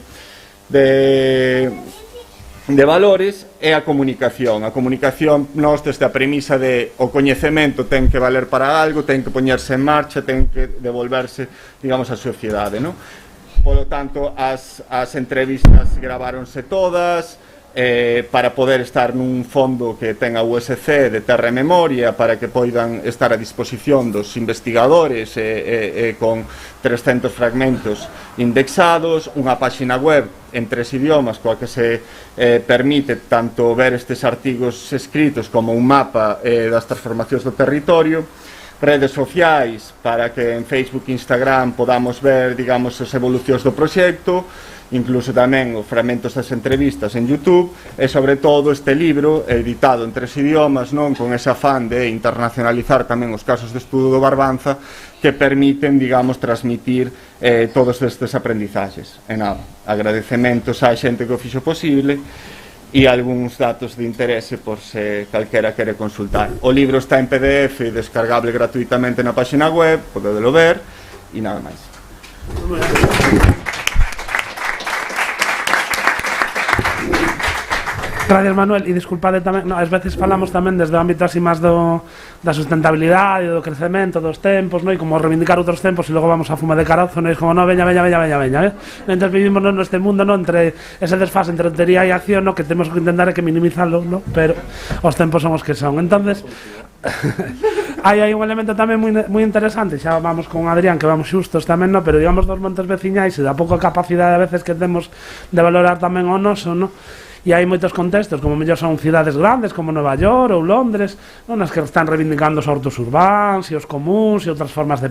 valores, e a comunicación. A comunicación, nós, desde a premisa de o coñecemento ten que valer para algo, ten que poñerse en marcha, ten que devolverse, digamos, á sociedade, non? Polo tanto, as entrevistas graváronse todas, para poder estar nun fondo que tenga USC de terra e memoria, para que poidan estar a disposición dos investigadores con 300 fragmentos indexados, unha páxina web en 3 idiomas coa que se permite tanto ver estes artigos escritos como un mapa das transformacións do territorio, redes sociais para que en Facebook e Instagram podamos ver, digamos, as evolucións do proxecto, incluso tamén os fragmentos das entrevistas en YouTube, e sobre todo este libro editado en 3 idiomas, non, con ese afán de internacionalizar tamén os casos de estudo do Barbanza, que permiten, digamos, transmitir todos estes aprendizaxes. E nada, agradecementos á xente que o fixo posible e algúns datos de interese por se calquera quere consultar. O libro está en PDF e descargable gratuitamente na página web, podedelo ver, e nada máis. Gracias, Manuel, e disculpade tamén, no, ás veces falamos tamén desde o ámbito así máis da sustentabilidade, do crecemento, dos tempos, no, e como reivindicar outros tempos e logo vamos a fuma de carazo, no, e como, no, veña, entón vivimos neste mundo, no, entre ese desfase entre teoría e acción, no, que temos que intentar é que minimizarlo, no, pero os tempos son os que son. Entonces, hai un elemento tamén moi interesante, xa vamos con Adrián, que vamos xustos tamén, no, pero digamos dos montes veciñais e da pouca capacidade a veces que temos de valorar tamén o noso, no. E hai moitos contextos, como mellor son cidades grandes como Nova York ou Londres, non, nas que están reivindicando os hortos urbáns e os comuns e outras formas de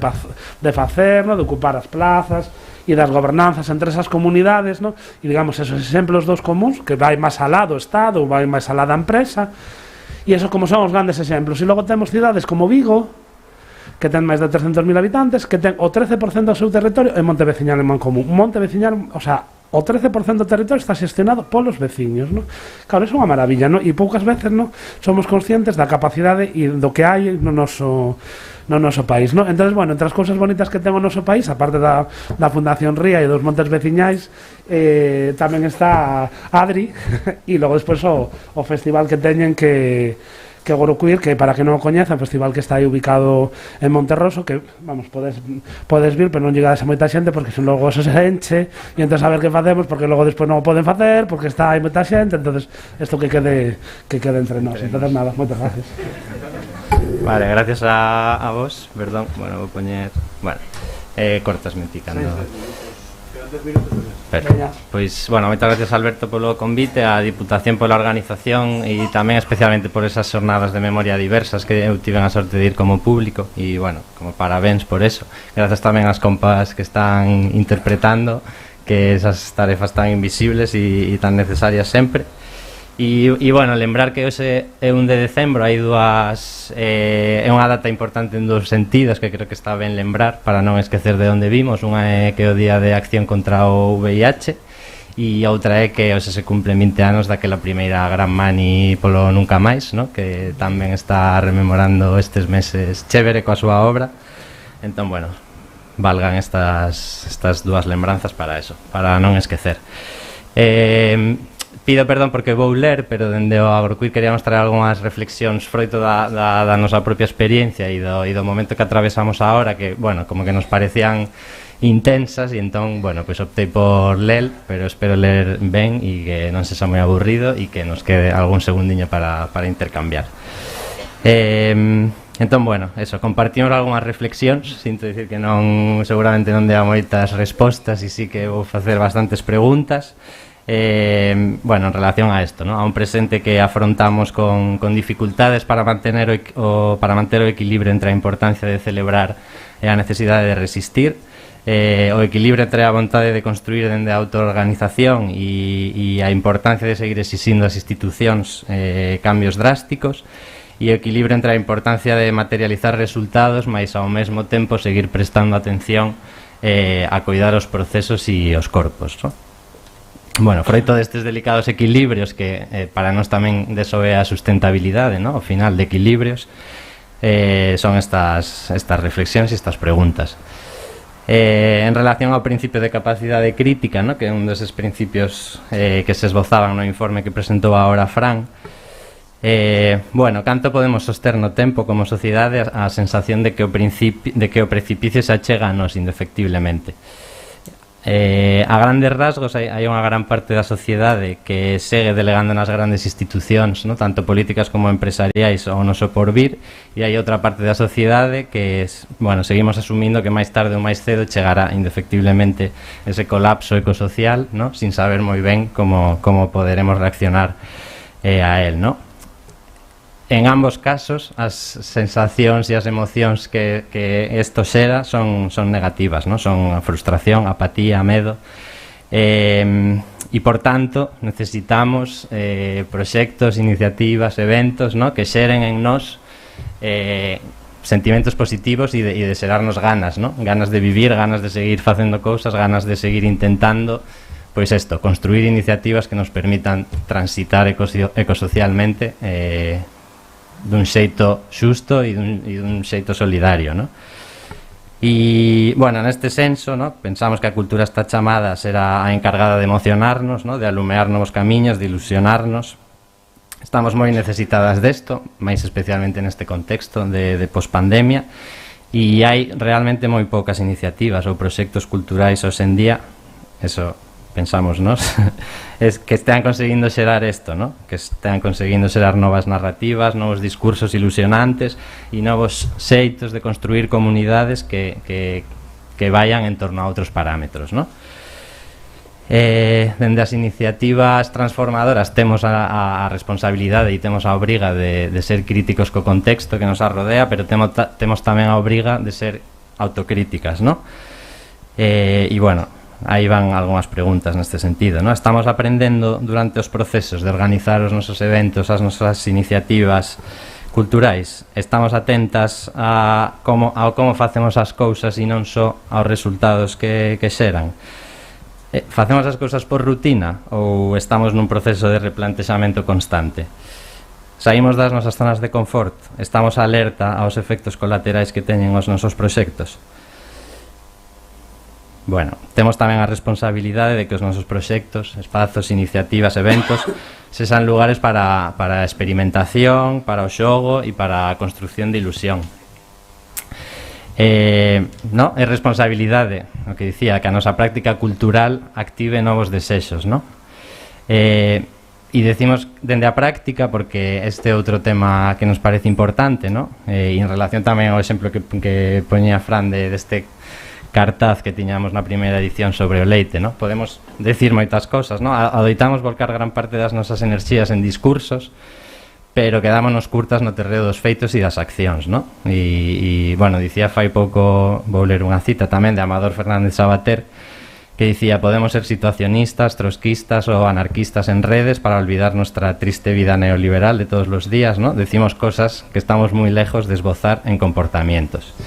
facer, no, de ocupar as plazas e das gobernanzas entre esas comunidades, no, e digamos esos exemplos dos comuns que vai máis alá do Estado ou vai máis alá da empresa, e eso como son os grandes exemplos. E logo temos cidades como Vigo, que ten máis de 300.000 habitantes, que ten o 13% do seu territorio en monte veciñal en común. Un monte veciñal, o sea, o 13% do territorio está xestionado polos veciños, no? Claro, é unha maravilla, no? E poucas veces, no, somos conscientes da capacidade e do que hai no noso país, no? Entonces, bueno, entre as cousas bonitas que ten o noso país, aparte da Fundación Ría e dos montes veciñais, tamén está Adri e logo despois o festival que teñen que que Gorocuir, que para que non o coñezan, festival que está aí ubicado en Monterroso, que, vamos, podes vir, pero non llegades a moita xente, porque son logo eso se enche, e entón a ver que facemos, porque logo despois non o poden facer, porque está aí moita xente, entonces isto que quede entre nós. Entonces nada, moitas gracias. Vale, gracias a vos, perdón, bueno, vou poñer, bueno, cortasme ti cando... Pois, bueno, moitas gracias Alberto polo convite, a Diputación pola organización e tamén especialmente por esas xornadas de memoria diversas que eu tiven a sorte de ir como público e, bueno, como parabéns por eso. Gracias tamén ás compas que están interpretando que esas tarefas tan invisibles e tan necesarias sempre. E, bueno, lembrar que hoxe é 1 de decembro, hai dúas... é unha data importante en dous sentidos que creo que está ben lembrar para non esquecer de onde vimos. Unha é que é o Día de Acción contra o VIH e outra é que hoxe se cumplen 20 anos daquela primeira gran mani polo Nunca Máis, no? Que tamén está rememorando estes meses chévere coa súa obra. Entón, bueno, valgan estas dúas lembranzas para eso, para non esquecer. Pido perdón porque vou ler, pero dende o Agrocuir queríamos traer algunhas reflexións froito da nosa propia experiencia e do momento que atravesamos agora, que, bueno, como que nos parecían intensas, e entón, bueno, pois optei por ler, pero espero ler ben e que non sexa moi aburrido e que nos quede algún segundiño para intercambiar. Entón, bueno, eso, compartimos algunhas reflexións, sinto dicir que non, seguramente non dea moitas respostas e sí que vou facer bastantes preguntas. Bueno, en relación a esto, ¿no? A un presente que afrontamos con dificultades para manter o equilibrio entre a importancia de celebrar e a necesidade de resistir, o equilibrio entre a vontade de construir dende a autoorganización e a importancia de seguir exixindo as institucións cambios drásticos, e o equilibrio entre a importancia de materializar resultados, mais ao mesmo tempo seguir prestando atención a cuidar os procesos e os corpos, ¿no? Bueno, froito destes delicados equilibrios que para nós tamén deso é a sustentabilidade, ¿no? Ao final de equilibrios son estas reflexións e estas preguntas. En relación ao principio de capacidade crítica, ¿no? Que é un deses principios que se esbozaban no informe que presentou agora Fran, bueno, canto podemos soster no tempo como sociedade a sensación de que o precipicio se achega a nos indefectiblemente. A grandes rasgos hai unha gran parte da sociedade que segue delegando nas grandes institucións, ¿no? Tanto políticas como empresariais o noso porvir, e hai outra parte da sociedade que, bueno, seguimos asumindo que máis tarde ou máis cedo chegará indefectiblemente ese colapso ecosocial, ¿no? Sin saber moi ben como poderemos reaccionar a él, ¿no? En ambos casos, as sensacións e as emocións que isto xera son negativas, ¿no? Son a frustración, apatía, medo, e, por tanto, necesitamos proxectos, iniciativas, eventos, ¿no? Que xeren en nós sentimentos positivos e de xerarnos ganas, ¿no? Ganas de vivir, ganas de seguir facendo cousas, ganas de seguir intentando, pois isto, construir iniciativas que nos permitan transitar ecosocialmente dun xeito xusto e dun xeito solidario, ¿no? E, bueno, neste senso, ¿no? Pensamos que a cultura está chamada a ser a encargada de emocionarnos, ¿no? De alumear novos camiños, de ilusionarnos. Estamos moi necesitadas desto, máis especialmente neste contexto de pospandemia, e hai realmente moi poucas iniciativas ou proxectos culturais hoxe en día, eso pensamos nos, es que estean conseguindo xerar isto, ¿no? Que estean conseguindo xerar novas narrativas, novos discursos ilusionantes e novos xeitos de construir comunidades que vayan en torno a outros parámetros, ¿no? Dende as iniciativas transformadoras temos a responsabilidade e temos a obriga de ser críticos co contexto que nos arrodea, pero temos tamén a obriga de ser autocríticas, ¿no? E, bueno, aí van algunhas preguntas neste sentido, ¿no? Estamos aprendendo durante os procesos de organizar os nosos eventos, as nosas iniciativas culturais. Estamos atentas ao como facemos as cousas e non só aos resultados que xeran. Facemos as cousas por rutina ou estamos nun proceso de replantexamento constante? Saímos das nosas zonas de confort? Estamos alerta aos efectos colaterais que teñen os nosos proxectos? Bueno, temos tamén a responsabilidade de que os nosos proxectos, espazos, iniciativas, eventos sexan lugares para a experimentación, para o xogo e para a construcción de ilusión. No? É responsabilidade, o que dicía, que a nosa práctica cultural active novos desexos, no? E decimos dende a práctica porque este é outro tema que nos parece importante, no? E en relación tamén ao exemplo que poñía Fran deste cartaz que tiñamos na primeira edición sobre o leite, no? Podemos decir moitas cosas, no? Adoitamos volcar gran parte das nosas enerxías en discursos, pero quedámonos curtas no terreo dos feitos e das accións, no? E bueno, dicía fai pouco, vou ler unha cita tamén de Amador Fernández Sabater, que dicía: podemos ser situacionistas, trotskistas ou anarquistas en redes para olvidar nuestra triste vida neoliberal de todos los días, ¿no? Decimos cosas que estamos muy lejos de esbozar en comportamientos.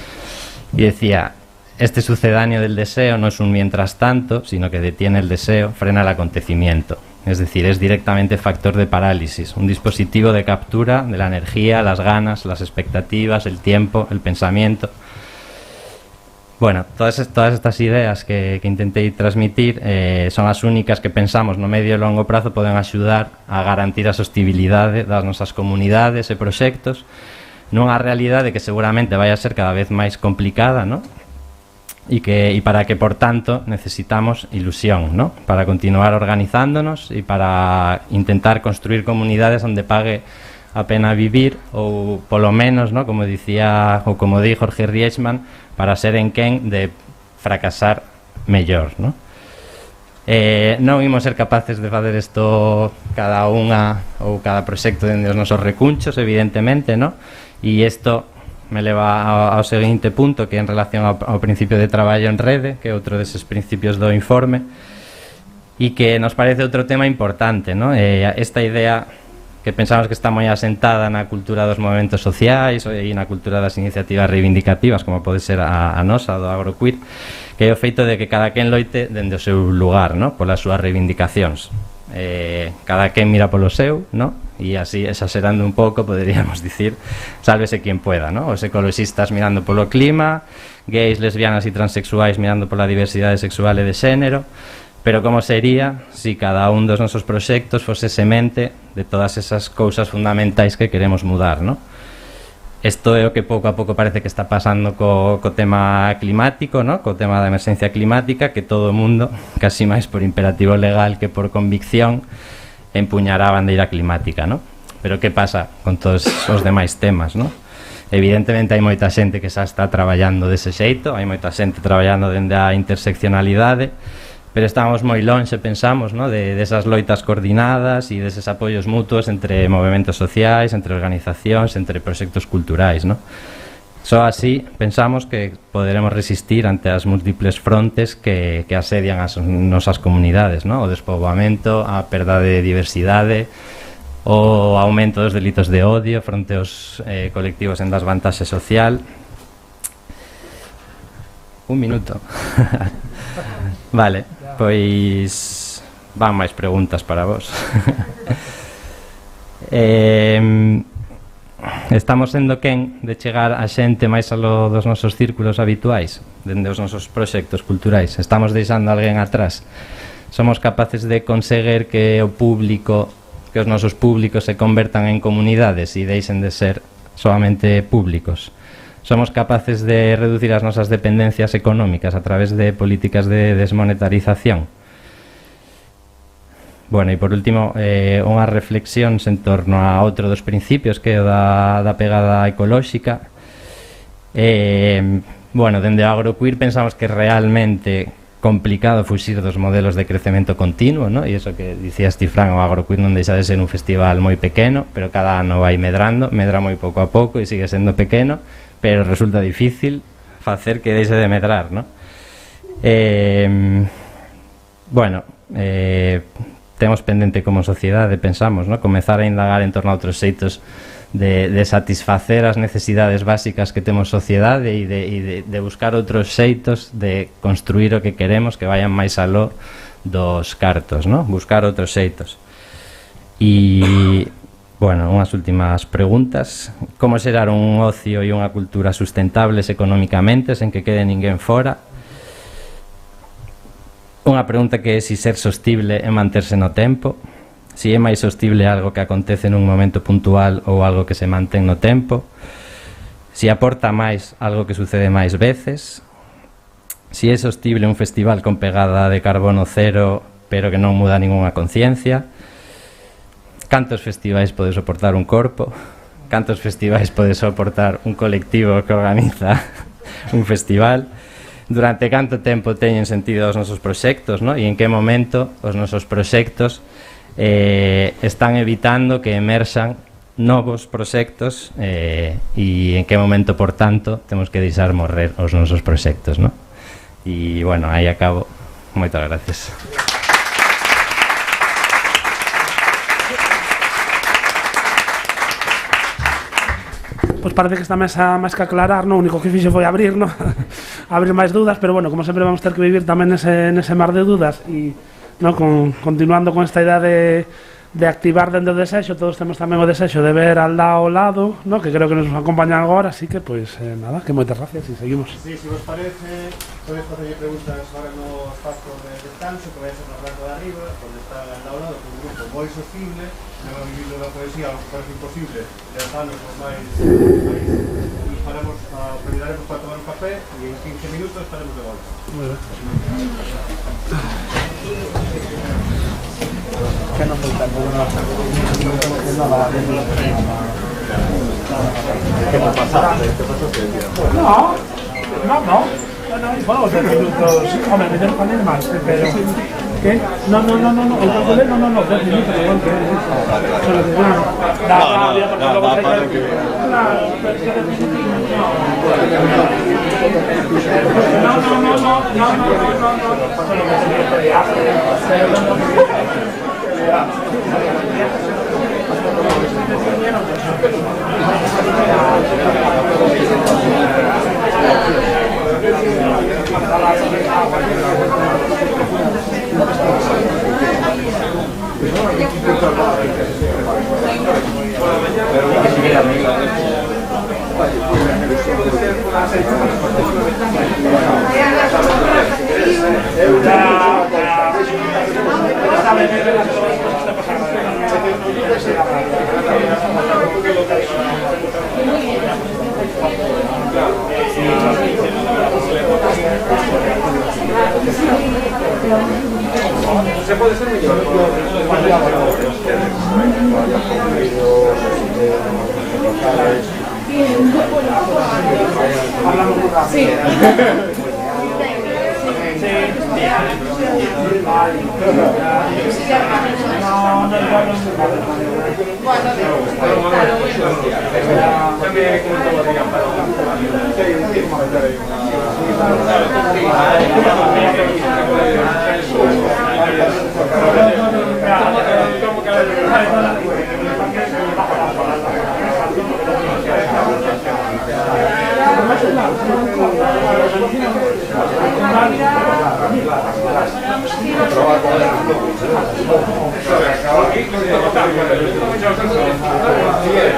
Y decía: este sucedáneo del deseo no es un mientras tanto, sino que detiene el deseo, frena el acontecimiento. Es decir, es directamente factor de parálisis, un dispositivo de captura de la energía, las ganas, las expectativas, el tiempo, el pensamiento. Bueno, todas estas ideas que intentei transmitir son as únicas que pensamos no medio e longo prazo poden axudar a garantir a sostibilidade das nosas comunidades e proxectos nunha realidade que seguramente vai a ser cada vez máis complicada, ¿no? E para que, por tanto, necesitamos ilusión, ¿no? Para continuar organizándonos e para intentar construir comunidades onde pague a pena vivir, ou polo menos, ¿no? Como dicía, ou como di Jorge Riechmann, para ser en quen de fracasar mellor, ¿no? Non imos ser capaces de facer isto cada unha ou cada proxecto dende os nosos recunchos, evidentemente, ¿no? E isto me leva ao seguinte punto, que en relación ao principio de traballo en rede, que é outro deses principios do informe, e que nos parece outro tema importante, ¿no? Esta idea que pensamos que está moi asentada na cultura dos movementos sociais e na cultura das iniciativas reivindicativas, como pode ser a nosa, do agroqueer, que é o feito de que cada quen loite dende o seu lugar, ¿no? Polas súas reivindicacións. Cada quen mira polo seu, ¿no? E así, exagerando un pouco, poderíamos dicir, sálvese quien pueda, ¿no? Os ecologistas mirando polo clima, gays, lesbianas e transexuais mirando pola diversidade sexual e de xénero. Pero como sería se cada un dos nosos proxectos fose semente de todas esas cousas fundamentais que queremos mudar, ¿no? Isto é o que pouco a pouco parece que está pasando co tema climático, ¿no? Co tema da emerxencia climática, que todo o mundo, casi máis por imperativo legal que por convicción, empuñará a bandeira climática, ¿no? Pero que pasa con todos os demais temas, ¿no? Evidentemente hai moita xente que xa está traballando dese xeito, hai moita xente traballando dende a interseccionalidade, pero estamos moi lonxe, pensamos, ¿no? Desas loitas coordinadas e deses apoios mutuos entre movementos sociais, entre organizacións, entre proxectos culturais, ¿no? Só así pensamos que poderemos resistir ante as múltiples frontes que asedian as nosas comunidades, ¿no? O despoboamento, a perda de diversidade, o aumento dos delitos de odio fronte aos colectivos en desvantaxe social. Un minuto. Vale, pois van máis preguntas para vos. Estamos sendo quen de chegar a xente máis alo dos nosos círculos habituais, dende os nosos proxectos culturais. Estamos deixando alguén atrás. Somos capaces de conseguir que o público, que os nosos públicos se convertan en comunidades e deixen de ser solamente públicos. Somos capaces de reducir as nosas dependencias económicas a través de políticas de desmonetarización. Bueno, e por último, unhas reflexións en torno a outro dos principios, que é o da pegada ecolóxica. Bueno, dende o agroqueer pensamos que é realmente complicado fuxir dos modelos de crecemento continuo, ¿no? E iso que dicía Fran, o agroqueer non deixa de ser un festival moi pequeno, pero cada ano vai medrando, medra moi pouco a pouco e sigue sendo pequeno, pero resulta difícil facer que deixe de medrar, ¿no? Bueno, temos pendente como sociedade, pensamos, ¿no? Comezar a indagar en torno a outros xeitos de satisfacer as necesidades básicas que temos sociedade e de buscar outros xeitos de construir o que queremos que vayan máis aló dos cartos, ¿no? Buscar outros xeitos. E, bueno, unhas últimas preguntas. Como xerar un ocio e unha cultura sustentables económicamente sen que quede ninguén fora? Unha pregunta que é se ser sostible é manterse no tempo, se é máis sostible algo que acontece nun momento puntual ou algo que se mantén no tempo, se aporta máis algo que sucede máis veces, se é sostible un festival con pegada de carbono cero pero que non muda ningunha conciencia, cantos festivais pode soportar un corpo, cantos festivais pode soportar un colectivo que organiza un festival, durante canto tempo teñen sentido os nosos proxectos, no? E en que momento os nosos proxectos están evitando que emerxan novos proxectos e en que momento, por tanto, temos que deixar morrer os nosos proxectos, no? E, bueno, aí acabo. Moitas gracias. Pois parece que esta mesa máis que aclarar, no único que fixo foi abrir, no? Abrir máis dúdas, pero bueno, como sempre vamos ter que vivir tamén nese mar de dúdas e no, continuando con esta idea de activar dentro do desexo, todos temos tamén o desexo de ver al lado, no? Que creo que nos acompañan agora, así que, pois, nada, que moitas gracias e seguimos. Sí, se vos parece, podes facerlle preguntas agora no espazo de descanso, que vai a ser no rango de arriba, onde está al lado, con un grupo moi sostible, non é vivido da poesía, algo que parece imposible, levantarnos os máis e faremos, aprenderemos para tomar un café e en 15 minutos estaremos de volta. Moi ben. Que non volta con unha que non pasaste, que pasaste el día. No, bueno, 10 minutos, hombre, me tengo que poner más, pero ¿qué? No, el calculé, no, 10 minutos, igual que solo que Se puede ser mejor. Sí.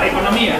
Economía.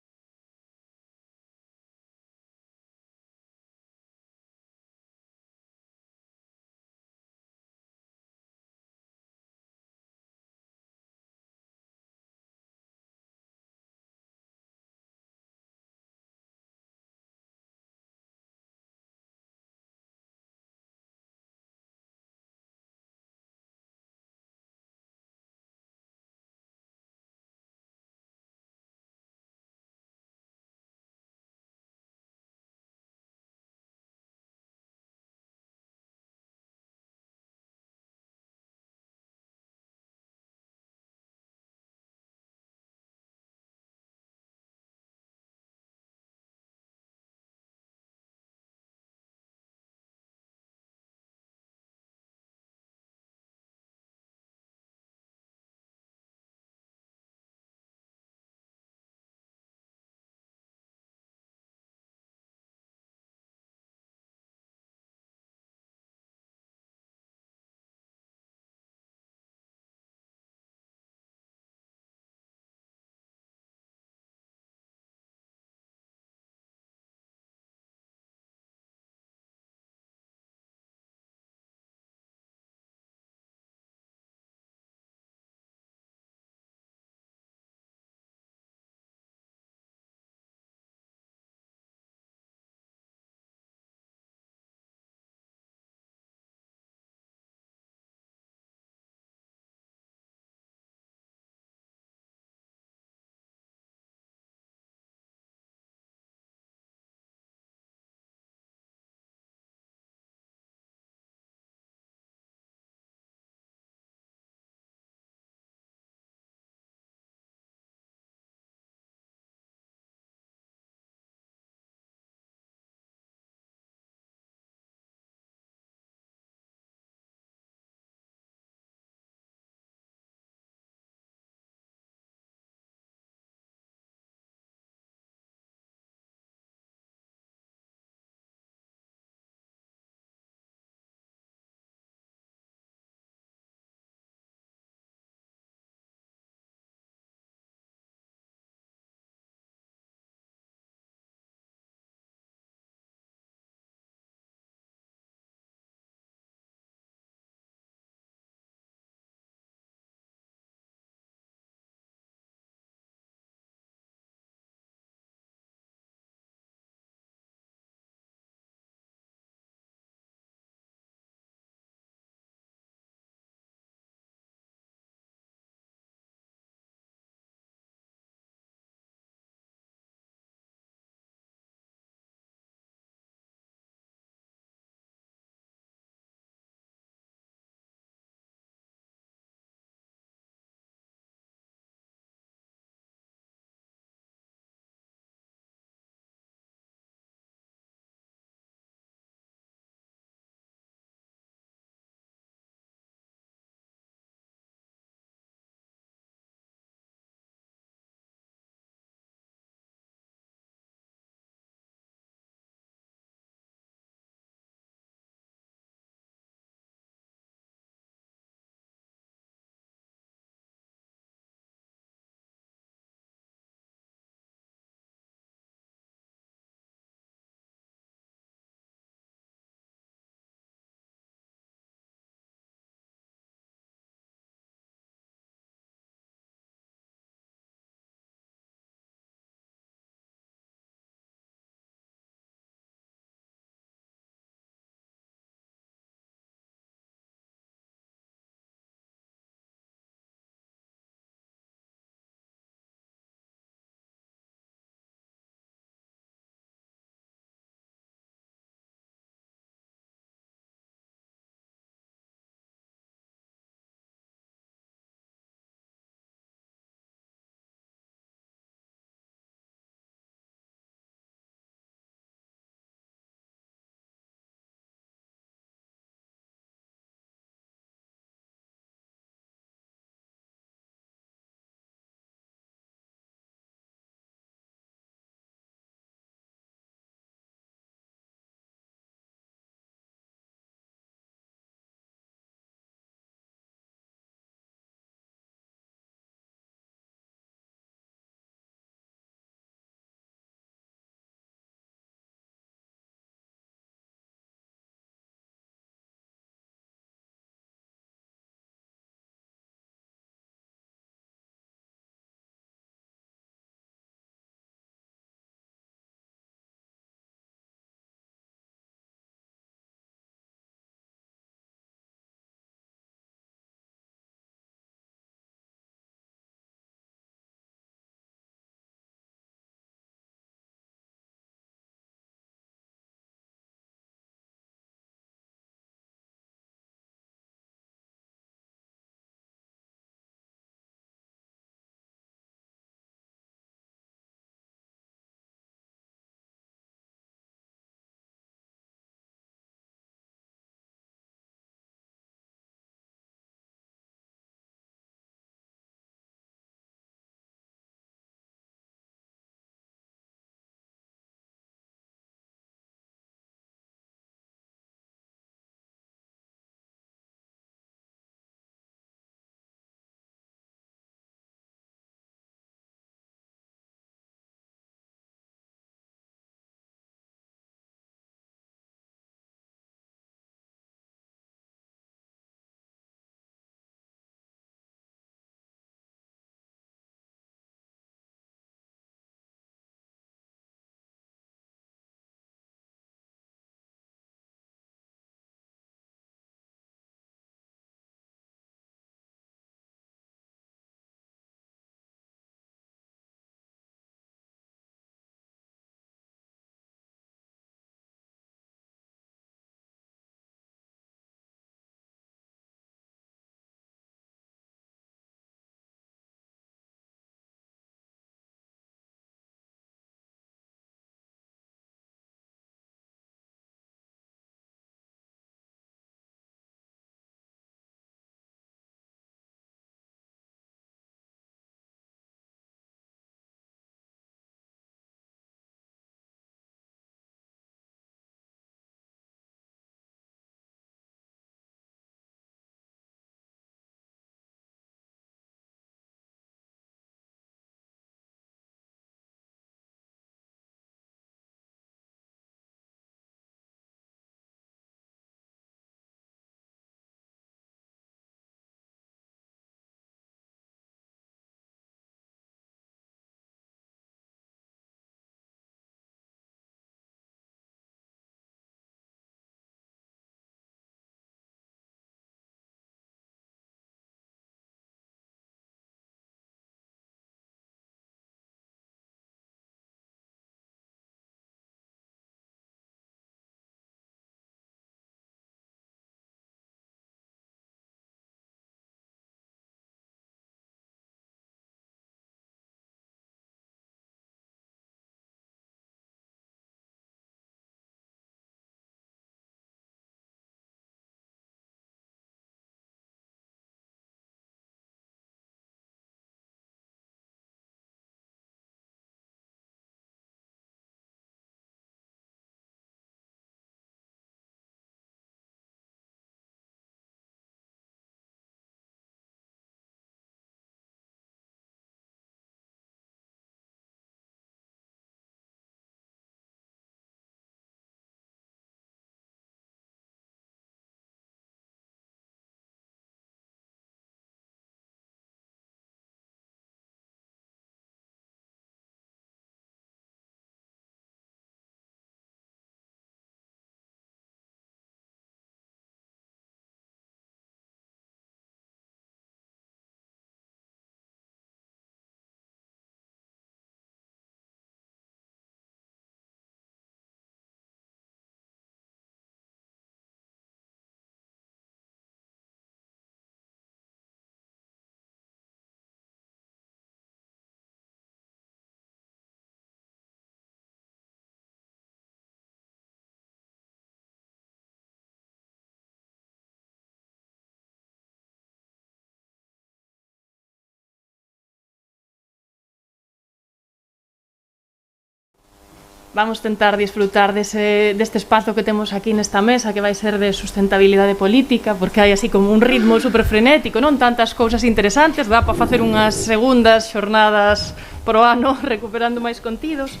vamos tentar disfrutar deste espazo que temos aquí nesta mesa, que vai ser de sustentabilidade política, porque hai así como un ritmo super frenético, non tantas cousas interesantes, dá para facer unhas segundas xornadas pro ano recuperando máis contidos.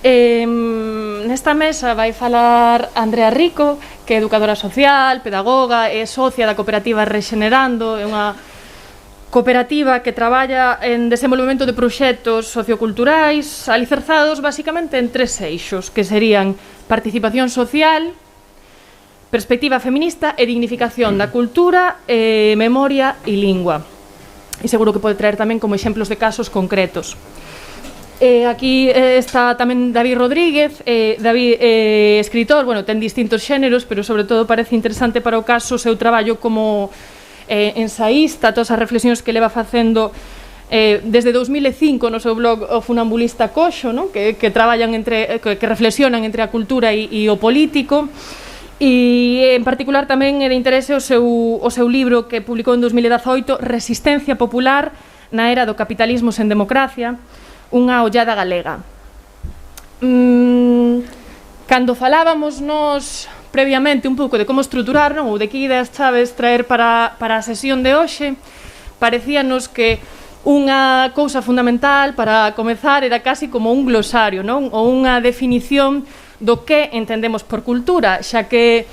Nesta mesa vai falar Andrea Rico, que é educadora social, pedagoga, é socia da cooperativa Rexenerando, é unha cooperativa que traballa en desenvolvemento de proxectos socioculturais alicerzados basicamente en 3 eixos, que serían participación social, perspectiva feminista e dignificación da cultura, memoria e lingua. E seguro que pode traer tamén como exemplos de casos concretos. Aquí está tamén David Rodríguez. David é escritor, bueno, ten distintos xéneros, pero sobre todo parece interesante para o caso o seu traballo como ensaísta, todas as reflexións que leva facendo desde 2005 no seu blog O Funambulista Coxo, ¿no? que traballan que reflexionan entre a cultura e o político. E en particular tamén é de interese o seu libro que publicou en 2018, Resistencia Popular na era do capitalismo sen democracia, unha ollada galega. Cando falábamos nos previamente un pouco de como estruturar, non? Ou de que ideas chaves traer para a sesión de hoxe, parecíanos que unha cousa fundamental para comezar era casi como un glosario, non? Ou unha definición do que entendemos por cultura, xa que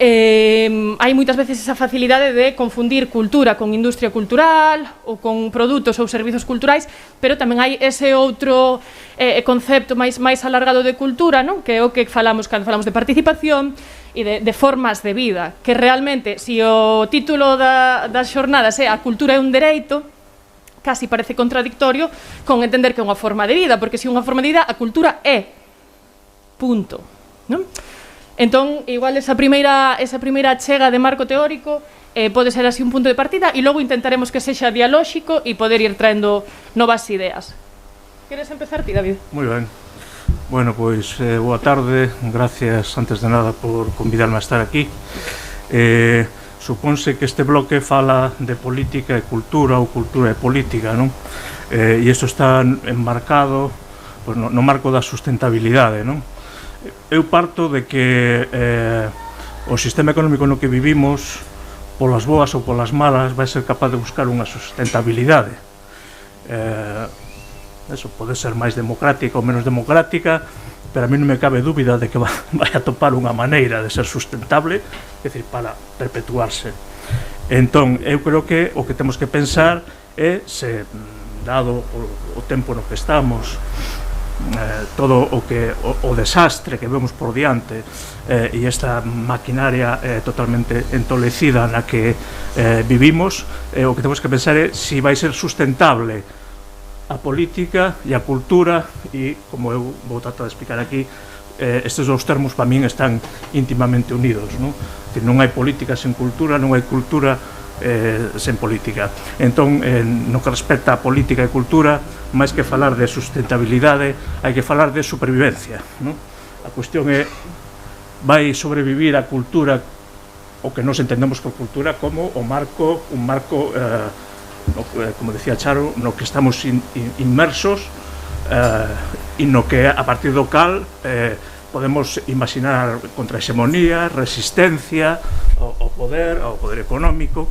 hai moitas veces esa facilidade de confundir cultura con industria cultural ou con produtos ou servizos culturais, pero tamén hai ese outro concepto máis alargado de cultura, non? Que é o que falamos cando falamos de participación e de formas de vida, que realmente, se o título das xornadas é A cultura é un dereito, casi parece contradictorio con entender que é unha forma de vida, porque se é unha forma de vida, a cultura é punto, non? Entón, igual esa primeira chega de marco teórico pode ser así un punto de partida e logo intentaremos que sexa dialóxico e poder ir traendo novas ideas. Queres empezar ti, David? Moi ben. Bueno, pois, boa tarde. Gracias, antes de nada, por convidarme a estar aquí. Supónse que este bloque fala de política e cultura ou cultura e política, non? E isto está enmarcado no marco da sustentabilidade, non? Eu parto de que o sistema económico no que vivimos, polas boas ou polas malas, vai ser capaz de buscar unha sustentabilidade. Eso pode ser máis democrática ou menos democrática, pero a mí non me cabe dúbida de que vai a topar unha maneira de ser sustentable, é dicir, para perpetuarse. Entón, eu creo que o que temos que pensar é se, dado o tempo no que estamos, todo o desastre que vemos por diante e esta maquinaria totalmente entolecida na que vivimos, o que temos que pensar é se vai ser sustentable a política e a cultura, e como eu vou tratar de explicar aquí, estes dous termos para min están íntimamente unidos, non? Non hai política sen cultura, non hai cultura sen política. Entón, no que respecta a política e cultura, máis que falar de sustentabilidade, hai que falar de supervivencia, non? A cuestión é, vai sobrevivir a cultura, o que nos entendemos por cultura, como un marco, como decía Charo, no que estamos inmersos e no que a partir do cal podemos imaginar contrahexemonía, resistencia ao poder económico.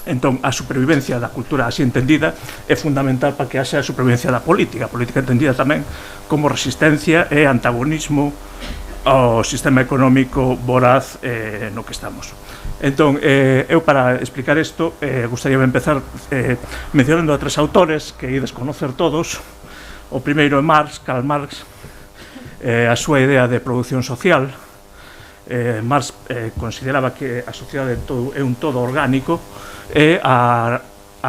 Entón, a supervivencia da cultura así entendida é fundamental para que haxa a supervivencia da política. A política entendida tamén como resistencia e antagonismo ao sistema económico voraz no que estamos. Entón, eu para explicar isto gustaría empezar mencionando a 3 autores que ides conocer todos. O primeiro é Karl Marx, a súa idea de produción social. Marx consideraba que a sociedade é un todo orgánico e a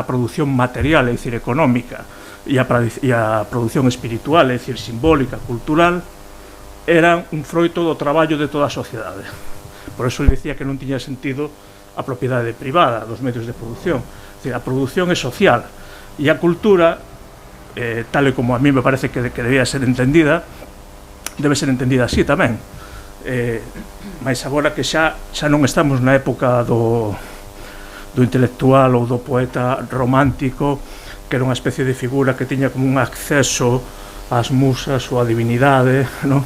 produción material, é dicir, económica, e a produción espiritual, é dicir, simbólica, cultural, eran un froito do traballo de toda a sociedade. Por eso ele dicía que non tiña sentido a propiedade privada dos medios de produción. É dicir, a produción é social, e a cultura, tal e como a mí me parece que debía ser entendida, debe ser entendida así tamén. Mais agora que xa non estamos na época do intelectual ou do poeta romántico, que era unha especie de figura que tiña como un acceso as musas ou a divinidade, non?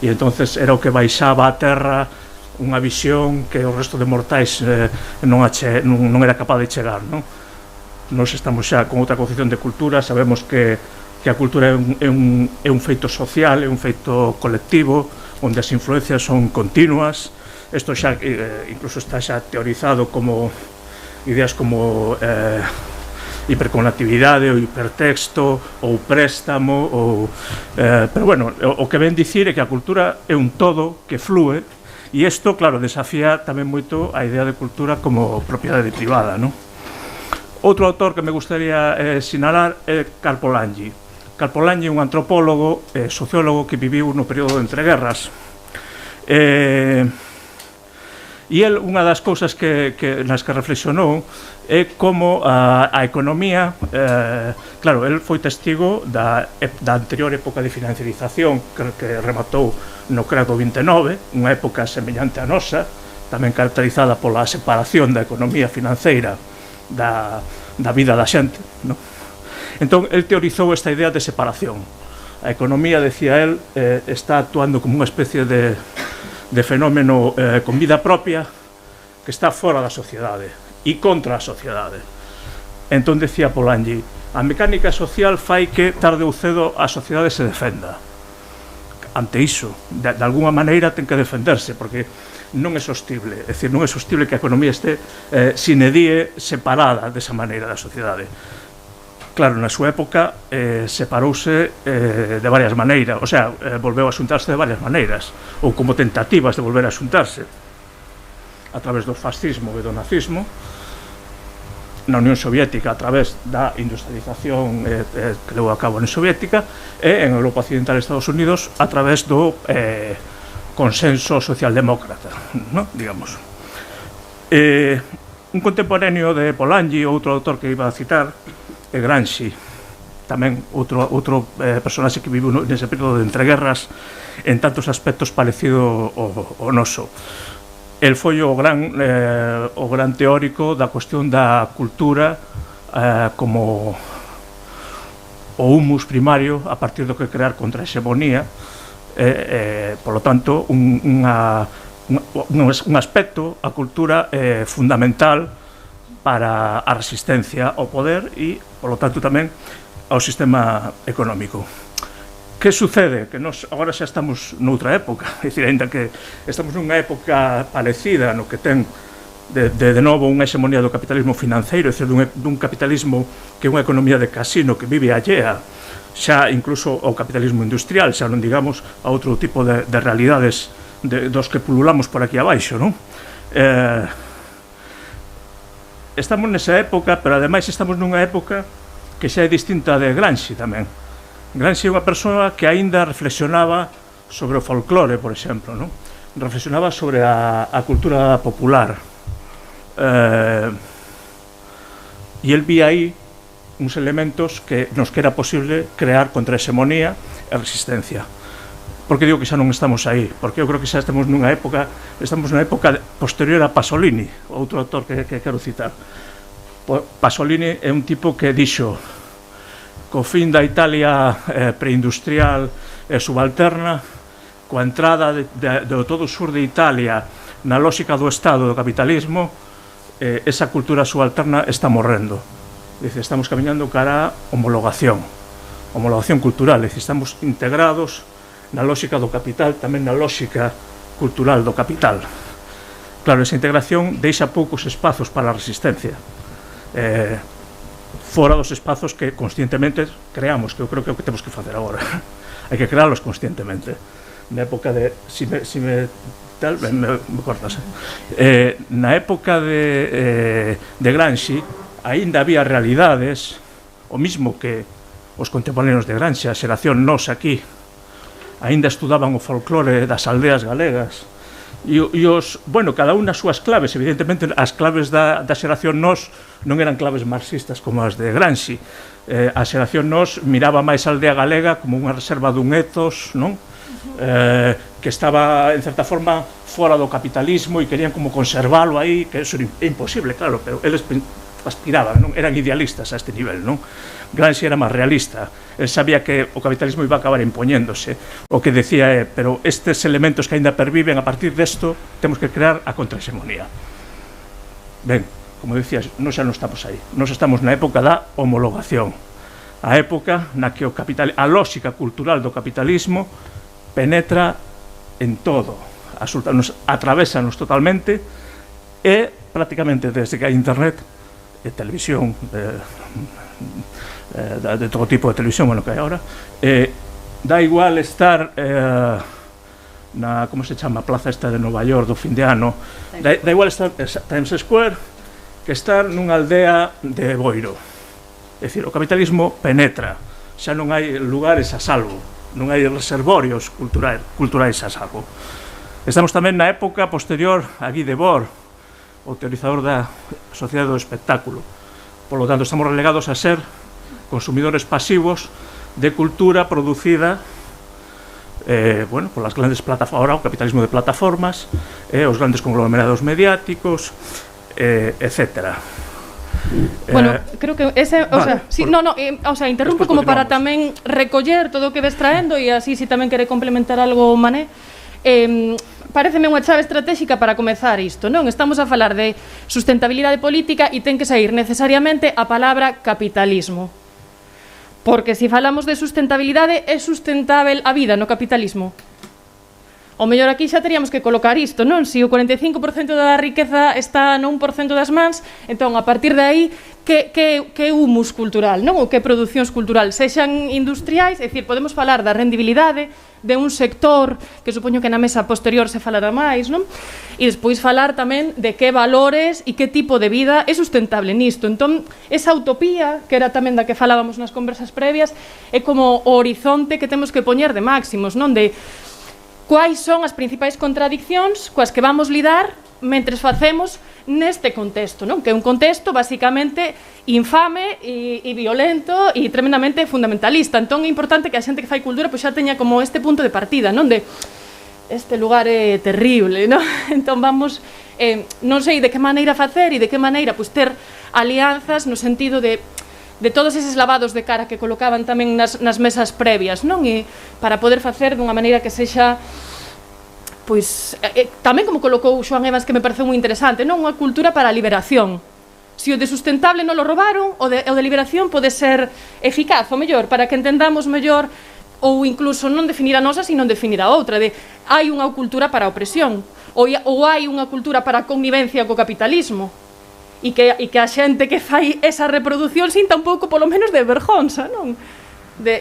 E entonces era o que baixaba a terra unha visión que o resto de mortais non era capaz de chegar, non? Nos estamos xa con outra concepción de cultura, sabemos que a cultura é un feito social, é un feito colectivo, onde as influencias son continuas. Isto xa incluso está xa teorizado como ideas como hiperconectividade ou hipertexto ou préstamo pero bueno, o que ven dicir é que a cultura é un todo que flúe, e isto, claro, desafía tamén moito a idea de cultura como propiedade privada, non? Outro autor que me gustaría sinalar é Karl Polanyi. Karl Polanyi é un antropólogo e sociólogo que viviu no período de entreguerras. E el, unha das cousas nas que reflexionou é como a economía, claro, el foi testigo da anterior época de financiarización que rematou no creo do 29, unha época semellante a nosa, tamén caracterizada pola separación da economía financeira da vida da xente, non? Entón, el teorizou esta idea de separación. A economía, decía el, está actuando como unha especie de fenómeno con vida propia que está fora da sociedade e contra a sociedade. Entón, decía Polanyi, a mecánica social fai que tarde ou cedo a sociedade se defenda. Ante iso, de alguna maneira ten que defenderse, porque non é sostible, é dicir, non é sostible que a economía este sine die separada desa maneira da sociedade. Claro, na súa época separouse de varias maneiras, o sea, volveu a xuntarse de varias maneiras, ou como tentativas de volver a xuntarse, a través do fascismo e do nazismo, na Unión Soviética a través da industrialización que levou a cabo na Soviética, e en Europa Occidental e Estados Unidos a través do consenso socialdemócrata, ¿no? Digamos. Un contemporáneo de Polanyi, outro autor que iba a citar, é Gramsci, tamén outro personaxe que vive nese período de entreguerras, en tantos aspectos parecido ao noso. El foi o gran teórico da cuestión da cultura como o humus primario a partir do que crear contra a hexemonía, polo tanto, un aspecto, a cultura fundamental para a resistencia ao poder e, polo tanto, tamén ao sistema económico. Que sucede? Que nos agora xa estamos noutra época, é dicir, ainda que estamos nunha época parecida no que ten de novo unha hexemonía do capitalismo financeiro, é dicir, dun capitalismo que é unha economía de casino que vive allea xa incluso ao capitalismo industrial, xa non digamos a outro tipo de realidades dos que pululamos por aquí abaixo, non? Estamos nesa época, pero ademais estamos nunha época que xa é distinta de Gramsci tamén. Gramsci é unha persoa que aínda reflexionaba sobre o folclore, por exemplo, non? Reflexionaba sobre a cultura popular. E el vía aí uns elementos que nos que era posible crear contra a hexemonía e resistencia. Por que digo que xa non estamos aí? Porque eu creo que xa estamos nunha época posterior a Pasolini, outro autor que quero citar. Pasolini é un tipo que dixo: co fin da Italia preindustrial e subalterna, coa entrada de todo o sur de Italia na lógica do Estado do capitalismo, esa cultura subalterna está morrendo. Dice, estamos camiñando cara a homologación cultural, dice, estamos integrados na lógica do capital, tamén na lógica cultural do capital. Claro, esa integración deixa poucos espazos para a resistencia. Fora dos espazos que conscientemente creamos, que eu creo que é o que temos que facer agora. Hai que crearlos conscientemente. Na época de... me cortas. Na época de Gramsci, aínda había realidades, o mismo que os contemporáneos de Gramsci, a xeración nos aquí, aínda estudaban o folclore das aldeas galegas, e os, bueno, cada unha as súas claves, evidentemente as claves da xeración nos non eran claves marxistas como as de Gramsci. A xeración nos miraba máis a aldea galega como unha reserva dun ethos, non? Que estaba, en certa forma, fora do capitalismo e querían como conservalo aí, que eso é imposible, claro, pero eles aspiraban, non? Eran idealistas a este nivel, non? Gramsci era máis realista, el sabía que o capitalismo iba a acabar impoñéndose, o que decía é, pero estes elementos que aínda perviven, a partir desto temos que crear a contrahexemonía. Ben, como decía, nós xa non estamos aí, nós estamos na época da homologación, a época na que a lógica cultural do capitalismo penetra en todo, atravésanos totalmente, e prácticamente desde que hai internet e televisión, de todo tipo de televisión, bueno, que hai agora, dá igual estar na, como se chama, a plaza esta de Nova York do fin de ano, dá igual estar Times Square que estar nunha aldea de Boiro. É dicir, o capitalismo penetra, xa non hai lugares a salvo, non hai reservorios culturais a salvo. Estamos tamén na época posterior a Guy Debord, o teorizador da sociedade do espectáculo. Por lo tanto, estamos relegados a ser consumidores pasivos de cultura producida por las grandes plataformas, ahora o capitalismo de plataformas, os grandes conglomerados mediáticos, etcétera. Bueno, creo que ese, interrumpo como para tamén recoller todo o que ves traendo e así se tamén quere complementar algo Mané. Pareceme unha chave estratégica para comezar isto, non? Estamos a falar de sustentabilidade política e ten que sair necesariamente a palabra capitalismo. Porque se falamos de sustentabilidade, é sustentável a vida no capitalismo? O mellor aquí xa teríamos que colocar isto, non? Se o 45% da riqueza está no 1% das mans, entón, a partir de aí, que humus cultural, non? Ou que producións cultural, sexan industriais, é dicir, podemos falar da rendibilidade de un sector que supoño que na mesa posterior se falará máis, non? E despois falar tamén de que valores e que tipo de vida é sustentable nisto. Entón, esa utopía, que era tamén da que falábamos nas conversas previas, é como o horizonte que temos que poñer de máximos, non? De quais son as principais contradiccións coas que vamos lidar mentres facemos neste contexto, non? Que é un contexto basicamente infame e violento e tremendamente fundamentalista. Entón é importante que a xente que fai cultura pois xa teña como este punto de partida, non? De este lugar é terrible, non? Entón vamos, non sei de que maneira facer e de que maneira pois ter alianzas no sentido de todos eses lavados de cara que colocaban tamén nas mesas previas, non? E para poder facer dunha maneira que sexa pois tamén como colocou Xoán Evans, que me pareceu moi interesante, non? Unha cultura para a liberación. Se o de sustentable non lo roubaron, o de liberación pode ser eficaz, o mellor, para que entendamos mellor, ou incluso non definir a nosa, sino definir a outra, de hai unha cultura para a opresión, ou hai unha cultura para a connivencia co capitalismo, e que a xente que fai esa reproducción sinta un pouco, polo menos, de vergonza, non?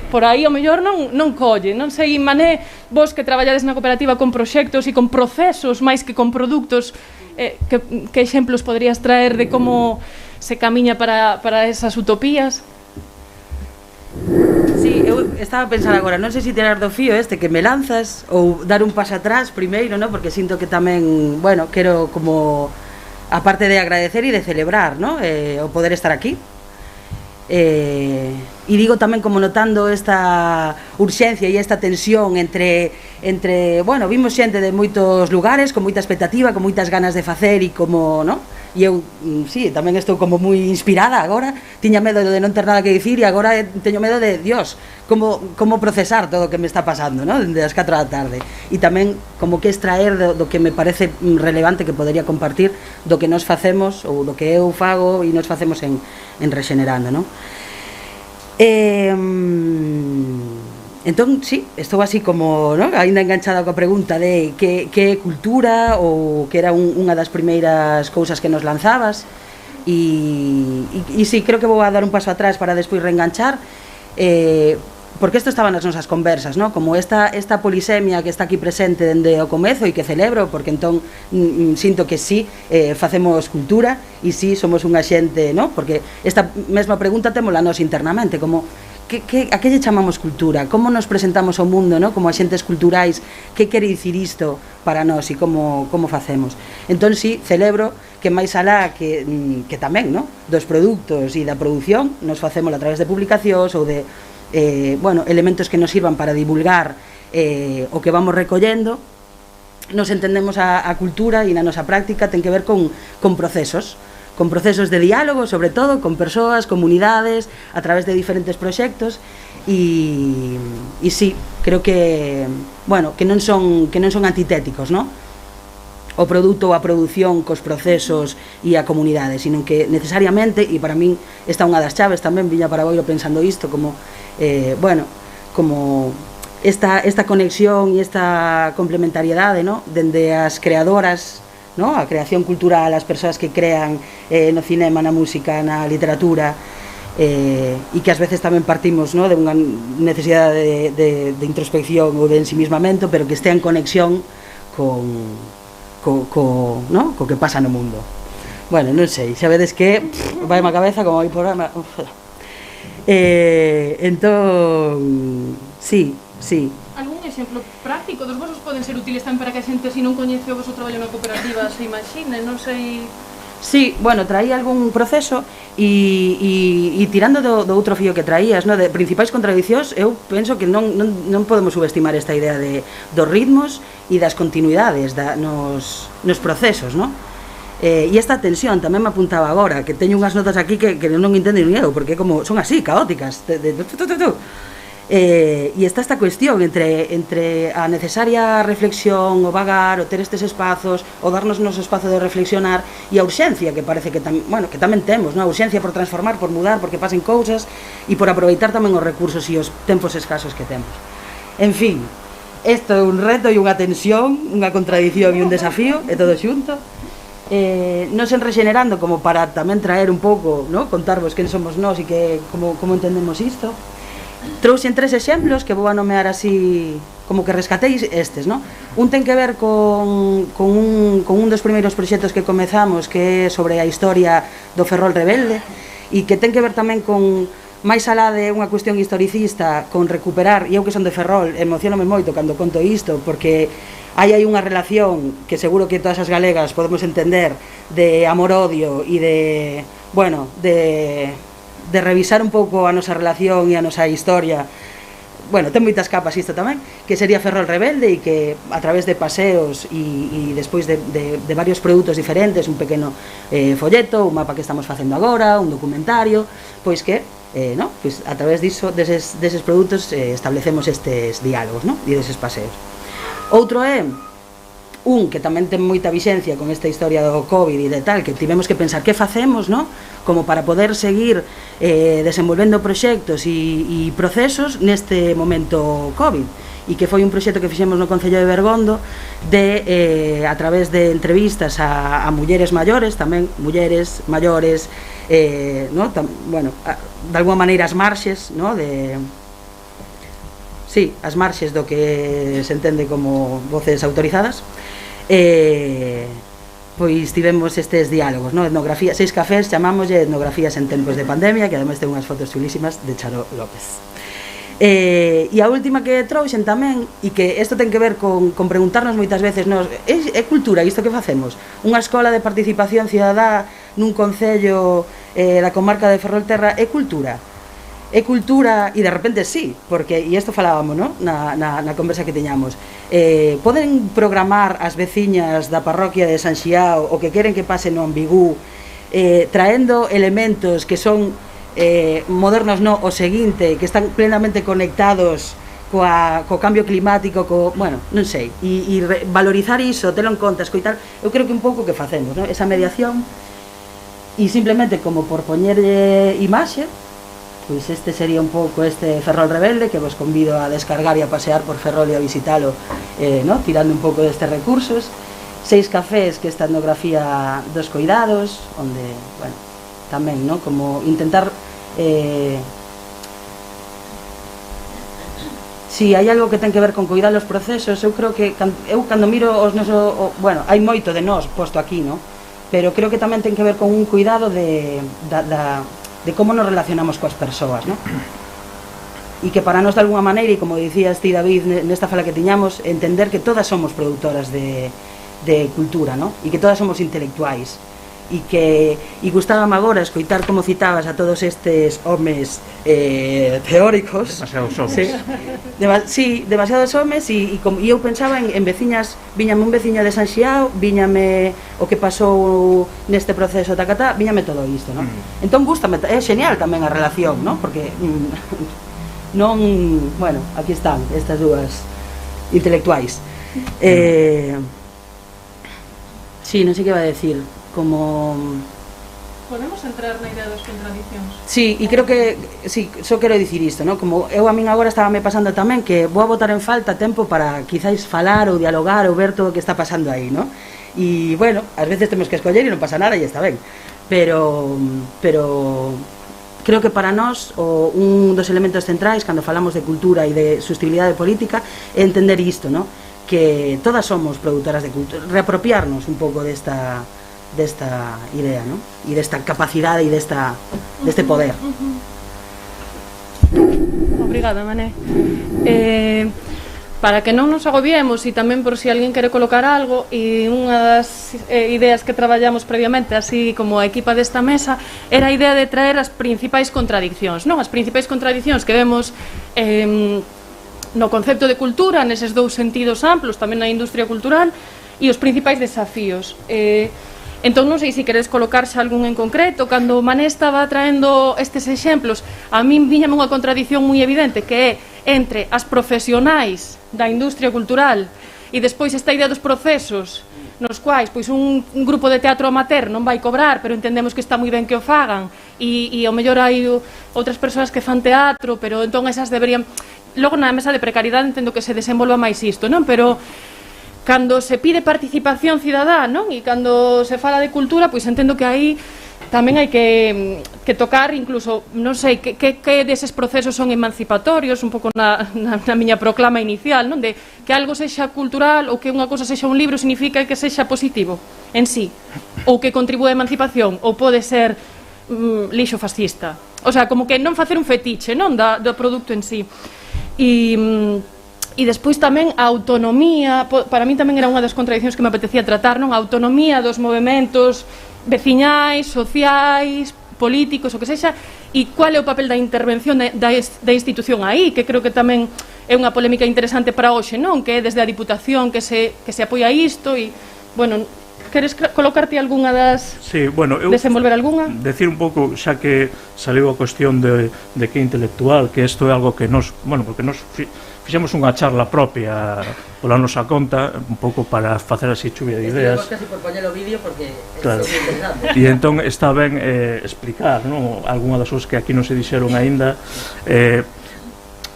Por aí o mellor non colle, non sei, Mané, vos que traballades na cooperativa con proxectos e con procesos máis que con produtos, que exemplos podrías traer de como se camiña para esas utopías? Sí, eu estaba a pensar agora, non sei se tirar do fío este que me lanzas ou dar un paso atrás primeiro, non? Porque sinto que tamén, bueno, quero como, aparte de agradecer e de celebrar, non? O poder estar aquí. E digo tamén como notando esta urxencia e esta tensión entre bueno, vimos xente de moitos lugares con moita expectativa, con moitas ganas de facer e como, non? E eu, sí, tamén estou como moi inspirada agora, tiña medo de non ter nada que dicir e agora teño medo de, Dios, como procesar todo o que me está pasando, non? Dende as 4 da tarde. E tamén como que extraer do que me parece relevante que podería compartir do que nos facemos ou do que eu fago e nos facemos en Rexenerando, non? Entón, sí, estou así como, non? Ainda enganchada coa pregunta de que é cultura ou que era unha das primeiras cousas que nos lanzabas e sí, creo que vou a dar un paso atrás para despois reenganchar porque isto estaba nas nosas conversas, non? Como esta polisemia que está aquí presente dende o comezo e que celebro, porque entón sinto que sí, facemos cultura e sí, somos unha xente, non? Porque esta mesma pregunta témola nós internamente, como a que lle chamamos cultura? Como nos presentamos ao mundo, non? Como axentes culturais, que quere dicir isto para nós e como facemos? Entón sí, celebro que máis alá que tamén, non? Dos produtos e da produción, nos facemos a través de publicacións ou de elementos que nos sirvan para divulgar o que vamos recollendo. Nos entendemos a cultura e na nosa práctica ten que ver con procesos con procesos de diálogo, sobre todo, con persoas, comunidades, a través de diferentes proxectos, e sí, creo que, bueno, que non son antitéticos, non? O produto ou a produción cos procesos e a comunidade, sino que necesariamente, e para min esta é unha das chaves tamén, viña para Boiro pensando isto, como, bueno, como esta conexión e esta complementariedade, non? Dende as creadoras, ¿no? A creación cultural, as persoas que crean no cinema, na música, na literatura, e que ás veces tamén partimos, ¿no? De unha necesidade de introspección ou de ensimismamento, pero que estea en conexión ¿no? Co que pasa no mundo. Bueno, non sei, xa vedes que vai má cabeza como hai programa. Entón, sí. Algún exemplo práctico dos vosos poden ser útiles tamén para que a xente, se non coñece o vosso traballo na cooperativa, se imagine, non sei... Sí, bueno, traí algún proceso e tirando do outro fío que traías, no, de principais contradicións, eu penso que non podemos subestimar esta idea dos ritmos e das continuidades nos procesos, no? E esta tensión tamén me apuntaba agora, que teño unhas notas aquí que non entendo ni eu, porque como son así, caóticas, e está esta cuestión entre a necesaria reflexión, o vagar, o ter estes espazos, o darnos noso espazo de reflexionar, e a urxencia que parece que tamén temos, a urxencia por transformar, por mudar, porque pasen cousas, e por aproveitar tamén os recursos e os tempos escasos que temos. En fin, isto é un reto e unha tensión, unha contradición e un desafío, e todo xunto. Nos en Rexenerando, como para tamén traer un pouco, contarvos quen somos nós e como entendemos isto, trouxen 3 exemplos que vou a nomear así, como que rescatéis estes, non? Un ten que ver con un dos primeiros proxectos que comezamos, que é sobre a historia do Ferrol Rebelde, e que ten que ver tamén con, máis alá de unha cuestión historicista, con recuperar, e eu que son de Ferrol, emocionome moito cando conto isto, porque hai unha relación que seguro que todas as galegas podemos entender, de amor-odio e de, bueno, de revisar un pouco a nosa relación e a nosa historia. Bueno, ten moitas capas isto tamén, que sería Ferrol Rebelde, e que a través de paseos e despois de varios produtos diferentes, un pequeno folleto, un mapa que estamos facendo agora, un documentario, pois que pois a través deses produtos establecemos estes diálogos, e deses paseos. Outro é un que tamén ten moita vixencia con esta historia do COVID e de tal, que tivemos que pensar que facemos, como para poder seguir desenvolvendo proxectos e procesos neste momento COVID, e que foi un proxecto que fixemos no Concello de Bergondo a través de entrevistas a mulleres maiores, tamén mulleres maiores, bueno, de alguma maneira as marxes, as marxes do que se entende como voces autorizadas. Pois tivemos estes diálogos, etnografía, 6 cafés, chamámoslle etnografías en tempos de pandemia, que ademais ten unhas fotos chulísimas de Charo López. E a última que trouxen tamén, e que isto ten que ver con preguntarnos moitas veces, é cultura isto que facemos? Unha escola de participación cidadá nun concello da comarca de Ferrolterra é cultura? É cultura, e de repente sí, porque, e isto falábamos, na conversa que teñamos, poden programar as veciñas da parroquia de San Xiao o que queren que pase no Ambigú, traendo elementos que son modernos, o seguinte, que están plenamente conectados co cambio climático, bueno, non sei, e valorizar iso, telo en conta, escoitar, eu creo que un pouco que facemos, esa mediación, e simplemente como por poñerlle imaxe, pois este sería un pouco este Ferrol Rebelde, que vos convido a descargar e a pasear por Ferrol e a visitalo, tirando un pouco destes recursos. 6 cafés, que esta etnografía dos coidados, onde, bueno, tamén, como intentar si hai algo que ten que ver con cuidar os procesos, eu creo que eu cando miro os nosos, bueno, hai moito de nós posto aquí, pero creo que tamén ten que ver con un cuidado de como nos relacionamos coas persoas, e que para nós de alguma maneira, e como dicías ti, David, nesta fala que tiñamos, entender que todas somos produtoras de cultura, e que todas somos intelectuais, e gustábame agora escoitar como citabas a todos estes homes teóricos. Demasiados homes. Sí, demasiados homes, e eu pensaba en veciñas, viñame un veciño de San Xiao, viñame o que pasou neste proceso tacatá, viñame todo isto, non? Entón gustame, é genial tamén a relación, non? Porque non, bueno, aquí están estas dúas intelectuais. Sí, non sei que va a decir, como... Podemos entrar na idea das contradicións? Sí, e creo que, sí, só quero dicir isto, ¿no? Como eu a min agora estaba me pasando tamén que vou a botar en falta tempo para quizáis falar ou dialogar ou ver todo o que está pasando aí, ¿no? E, bueno, ás veces temos que escoller e non pasa nada e está ben, pero creo que para nós un dos elementos centrais cando falamos de cultura e de sostenibilidade política é entender isto, ¿no? Que todas somos produtoras de cultura, reapropiarnos un pouco desta idea, ¿no? E desta capacidade e deste poder. Obrigada, Mané. Para que non nos agobiemos e tamén por si alguén quere colocar algo, e unha das ideas que traballamos previamente, así como a equipa desta mesa, era a idea de traer as principais contradicións, non? As principais contradicións que vemos no concepto de cultura, neses dous sentidos amplos, tamén na industria cultural, e os principais desafíos. Entón non sei se queres colocarse algún en concreto. Cando Mané estaba traendo estes exemplos, a min viñame unha contradición moi evidente, que é entre as profesionais da industria cultural e despois esta idea dos procesos nos quais pois un grupo de teatro amateur non vai cobrar, pero entendemos que está moi ben que o fagan, e ao mellor hai outras persoas que fan teatro, pero entón esas deberían... Logo na mesa de precariedade entendo que se desenvolva máis isto, non? Pero cando se pide participación cidadá, non? E cando se fala de cultura, pois entendo que aí tamén hai que tocar incluso, non sei, que deses procesos son emancipatorios, un pouco na miña proclama inicial, non? De que algo sexa cultural ou que unha cosa sexa un libro significa que sexa positivo en sí, ou que contribúe a emancipación, ou pode ser lixo fascista. O sea, como que non facer un fetiche, non? Do produto en sí. E despois tamén a autonomía, para mí tamén era unha das contradicións que me apetecía tratar, non? A autonomía dos movementos veciñais, sociais, políticos, o que sexa, e cual é o papel da intervención da institución aí, que creo que tamén é unha polémica interesante para hoxe, non? Que é desde a Diputación que se apoia isto, e, bueno, queres colocarte algunha das... Sí, bueno, eu desenvolver algunha? Decir un pouco, xa que saliu a cuestión de que é intelectual, que isto é algo que nos... Bueno, porque nos fixemos unha charla propia pola nosa conta, un pouco para facer así chuvia de ideas. Estivemos casi por poñer o vídeo porque claro. É interesante. E entón está ben explicar, non? Algunha das cousas que aquí non se dixeron aínda.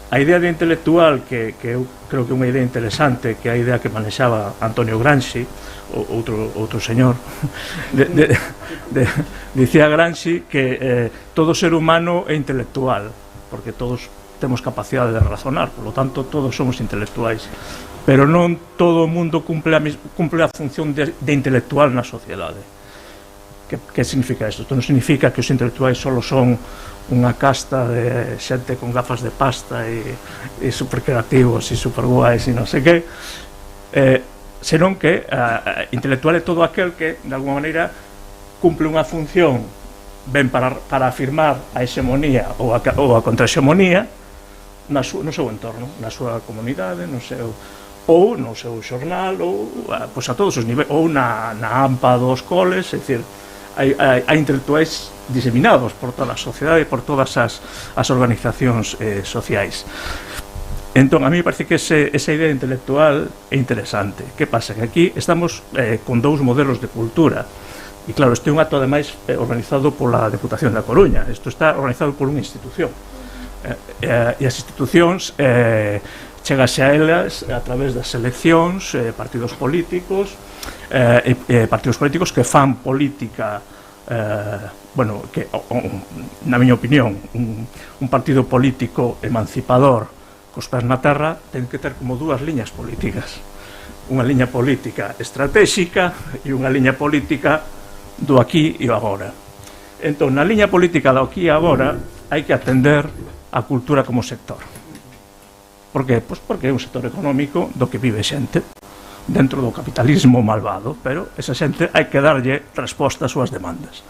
A idea de intelectual, que eu creo que é unha idea interesante, que é a idea que manexaba Antonio Gramsci, outro señor, dicía Gramsci que todo ser humano é intelectual, porque todos temos capacidade de razonar, polo tanto todos somos intelectuais, pero non todo o mundo cumple a función de intelectual na sociedade. Que significa isto? Isto non significa que os intelectuais só son unha casta de xente con gafas de pasta e super creativos e super guais e non sei que, senón que intelectual é todo aquel que de alguma maneira cumple unha función ben para afirmar a hexemonía ou a contrahexemonía no seu entorno, na súa comunidade, no seu xornal, ou pois a todos os niveis, ou na AMPA dos coles, é dicir, hai intelectuais diseminados por toda a sociedade e por todas as organizacións sociais. Entón, a mí me parece que esa idea intelectual é interesante. Que pasa? Que aquí estamos con dous modelos de cultura. E claro, este é un acto ademais organizado pola Deputación da Coruña. Isto está organizado por unha institución. E as institucións chegase a elas a través das eleccións, partidos políticos que fan política, bueno, que na miña opinión un partido político emancipador cos pés na terra ten que ter como dúas liñas políticas, unha liña política estratégica e unha liña política do aquí e o agora. Entón, na liña política do aquí e agora hai que atender a cultura como sector. Por que? Pois porque é un sector económico do que vive xente. dentro do capitalismo malvado, pero esa xente hai que darlle resposta ás súas demandas.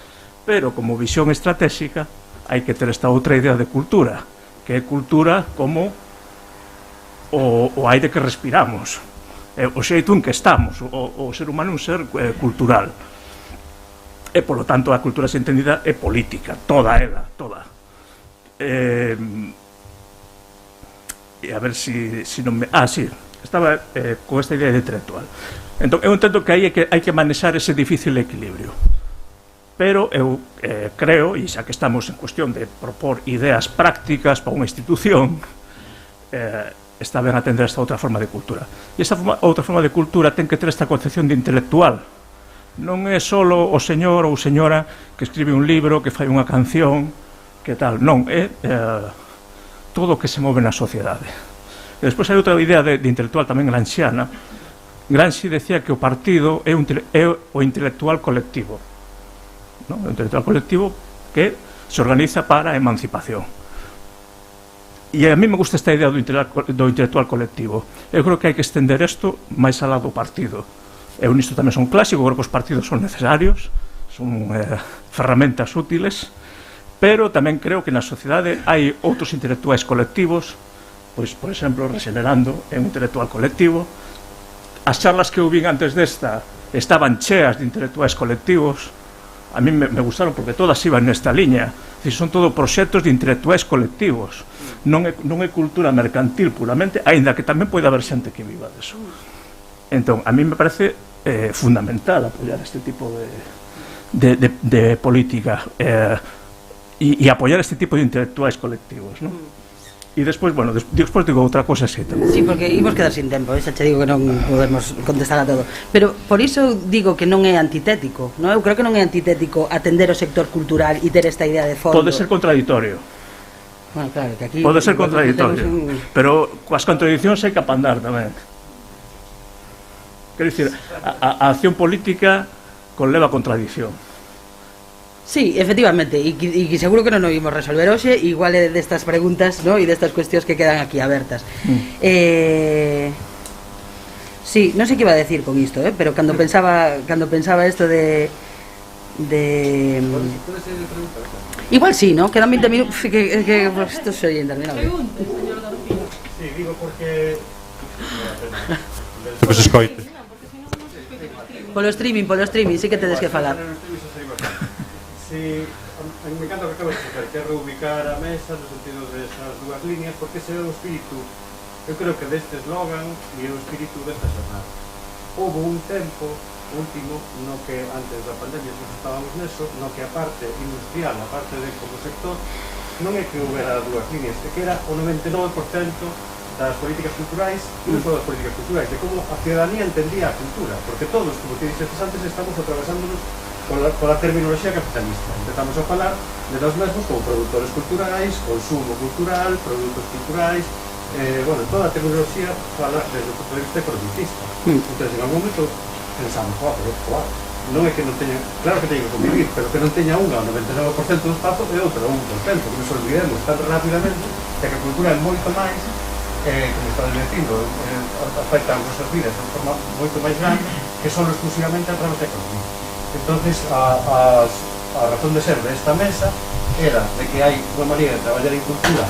Pero como visión estratégica hai que ter esta outra idea de cultura, que é cultura como o aire que respiramos, o xeito en que estamos, o ser humano é un ser cultural. E, polo tanto, a cultura se entendida é política, toda ela, toda. E a ver si non me... sí, estaba con esta idea de intelectual. Entón, eu entendo que hai que manexar ese difícil equilibrio. Pero eu creo, e xa que estamos en cuestión de propor ideas prácticas para unha institución, está ben atender esta outra forma de cultura. E esta outra forma de cultura ten que ter esta concepción de intelectual. Non é só o señor ou señora que escribe un libro, que fai unha canción, que tal. Non, é todo o que se move na sociedade. E despois hai outra idea de intelectual tamén gramsciana. Gramsci decía que o partido é o intelectual colectivo. O intelectual colectivo que se organiza para a emancipación. E a mí me gusta esta idea do intelectual colectivo. Eu creo que hai que estender isto máis alá do partido. Eu nisto tamén son clásico, creo que os partidos son necesarios, son ferramentas útiles, pero tamén creo que na sociedade hai outros intelectuais colectivos, pois, por exemplo, Regenerando é un intelectual colectivo. As charlas que eu vin antes desta estaban cheas de intelectuais colectivos. A mí me gustaron porque todas iban nesta liña. Son todo proxectos de intelectuais colectivos. Non é cultura mercantil puramente, aínda que tamén pode haber xente que viva deso. Entón, a mí me parece fundamental apoiar este tipo de política e apoiar este tipo de intelectuais colectivos, non? E despois, bueno, despois digo outra cosa así tamén. Sí, porque imos quedar sin tempo, xa che digo que non podemos contestar a todo. Pero por iso digo que non é antitético, non? Eu creo que non é antitético atender o sector cultural e ter esta idea de fondo. Pode ser contradictorio. Bueno, claro, que aquí... Pode ser contradictorio, pero coas contradiccións hai que apandar tamén. Quero dicir, a acción política conleva contradicción. Sí, efectivamente, e seguro que non o imos resolver hoxe, igual é destas preguntas, ¿no? E destas cuestións que quedan aquí abertas. Sí, non sei que iba a decir con isto, pero cando pensaba isto de... Igual sí, ¿no? Quedan 20 minutos, que isto soy interminable. Sí, digo porque... Pues escoite. Polo streaming, sí que tedes que falar. Sí, me encanta o que acabas de explicar, que é reubicar a mesa no sentido desas dúas líneas, porque ese é o espírito, eu creo que deste eslogan e o espírito desta xornada. Houve un tempo último no que antes da pandemia nos estábamos neso, no que a parte industrial, a parte de como sector, non é que houbera dúas líneas, é que era o 99% das políticas culturais, e non só das políticas culturais, de como a ciudadanía entendía a cultura, porque todos, como te dixes antes, estamos atravesándonos pola terminoloxía capitalista. Empezamos a falar de nós mesmos como produtores culturais, consumo cultural, produtos culturais, bueno, toda a terminoloxía fala desde o punto de vista economicista. Entón, en algún momento pensamos, pero non é que non teña, claro que teña que convivir, pero que non teña unha ao 99% do espazo e outra ao 1%, que nos olvidemos tan rapidamente que a cultura é moito máis, como estás dicindo, afecta as nosas vidas de forma moito máis grande que só exclusivamente a través da economía. Entonces, a razón de ser desta mesa era de que hai unha maneira de traballar en cultura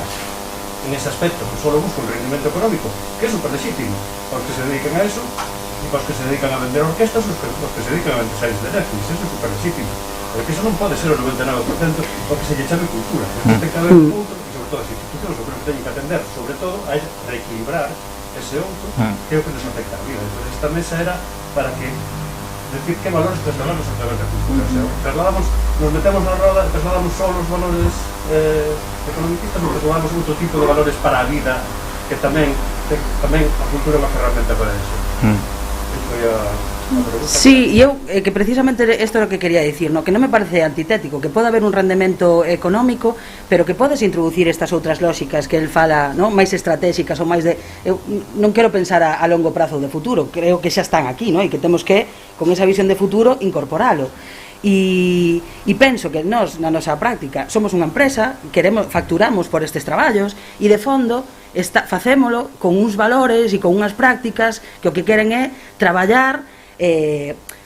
en ese aspecto que só busca un rendimento económico, que é super legítimo para os que se dedican a eso e para os que se dedican a vender orquestas, os que se dedican a vender series de Netflix, eso é super legítimo, pero que eso non pode ser o 99% o que se lle chame cultura. Ten que haber un outro, e sobre todo as institucións o que teñen que atender, sobre todo, a reequilibrar ese outro que é o que nos afecta a vida. Entón, esta mesa era para que decir que valores trasladamos a través da cultura. O sea, nos metemos na roda, trasladamos só os valores economicistas, nos trasladamos outro tipo de valores para a vida, que tamén a cultura é unha ferramenta para eso. Sí, e eu que precisamente isto é o que quería dicir, no? Que non me parece antitético, que pode haber un rendemento económico, pero que podes introducir estas outras lógicas que el fala, no? Máis estratégicas ou máis de... Eu non quero pensar a longo prazo de futuro, creo que xa están aquí, no? E que temos que, con esa visión de futuro, incorporalo. E penso que nós, na nosa práctica, somos unha empresa, facturamos por estes traballos e de fondo facémolo con uns valores e con unhas prácticas que o que queren é traballar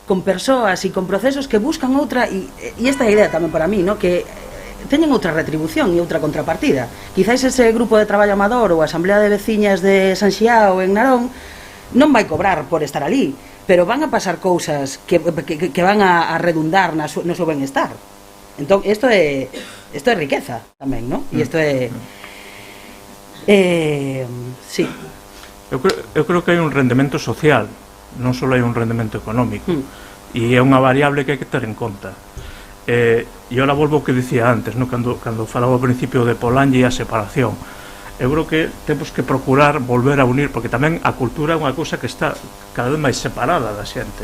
con persoas e con procesos que buscan outra, e esta é a idea tamén para mí, no? Que teñen outra retribución e outra contrapartida. Quizás ese grupo de traballo amador ou a Asamblea de Veciñas de San Xiao en Narón non vai cobrar por estar ali, pero van a pasar cousas que van a redundar no seu benestar. Entón, isto é riqueza tamén, non? E isto é... sí. Eu creo que hai un rendemento social, non só hai un rendemento económico, e é unha variable que hai que ter en conta. E ora volvo ao que dicía antes, no? Cando falaba ao principio de Polanyi e a separación, eu creo que temos que procurar volver a unir, porque tamén a cultura é unha cousa que está cada vez máis separada da xente.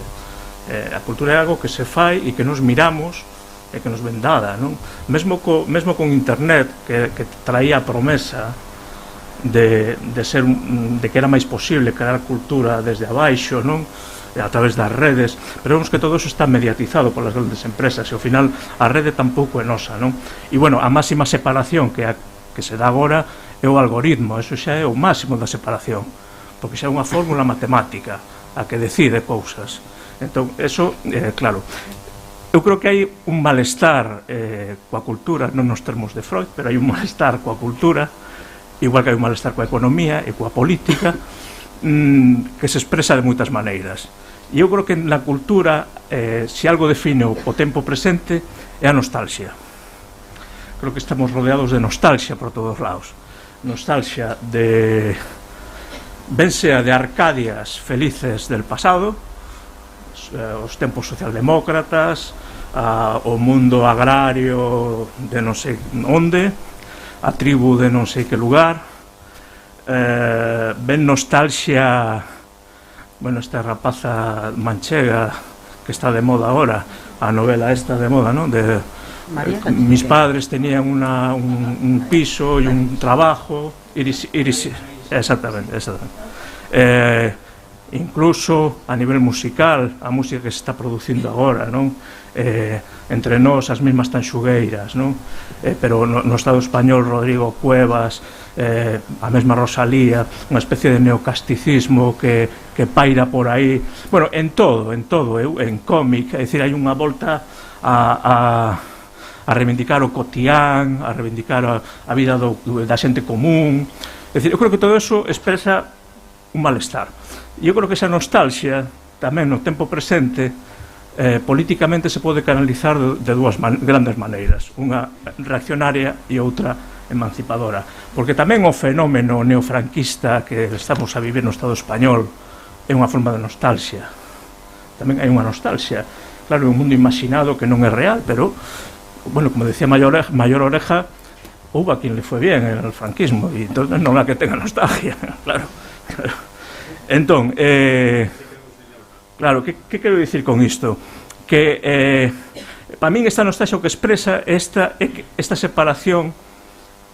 A cultura é algo que se fai e que nos miramos e que nos ven dada, non? Mesmo con internet, que traía a promesa de que era máis posible crear cultura desde abaixo, non? A través das redes, pero vemos que todo eso está mediatizado polas grandes empresas e ao final a rede tampouco é nosa, non? E bueno, a máxima separación que se dá agora é o algoritmo, eso xa é o máximo da separación, porque xa é unha fórmula matemática a que decide cousas. Entón, eso, claro, eu creo que hai un malestar coa cultura, non nos termos de Freud, pero hai un malestar coa cultura, igual que hai un malestar coa economía e coa política, que se expresa de moitas maneiras. E eu creo que na cultura, se algo define o tempo presente, é a nostalgia. Creo que estamos rodeados de nostalgia por todos lados. Nostalgia de... Vensea de Arcadias felices del pasado, os tempos socialdemócratas, o mundo agrario de non sei onde, a tribu de non sei que lugar, ven nostalgia, bueno, esta rapaza manchega que está de moda ahora, a novela esta de moda, ¿no? Mis padres tenían un piso y un trabajo, exactamente. Incluso a nivel musical, a música que se está producindo agora, non? Entre nós as mesmas tanxugueiras, non? Pero no Estado español Rodrigo Cuevas, a mesma Rosalía, unha especie de neocasticismo que paira por aí, bueno, en todo, en cómic, é dicir, hai unha volta a reivindicar o cotián, a reivindicar a vida da xente común, é dicir, eu creo que todo eso expresa un malestar. E eu creo que esa nostalgia tamén no tempo presente políticamente se pode canalizar de dúas grandes maneiras, unha reaccionaria e outra emancipadora, porque tamén o fenómeno neofranquista que estamos a vivir no Estado español é unha forma de nostalgia. Tamén hai unha nostalgia, claro, é un mundo imaginado que non é real, pero bueno, como decía Mayor Oreja, houve a quien le foi bien el franquismo e entón non a que tenga nostalgia, claro. Entón, claro, que quero dicir con isto? Que para min esta nostalgia o que expresa esta separación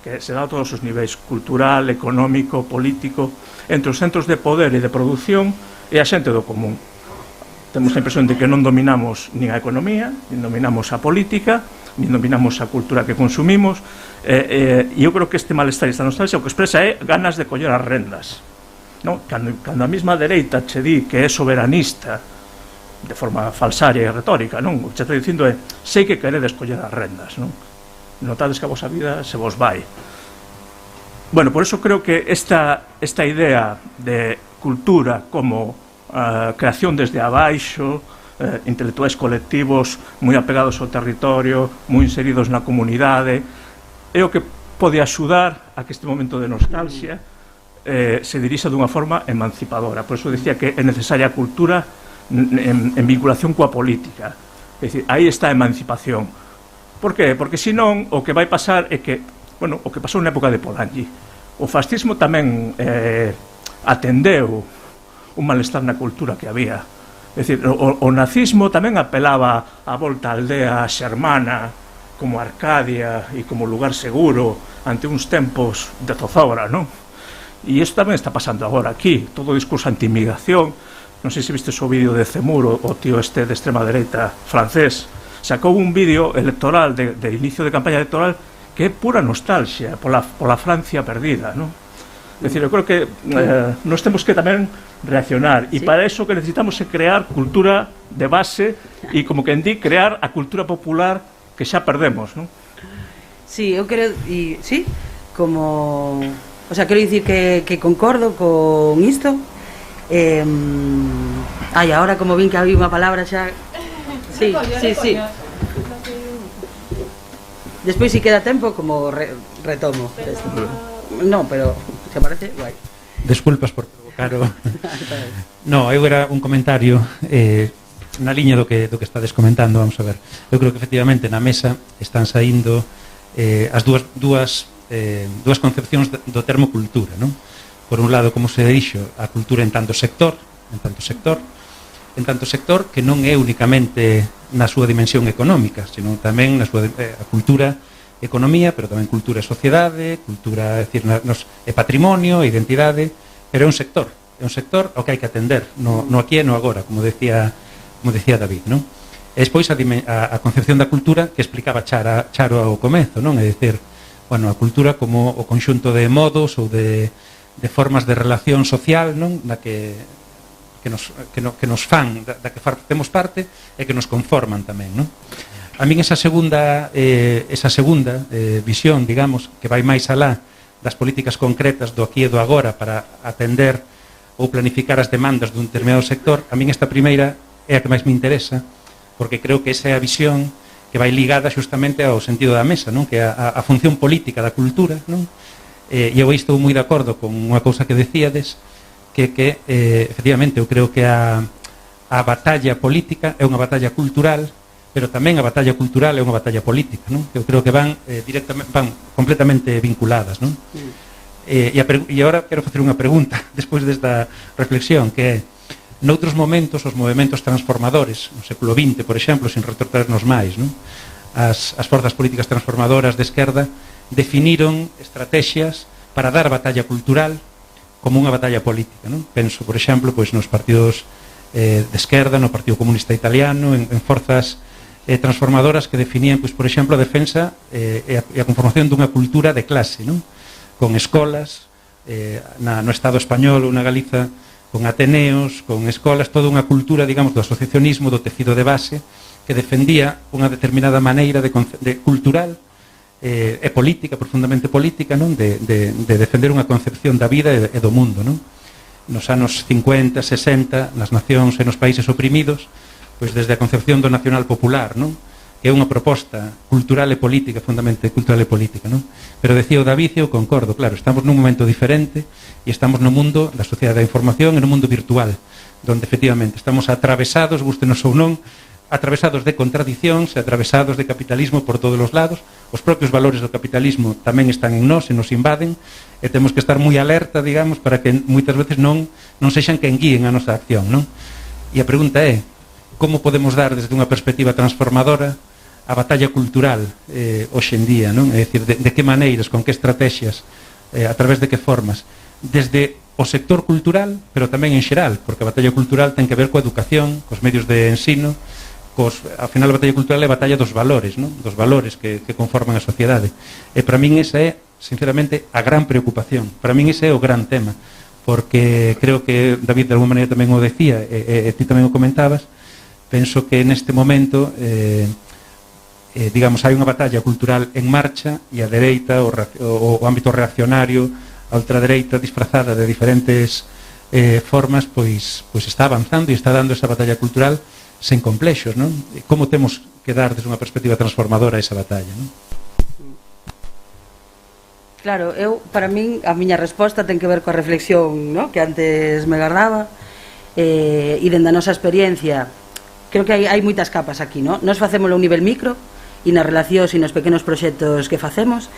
que se dá a todos os niveis, cultural, económico, político, entre os centros de poder e de produción e a xente do común. Temos a impresión de que non dominamos nin a economía, nin dominamos a política, nin dominamos a cultura que consumimos, e eu creo que este malestar, esta nostalgia, o que expresa é ganas de coller as rendas. Cando a mesma dereita che di que é soberanista de forma falsaria e retórica, non? O que che está dicindo é sei que queredes coller as rendas, non? Notades que a vosa vida se vos vai. Bueno, por eso creo que esta idea de cultura como creación desde abaixo, intelectuais colectivos moi apegados ao territorio, moi inseridos na comunidade, é o que pode axudar a que este momento de nostalgia se dirixa dunha forma emancipadora. Por eso decía que é necesaria a cultura en vinculación coa política. É dicir, aí está a emancipación. Por qué? Porque senón o que vai pasar é que, bueno, o que pasou na época de Polanyi, o fascismo tamén atendeu un malestar na cultura que había. É dicir, o nazismo tamén apelaba a volta á aldea xermana como Arcadia e como lugar seguro ante uns tempos de zozobra, non? E isto tamén está pasando agora aquí, todo o discurso anti-inmigración. Non sei se viste o vídeo de Zemmour, o tío este de extrema dereita francés, sacou un vídeo electoral de inicio de campaña electoral que é pura nostalgia pola Francia perdida, non? É dicir, eu creo que nós temos que tamén reaccionar, e para eso que necesitamos é crear cultura de base e, como quen di, crear a cultura popular que xa perdemos, non? Sí, eu quero, e sí, como, o sea, quero dicir que concordo con isto. Agora como vin que había unha palabra xa. Sí. Despois, se queda tempo, como retomo. Non, pero se parece guai. Desculpas por provocar o... No, eu era un comentario na liña do que estades comentando. Vamos a ver, eu creo que efectivamente na mesa están saindo as dúas concepcións do termo cultura, non? Por un lado, como se dixo, a cultura en tanto sector que non é únicamente na súa dimensión económica, senón tamén na súa a cultura economía, pero tamén cultura e sociedade, cultura, é dicir, é patrimonio, identidade, pero é un sector ao que hai que atender, no aquí e no agora, como decía David, non? E despois a concepción da cultura que explicaba Charo ao comezo, non? É dicir, bueno, a cultura como o conxunto de modos ou de formas de relación social, non? Na que nos fan, da que facemos parte e que nos conforman tamén, non? A min esa segunda visión, digamos, que vai máis alá das políticas concretas do aquí e do agora para atender ou planificar as demandas dun determinado sector, a min esta primeira é a que máis me interesa, porque creo que esa é a visión que vai ligada xustamente ao sentido da mesa, non? Que é a función política da cultura, non? E eu estou moi de acordo con unha cousa que decíades, que efectivamente eu creo que a batalla política é unha batalla cultural, pero tamén a batalla cultural é unha batalla política, non? Eu creo que van completamente vinculadas, non? E agora quero facer unha pregunta despois desta reflexión, que é: noutros momentos os movementos transformadores, no século XX, por exemplo, sin retrotraernos máis, non? As forzas políticas transformadoras de esquerda definiron estrategias para dar batalla cultural como unha batalla política, non? Penso, por exemplo, pois nos partidos de esquerda, no Partido Comunista Italiano, en forzas transformadoras que definían, pois, por exemplo, a defensa e a conformación dunha cultura de clase, non? Con escolas, no Estado español ou na Galiza, con ateneos, con escolas, toda unha cultura, digamos, do asociacionismo, do tecido de base, que defendía unha determinada maneira de cultural e política, profundamente política, non? De defender unha concepción da vida e do mundo, non? Nos anos 50, 60, nas nacións e nos países oprimidos, pois desde a concepción do nacional popular, non? Que é unha proposta cultural e política, fundamentalmente cultural e política, non? Pero decía o David, e eu concordo, claro, estamos nun momento diferente e estamos no mundo da sociedade da información e no mundo virtual, donde efectivamente estamos atravesados, gústenos ou non, atravesados de contradicións e atravesados de capitalismo por todos os lados. Os propios valores do capitalismo tamén están en nós e nos invaden, e temos que estar moi alerta, digamos, para que moitas veces non sexan quen guíen a nosa acción, non? E a pregunta é: como podemos dar desde unha perspectiva transformadora a batalla cultural hoxe en día, non? É dicir, de que maneiras, con que estrategias, a través de que formas, desde o sector cultural, pero tamén en xeral, porque a batalla cultural ten que ver coa educación, cos medios de ensino, ao final a batalla cultural é a batalla dos valores, non? Dos valores que conforman a sociedade. E para min esa é, sinceramente, a gran preocupación. Para min ese é o gran tema, porque creo que David de alguma maneira tamén o decía, e ti tamén o comentabas. Penso que neste momento digamos, hai unha batalla cultural en marcha e a dereita, o ámbito reaccionario, a ultradereita disfrazada de diferentes formas, pois está avanzando e está dando esa batalla cultural sen complexos, non? Como temos que dar desde unha perspectiva transformadora esa batalla, non? Claro, para min, a miña resposta ten que ver coa reflexión, non? Que antes me gardaba, e dende a nosa experiencia creo que hai moitas capas aquí, non? Nos facémolo a un nivel micro nas relacións e nos pequenos proxectos que facemos.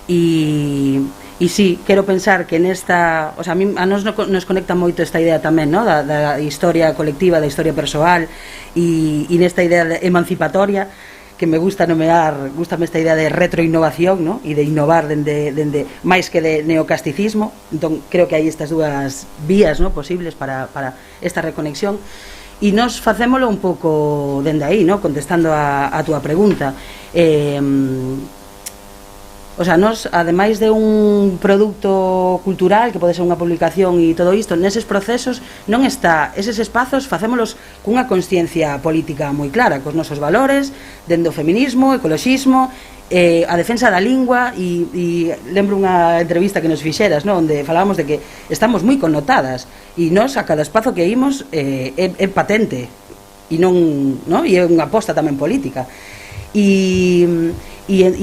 E sí, quero pensar que nesta, o sea, a nos conecta moito esta idea tamén, no? da historia colectiva, da historia persoal e nesta idea emancipatoria que me gusta nomear, gustame esta idea de retroinnovación, no? E de innovar dende máis que de neocasticismo. Entón, creo que hai estas dúas vías, no? Posibles para esta reconexión. E nos facémolo un pouco dende aí, no? Contestando a túa pregunta. O sea, nos, ademais de un produto cultural que pode ser unha publicación e todo isto, neses procesos non está, eses espazos facémolos cunha consciencia política moi clara, cos nosos valores, dende o feminismo, ecoloxismo, a defensa da lingua e lembro unha entrevista que nos fixeras, no? Onde falábamos de que estamos moi connotadas e nos a cada espazo que imos é patente e non, no? E é unha aposta tamén política e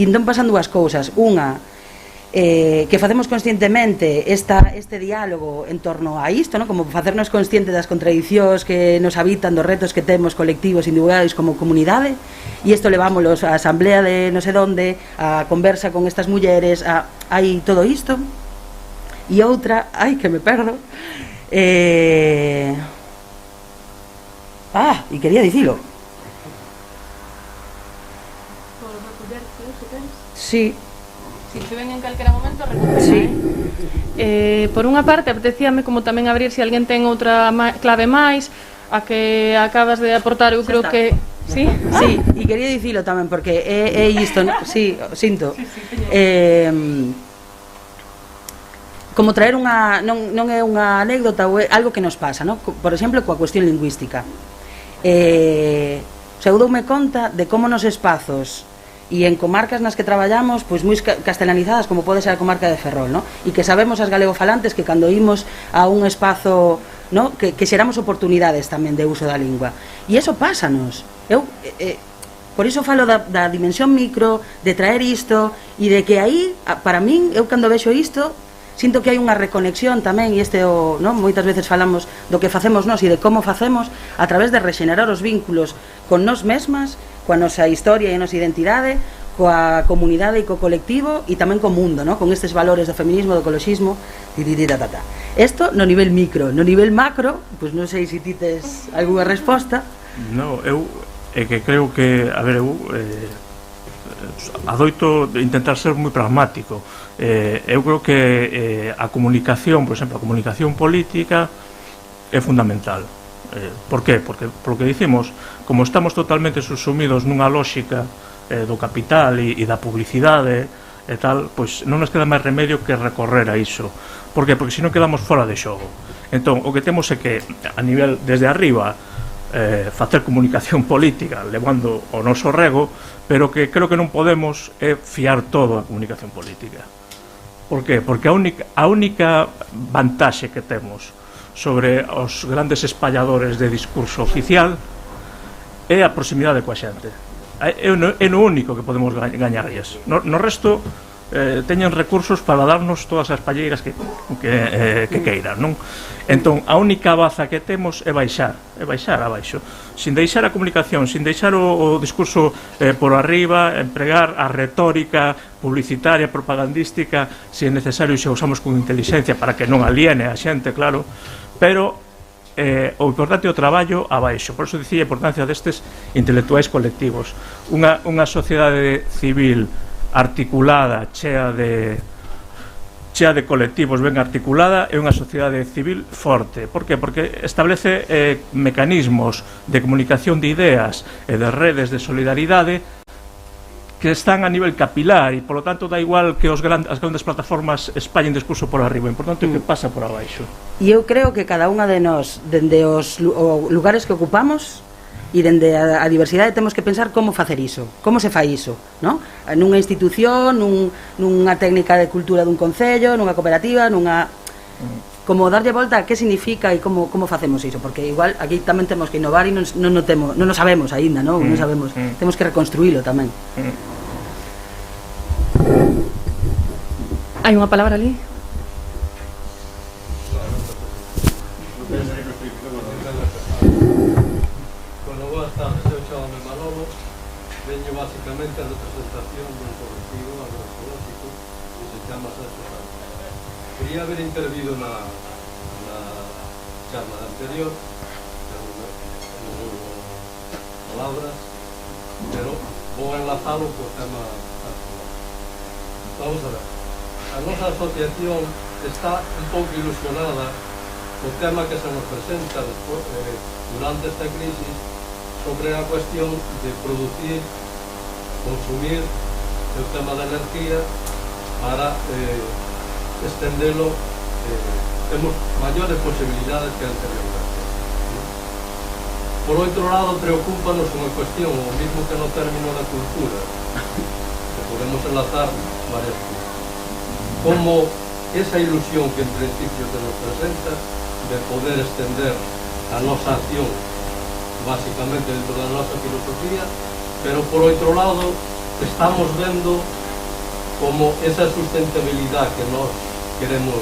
entón pasan dúas cousas. Unha, que facemos conscientemente este diálogo en torno a isto, no? Como facernos consciente das contradicións que nos habitan, dos retos que temos colectivos, individuais como comunidade, e isto levámolos á asamblea de non sei donde, a conversa con estas mulleres, hai todo isto. E outra, ai que me perdo, e quería dicilo. Sí. Si te ven en calquera momento, recupera. Sí. Por unha parte, apetecíame como tamén abrir se alguén ten outra clave máis, a que acabas de aportar, eu creo que... Sí? Sí, e quería dicilo tamén, porque é isto, sí, sinto. Como traer unha... Non é unha anécdota, ou é algo que nos pasa, no? Por exemplo, coa cuestión lingüística. Eu doume conta de como nos espazos e en comarcas nas que traballamos pois moi castelanizadas como pode ser a comarca de Ferrol, no? E que sabemos as galegofalantes que cando imos a un espazo, no? que xeramos oportunidades tamén de uso da lingua e iso pásanos. Por iso falo da dimensión micro, de traer isto e de que aí, para min, eu cando vexo isto sinto que hai unha reconexión tamén e no? Moitas veces falamos do que facemos nós e de como facemos a través de rexenerar os vínculos con nós mesmas, coa nosa historia e a nosa identidade, coa comunidade e co colectivo e tamén co mundo, no? Con estes valores do feminismo, do ecoloxismo Isto no nivel micro. No nivel macro, pois non sei se ti tes algunha resposta. No, eu é que creo que, a ver, eu adoito intentar ser moi pragmático. Eu creo que a comunicación, por exemplo, a comunicación política é fundamental. Por qué? Porque, polo que dicimos, como estamos totalmente subsumidos nunha lógica do capital e da publicidade e tal, pois non nos queda máis remedio que recorrer a iso. Por qué? Porque senón quedamos fora de xogo. Entón, o que temos é que, a nivel, desde arriba, facer comunicación política levando o noso rego, pero que creo que non podemos fiar todo a comunicación política. Por qué? Porque a única vantaxe que temos sobre os grandes espalladores de discurso oficial é a proximidade coa xente. É no único que podemos gañarlles. No resto teñen recursos para darnos todas as palleiras que queiran, non? Entón, a única baza que temos é baixar abaixo, sin deixar a comunicación, sin deixar o discurso por arriba, empregar a retórica publicitaria, propagandística, se é necesario, se usamos con inteligencia para que non aliene a xente, claro, pero o importante é o traballo abaixo. Por iso dicía a importancia destes intelectuais colectivos. Unha sociedade civil articulada, chea de colectivos ben articulada, é unha sociedade civil forte. Por qué? Porque establece mecanismos de comunicación de ideas e de redes de solidaridade que están a nivel capilar e, polo tanto, dá igual que as grandes plataformas espallen discurso por arriba. O importante é que pasa por abaixo. E eu creo que cada unha de nós, dende os lugares que ocupamos e dende a diversidade, temos que pensar como facer iso, como se fai iso, non? Nunha institución, nunha técnica de cultura dun concello, nunha cooperativa, como darlle volta a que significa e como facemos iso, porque igual aquí tamén temos que innovar e non o sabemos aínda, non sabemos, temos que reconstruílo tamén. Hai unha palabra ali. Boas tardes, eu chamo-me Manolo, veño básicamente a representación dun colectivo agroecológico que se chama Sexos. Quería haber intervido na charla anterior, pero non houve palabras, pero vou enlazalo co tema actual. Vamos a ver. A nosa asociación está un pouco ilusionada co tema que se nos presenta despois, durante esta crisis, sobre a cuestión de producir, consumir el tema da energía para estendelo, temos maiores posibilidades que anteriormente. Por outro lado, preocúpanos unha cuestión, o mismo que no término da cultura, que podemos enlazar varias cousas. Como esa ilusión que en principio se nos presenta de poder extender a nosa acción básicamente dentro da nosa filosofía, pero por outro lado estamos vendo como esa sustentabilidade que nós queremos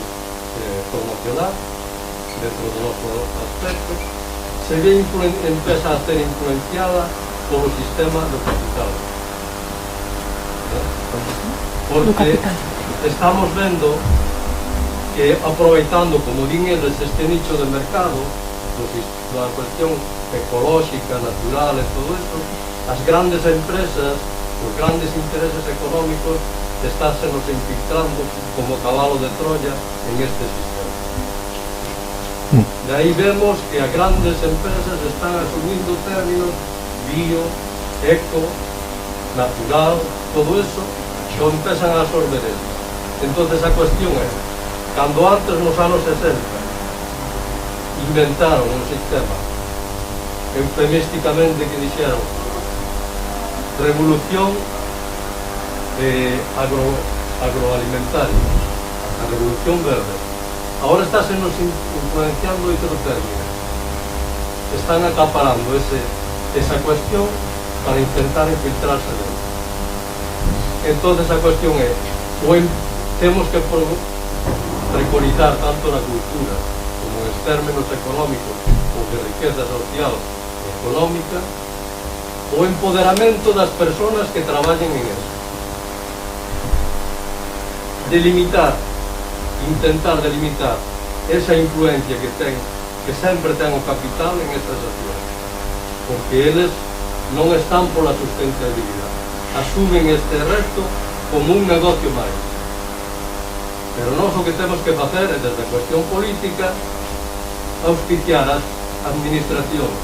promocionar dentro do noso aspecto se ve empeza a ser influenciada polo sistema do capital, porque estamos vendo que aproveitando, como din eles, este nicho de mercado da cuestión ecolóxica, natural e todo isto, as grandes empresas, os grandes intereses económicos estáse nos infiltrando como cabalo de Troya en este sistema. De aí vemos que as grandes empresas están asumindo términos bio, eco, natural, todo eso, que empezan a absorber eso. Entonces a cuestión é, cando antes nos anos 60 inventaron un sistema eufemísticamente que dixeron revolución agroalimentaria, a revolución verde. Ahora está se nos influenciando outro término. Están acaparando esa cuestión para intentar infiltrarse dentro. Entonces a cuestión é, temos que preconizar tanto na cultura como en términos económicos ou de riqueza social e económica o empoderamento das persoas que traballen en eso. Intentar delimitar esa influencia que sempre ten o capital en estas acciones, porque eles non están pola sustentabilidade, asumen este resto como un negocio máis. Pero nós o que temos que facer é, desde a cuestión política, auspiciar as administracións,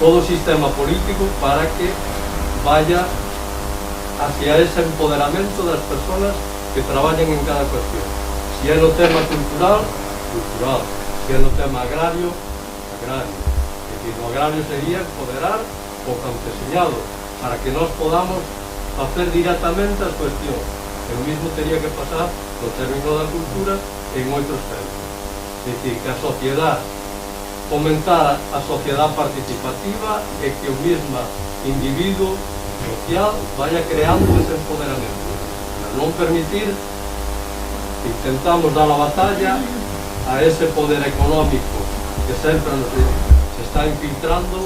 todo o sistema político para que vaya hacia ese empoderamento das persoas que traballen en cada cuestión. Si é no tema cultural, si é no tema agrario, Es decir, o agrario sería empoderar o campesinado para que nós podamos hacer directamente as cuestións. O mismo teria que pasar no término da cultura en outros términos. Es decir, que a sociedade, fomentar a sociedade participativa e que o mismo individuo social vaya creando ese empoderamento. Non permitir, intentamos dar a batalla a ese poder económico que sempre se está infiltrando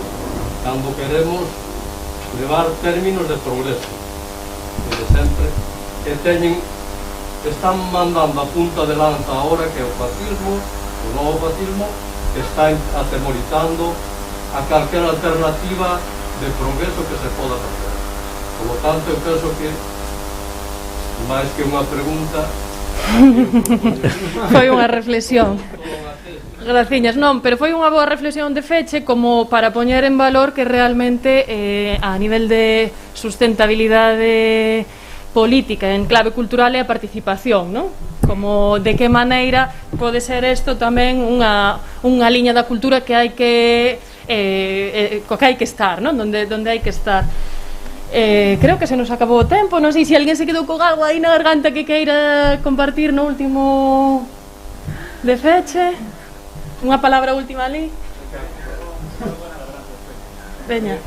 cando queremos levar términos de progreso, de sempre que están mandando a punta de lanza ahora que o fascismo, o novo fascismo, está atemorizando a calquer alternativa de progreso que se poda facer. Por lo tanto, eu penso que máis que unha pregunta foi unha reflexión. Graciñas, non, pero foi unha boa reflexión de feche como para poñer en valor que realmente a nivel de sustentabilidade política en clave cultural é a participación, non? Como de que maneira pode ser isto tamén unha liña da cultura que hai que estar, non? Donde hai que estar. Creo que se nos acabou o tempo, non sei se alguén se quedou con algo aí na garganta que queira compartir no último de feche. Unha palabra última ali. Veña.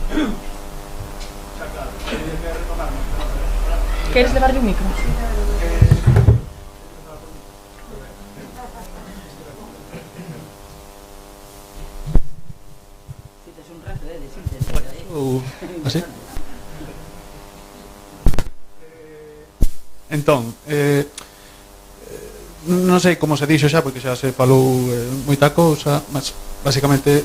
Queres levarlle un micro? ¿Así? Entón, non sei como se dixo xa, porque xa se falou moita cousa, mas basicamente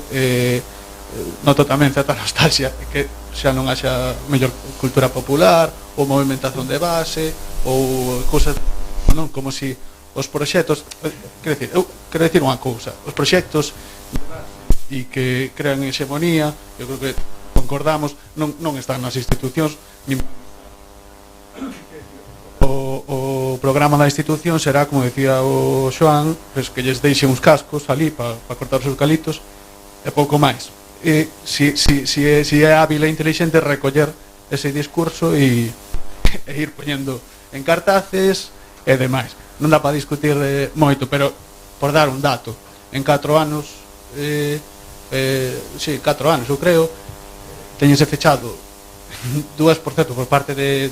noto tamén certa nostalgia que xa non haxa mellor cultura popular ou movimentación de base ou cousas, non, como si os proxectos, quero dicir unha cousa, os proxectos e que crean hexemonía, eu creo que concordamos, non están nas institucións, nin o programa da institución será, como decía o Xoán, pues, que lles deixen uns cascos ali para cortar os eucaliptos e pouco máis. E si é hábil e inteligente recoller ese discurso e ir poñendo en cartaces e demais. Non dá para discutir moito, pero por dar un dato, en 4 anos, 4 anos eu creo, teñense fechado 2% por parte de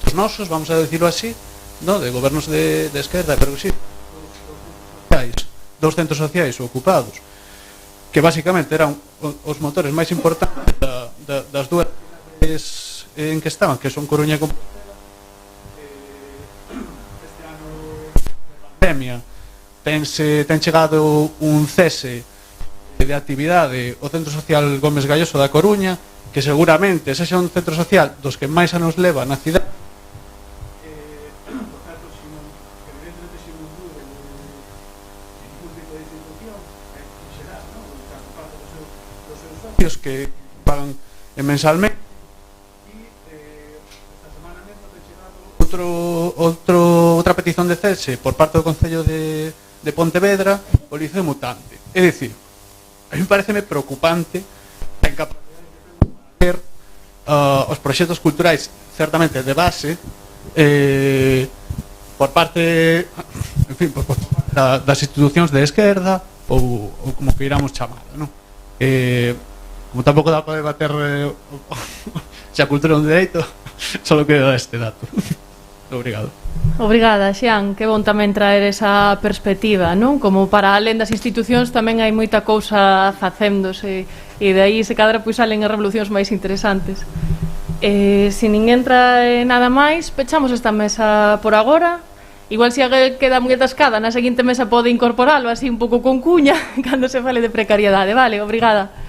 os nosos, vamos a decirlo así, no, de gobernos de esquerda, pero que sí, dos centros sociais ocupados, que basicamente eran os motores máis importantes das dúas en que estaban, que son Coruña e Compostela. Este ano de pandemia ten chegado un cese de actividade o Centro Social Gómez Galloso da Coruña, que seguramente ese é un centro social dos que máis anos leva na cidade. Que pagan mensalmente esta semana mesmo ten chegado outra petición de cese por parte do Concello de Pontevedra o Liceo Mutante. É dicir, a mí pareceme preocupante a incapacidade que temos de ver os proxectos culturais certamente de base por parte, en fin, das institucións de esquerda ou como que iramos chamar, non? Como tampouco dá para debater se a cultura é un dereito, só quedo este dato. Obrigado. Obrigada, Xian, que bon tamén traer esa perspectiva, non? Como para alén das institucións tamén hai moita cousa facéndose e de aí se cadra pois salen as revolucións máis interesantes. Se ninguén trae nada máis, pechamos esta mesa por agora. Igual se queda moi atascada, na seguinte mesa pode incorporalo así un pouco con cuña cando se fale de precariedade. Vale, obrigada.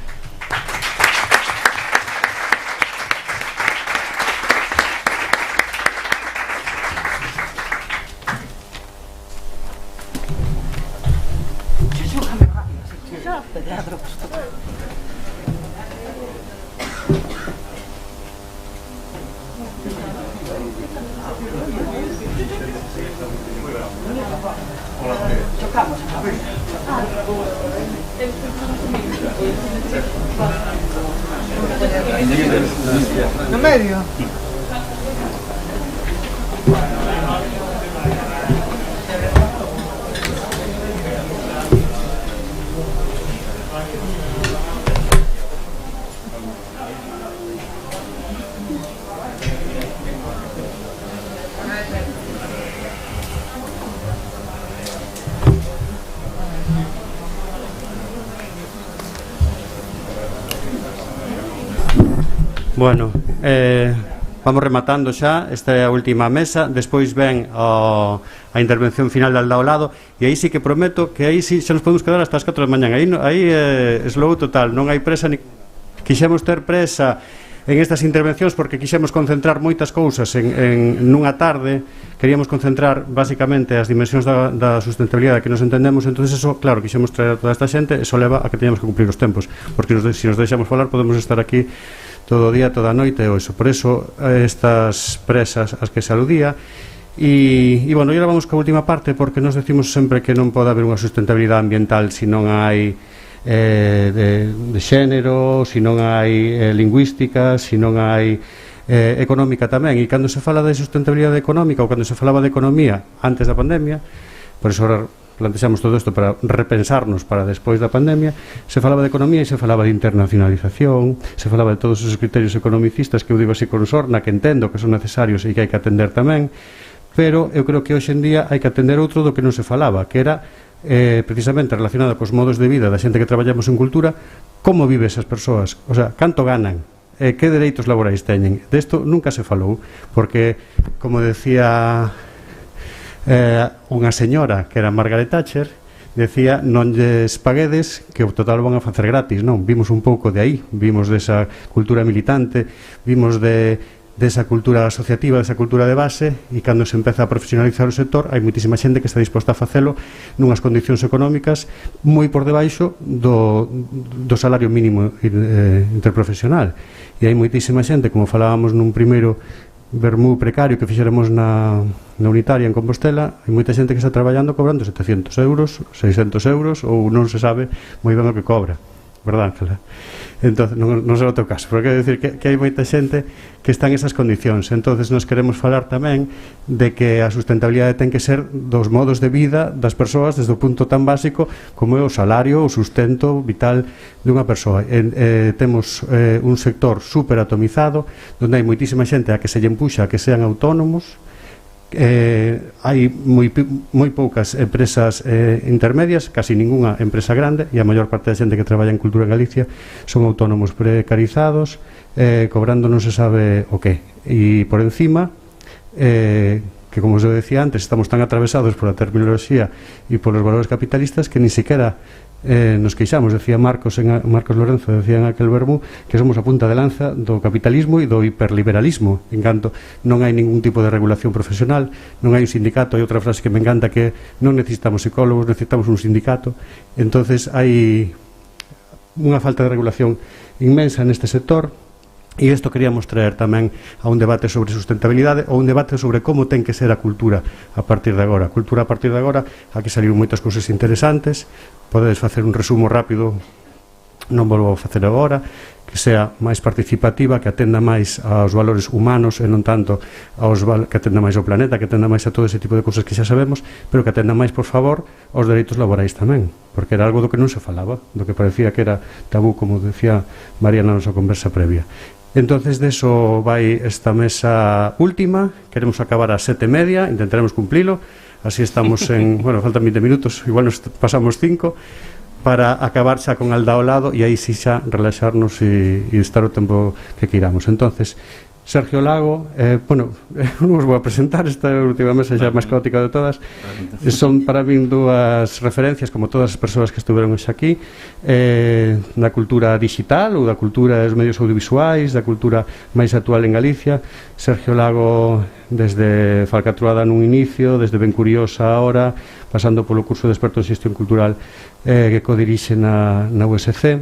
No medio. Bueno, vamos rematando xa, esta é a última mesa, despois ven a intervención final de Aldao Lado, e aí sí que prometo que aí sí xa nos podemos quedar hasta as 4 da mañan, aí é slow total, non hai presa ni... Quixemos ter presa en estas intervencións porque quixemos concentrar moitas cousas en nunha tarde, queríamos concentrar basicamente as dimensións da sustentabilidade que nos entendemos, entonces eso, claro, quixemos traer a toda esta xente, eso leva a que teñamos que cumplir os tempos, porque se nos deixamos falar podemos estar aquí todo o día, toda a noite ou iso. Por iso estas presas as que se aludía e bueno, e agora vamos coa última parte porque nos decimos sempre que non pode haber unha sustentabilidade ambiental se non hai de xénero, se non hai lingüística, se non hai económica tamén, e cando se fala de sustentabilidade económica ou cando se falaba de economía antes da pandemia, por iso ahora plantexamos todo isto para repensarnos para despois da pandemia, se falaba de economía e se falaba de internacionalización, se falaba de todos os criterios economicistas que eu digo así con sorna, que entendo que son necesarios e que hai que atender tamén, pero eu creo que hoxe en día hai que atender outro do que non se falaba, que era precisamente relacionado cos modos de vida da xente que traballamos en cultura, como vive esas persoas, o sea, canto ganan, que dereitos laborais teñen. Desto nunca se falou, porque, como decía unha señora que era Margaret Thatcher, decía, non lles paguedes que o total van a facer gratis. Non, vimos un pouco de aí, vimos desa cultura militante, vimos desa cultura asociativa, desa cultura de base, e cando se empeza a profesionalizar o sector hai moitísima xente que está disposta a facelo nunhas condicións económicas moi por debaixo do salario mínimo interprofesional, e hai moitísima xente, como falábamos nun primeiro vermú precario que fixéramos na Unitaria en Compostela, hai moita xente que está traballando cobrando 700 euros, 600 euros, ou non se sabe moi ben o que cobra, verdad, Ángela? Entón, non será o teu caso, pero quero dicir que hai moita xente que está en esas condicións. Entonces nos queremos falar tamén de que a sustentabilidade ten que ser dos modos de vida das persoas desde o punto tan básico como é o salario, o sustento vital dunha persoa. Temos un sector super atomizado onde hai moitísima xente a que se lle empuxa a que sean autónomos. Hai moi poucas empresas intermedias, casi ninguna empresa grande, e a maior parte da xente que traballa en cultura en Galicia son autónomos precarizados, cobrando non se sabe o que, e por encima que, como os decía antes, estamos tan atravesados pola terminoloxía e polos valores capitalistas que ni siquiera nos queixamos. Decía Marcos Lorenzo, decía en aquel vermú, que somos a punta de lanza do capitalismo e do hiperliberalismo, en canto non hai ningún tipo de regulación profesional, non hai un sindicato. Hai outra frase que me encanta, que non necesitamos psicólogos, necesitamos un sindicato. Entonces hai unha falta de regulación inmensa neste sector. E isto queríamos traer tamén a un debate sobre sustentabilidade, ou un debate sobre como ten que ser a cultura a partir de agora. A cultura a partir de agora, aquí saliron moitas cousas interesantes. Podedes facer un resumo rápido, non volvo a facer agora, que sea máis participativa, que atenda máis aos valores humanos e non tanto que atenda máis ao planeta, que atenda máis a todo ese tipo de cousas que xa sabemos, pero que atenda máis, por favor, aos dereitos laborais tamén, porque era algo do que non se falaba, do que parecía que era tabú, como decía María na nosa conversa previa. Entonces, deso vai esta mesa última. Queremos acabar ás 7:30, intentaremos cumplilo. Así estamos en, bueno, faltan 20 minutos, igual nos pasamos 5, para acabar xa con Alda ao lado e aí sí xa relaxarnos e estar o tempo que queiramos. Entonces, Sergio Lago, bueno, non vos vou a presentar, esta última mesa xa máis caótica de todas. Son para min dúas referencias, como todas as persoas que estuveron xa aquí, da cultura digital ou da cultura dos medios audiovisuais, da cultura máis actual en Galicia. Sergio Lago desde Falcatruada nun inicio, desde Ben Curiosa ahora, pasando polo curso de experto en xestión cultural que codirixe na USC.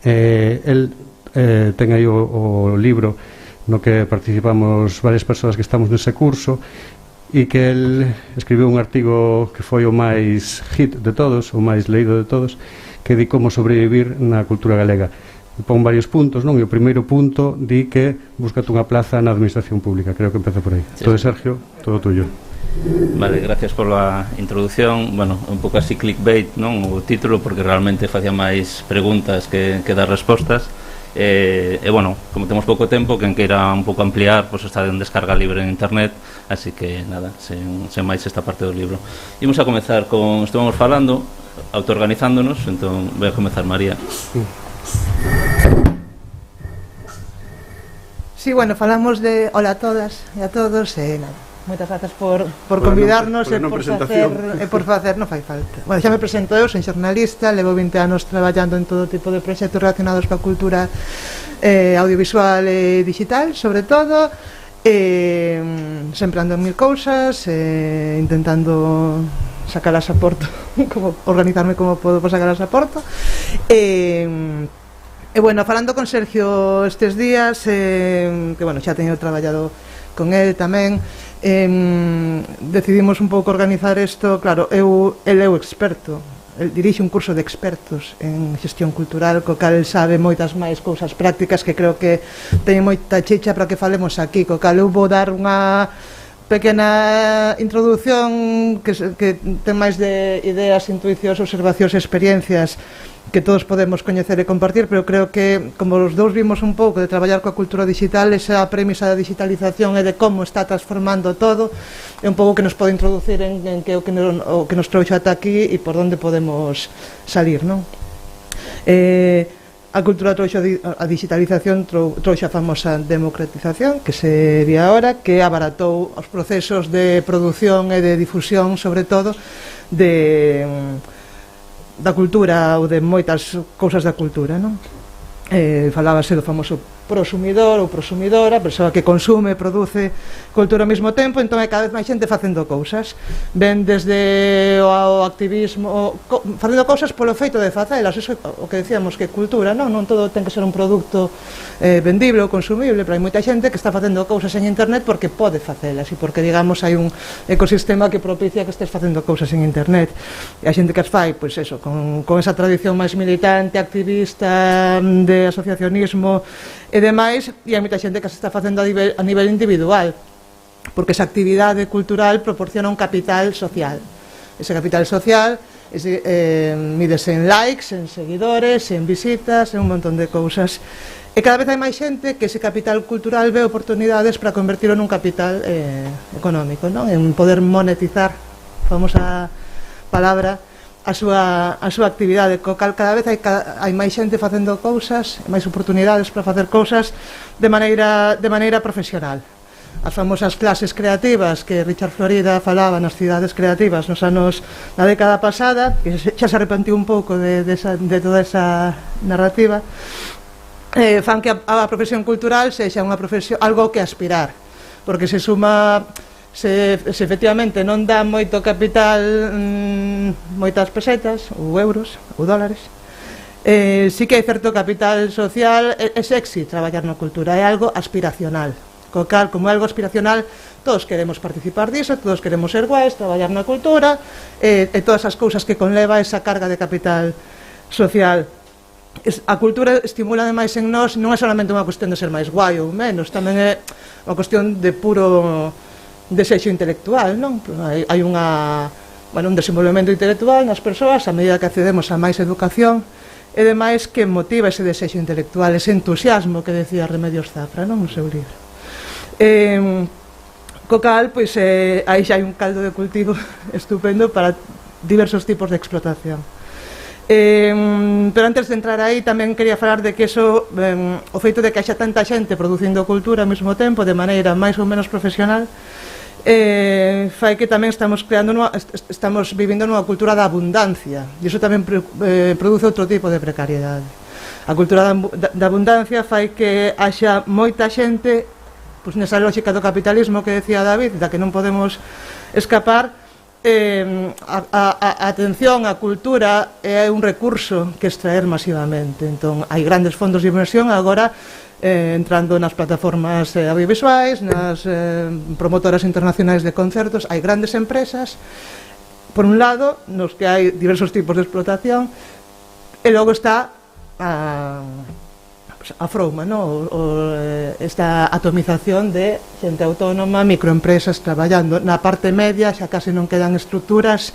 El ten aí o libro no que participamos varias persoas que estamos nese curso, e que el escribiu un artigo que foi o máis hit de todos, o máis leído de todos, que di como sobrevivir na cultura galega. Pon varios puntos, non? E o primeiro punto di que búscate unha plaza na administración pública. Creo que empeza por aí. Sí. Todo, Sergio, todo tuyo. Vale, gracias pola introducción. Bueno, un pouco así clickbait, non? O título, porque realmente facía máis preguntas que dar respostas. E bueno, como temos pouco tempo, quen queira un pouco ampliar, pois está en descarga libre en internet, así que nada, sen máis esta parte do libro. Imos a comezar con, estuvamos falando, autoorganizándonos, entón voy a comezar, María. Sí, bueno, falamos de hola a todas e a todos, nada. Moitas grazas por convidarnos e por facer, non fai falta. Bueno, xa me presento eu, son xornalista, levo 20 anos traballando en todo tipo de proxectos relacionados coa cultura audiovisual e digital, sobre todo, sempre ando en mil cousas, intentando sacalas a porto, como organizarme como podo por sacalas a porto. E bueno, falando con Sergio estes días, que bueno, xa teño traballado con el tamén, decidimos un pouco organizar isto. Claro, el é o experto, el dirixe un curso de expertos en xestión cultural, co cal el sabe moitas máis cousas prácticas que creo que teñen moita chicha para que falemos aquí, co cal eu vou dar unha pequena introdución que ten máis de ideas, intuicións, observacións e experiencias que todos podemos coñecer e compartir, pero creo que, como os dous vimos un pouco de traballar coa cultura digital, esa premisa da digitalización e de como está transformando todo, é un pouco que nos pode introducir en que o que nos trouxo ata aquí e por onde podemos salir, non? A cultura trouxo a digitalización, trouxo a famosa democratización que se vi agora, que abaratou os procesos de produción e de difusión, sobre todo da cultura ou de moitas cousas da cultura, non? Falábase do famoso prosumidor ou prosumidora, a persoa que consume, produce cultura ao mesmo tempo, entón hai cada vez máis xente facendo cousas. Ven desde o activismo, facendo cousas polo feito de facelas, iso é o que decíamos, que cultura, non todo ten que ser un produto vendible ou consumible, pero hai moita xente que está facendo cousas en internet porque pode facelas e porque, digamos, hai un ecosistema que propicia que estés facendo cousas en internet. E a xente que as fai, pois eso, con esa tradición máis militante, activista, de asociacionismo e demais, e hai moita xente que se está facendo a nivel individual, porque esa actividade cultural proporciona un capital social. Ese capital social mídese en likes, en seguidores, en visitas, en un montón de cousas. E cada vez hai máis xente que ese capital cultural ve oportunidades para convertirlo nun capital económico, non? En poder monetizar, famosa palabra, a súa actividade, co cal cada vez hai máis xente facendo cousas, máis oportunidades para facer cousas de maneira profesional. As famosas clases creativas que Richard Florida falaba nas cidades creativas na década pasada, que xa se arrepentiu un pouco de toda esa narrativa, fan que a profesión cultural sexa unha profesión, algo que aspirar, porque se suma... Se efectivamente non dá moito capital, moitas pesetas ou euros ou dólares, sí que hai certo capital social. É sexy traballar na cultura, é algo aspiracional, co cal, como é algo aspiracional, todos queremos participar diso, todos queremos ser guais, traballar na cultura e todas as cousas que conleva esa carga de capital social. A cultura estimula ademais en nós, non é solamente unha cuestión de ser máis guai ou menos, tamén é unha cuestión de puro desexo intelectual, non? Hai un desenvolvemento intelectual nas persoas a medida que accedemos a máis educación e demais que motiva ese desexo intelectual, ese entusiasmo que decía Remedios Zafra, non? No seu libro. Co cal, pois, aí xa hai un caldo de cultivo estupendo para diversos tipos de explotación. Pero antes de entrar aí tamén quería falar de que o feito de que haxa tanta xente producindo cultura ao mesmo tempo de maneira máis ou menos profesional fai que tamén estamos vivindo nunha cultura da abundancia, e iso tamén produce outro tipo de precariedade. A cultura da abundancia fai que haxa moita xente, pois nesa lógica do capitalismo que decía David, da que non podemos escapar. A atención á cultura é un recurso que extraer masivamente, entón hai grandes fondos de inversión agora entrando nas plataformas audiovisuais, nas promotoras internacionais de concertos. Hai grandes empresas, por un lado, nos que hai diversos tipos de explotación, e logo está a Frouma, esta atomización de xente autónoma, microempresas traballando na parte media, xa case non quedan estructuras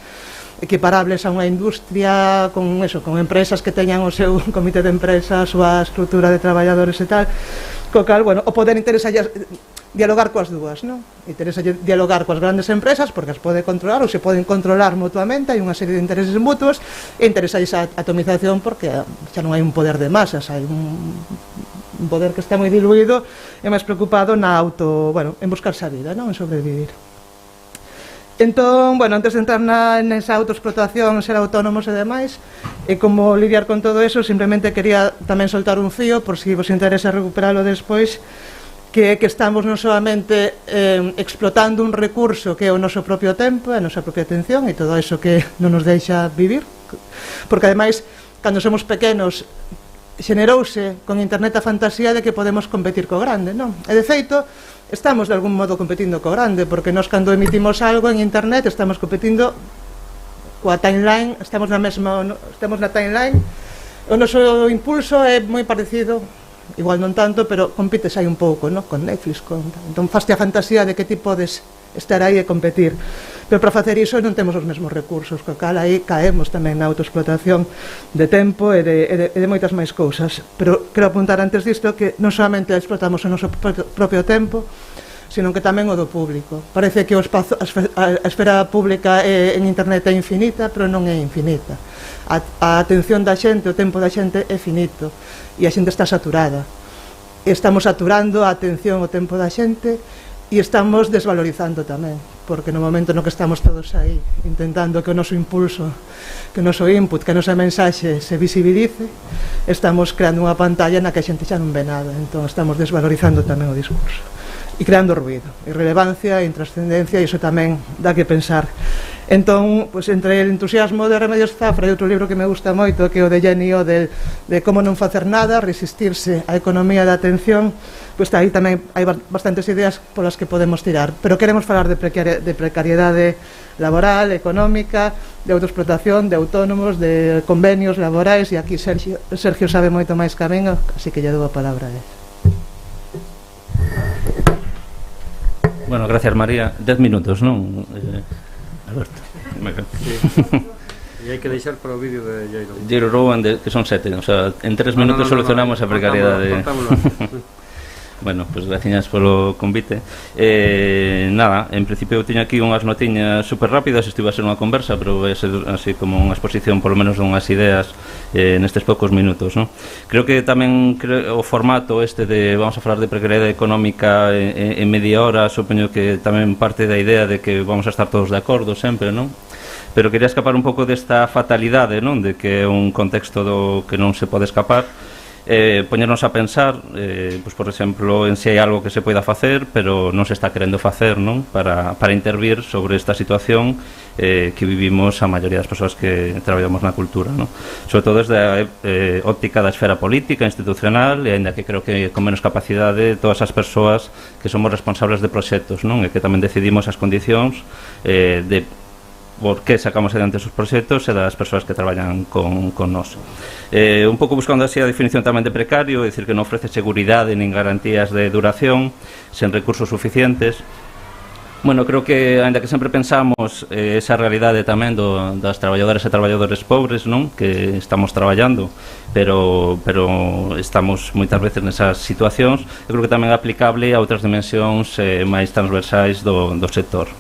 equiparables a unha industria con empresas que teñan o seu comité de empresa, a súa estrutura de traballadores e tal, co cal, o poder interesa dialogar coas dúas, non? Interesa dialogar coas grandes empresas porque as pode controlar ou se poden controlar mutuamente, hai unha serie de intereses mutuos, e interesa esa atomización porque xa non hai un poder de masas, hai un poder que está moi diluído e máis preocupado en buscarse a vida, non? En sobrevivir. Entón, antes de entrar nesa autoexplotación, ser autónomos e demais, e como lidiar con todo eso, simplemente quería tamén soltar un fío, por si vos interesa recuperalo despois, que estamos non solamente explotando un recurso que é o noso propio tempo, a nosa propia atención e todo iso que non nos deixa vivir, porque ademais, cando somos pequenos, xenerouse con internet a fantasía de que podemos competir co grande, non? E de feito, estamos de algún modo competindo co grande, porque nós cando emitimos algo en internet estamos competindo coa timeline, estamos na timeline, o noso impulso é moi parecido, igual non tanto, pero compites aí un pouco, non? Con Netflix, entón faste a fantasía de que ti podes estar aí e competir, pero para facer iso non temos os mesmos recursos, co cal aí caemos tamén na autoexplotación de tempo e de moitas máis cousas. Pero quero apuntar antes disto que non solamente explotamos o noso propio tempo, sino que tamén o do público. Parece que a esfera pública en internet é infinita, pero non é infinita. A atención da xente, o tempo da xente é finito e a xente está saturada. Estamos saturando a atención, o tempo da xente e estamos desvalorizando tamén, porque no momento no que estamos todos aí intentando que o noso impulso, que o noso input, que a nosa mensaxe se visibilice, estamos creando unha pantalla na que a xente xa non ve nada, entón estamos desvalorizando tamén o discurso e creando ruido, irrelevancia, intrascendencia, e iso tamén dá que pensar. Entón, pues, entre el entusiasmo de Remedios Zafra e outro libro que me gusta moito, que é o de Jenny Odell, de como non facer nada, resistirse á economía da atención, pues aí tamén hai bastantes ideas polas que podemos tirar, pero queremos falar de precariedade laboral, económica, de autoexplotación, de autónomos, de convenios laborais, e aquí Sergio sabe moito máis que a min, así que lle dou a palabra a él. Bueno, gracias María. 10 minutos, non? Alberto. Sí. E hai que deixar para o vídeo de Jairo Rowan, que son 7, o sea, en 3 minutos solucionamos a precariedade. Bueno, pues gracias polo convite. Nada, en principio eu teño aquí unhas notiñas super rápidas, isto iba a ser unha conversa, pero vai ser así como unha exposición polo menos dunhas ideas nestes poucos minutos, non? Creo que tamén o formato este de vamos a falar de precariedade económica en media hora, supoño que tamén parte da idea de que vamos a estar todos de acordo sempre, non? Pero quería escapar un pouco desta fatalidade, non? De que é un contexto do que non se pode escapar, poñernos a pensar, pues, por exemplo, en se hai algo que se poida facer, pero non se está querendo facer, non? Para intervir sobre esta situación que vivimos a maioría das persoas que traballamos na cultura, non? Sobre todo desde a óptica da esfera política, institucional, e ainda que creo que con menos capacidade todas as persoas que somos responsables de proxectos, non? E que tamén decidimos as condicións de por que sacamos adiante esos proxectos e das persoas que traballan con nós. Un pouco buscando así a definición tamén de precario, é dicir que non ofrece seguridade nin garantías de duración, sen recursos suficientes. Bueno, creo que, ainda que sempre pensamos esa realidade tamén das traballadoras e traballadores pobres, non? Que estamos traballando, pero estamos moitas veces nesas situacións, eu creo que tamén é aplicable a outras dimensións máis transversais do sector.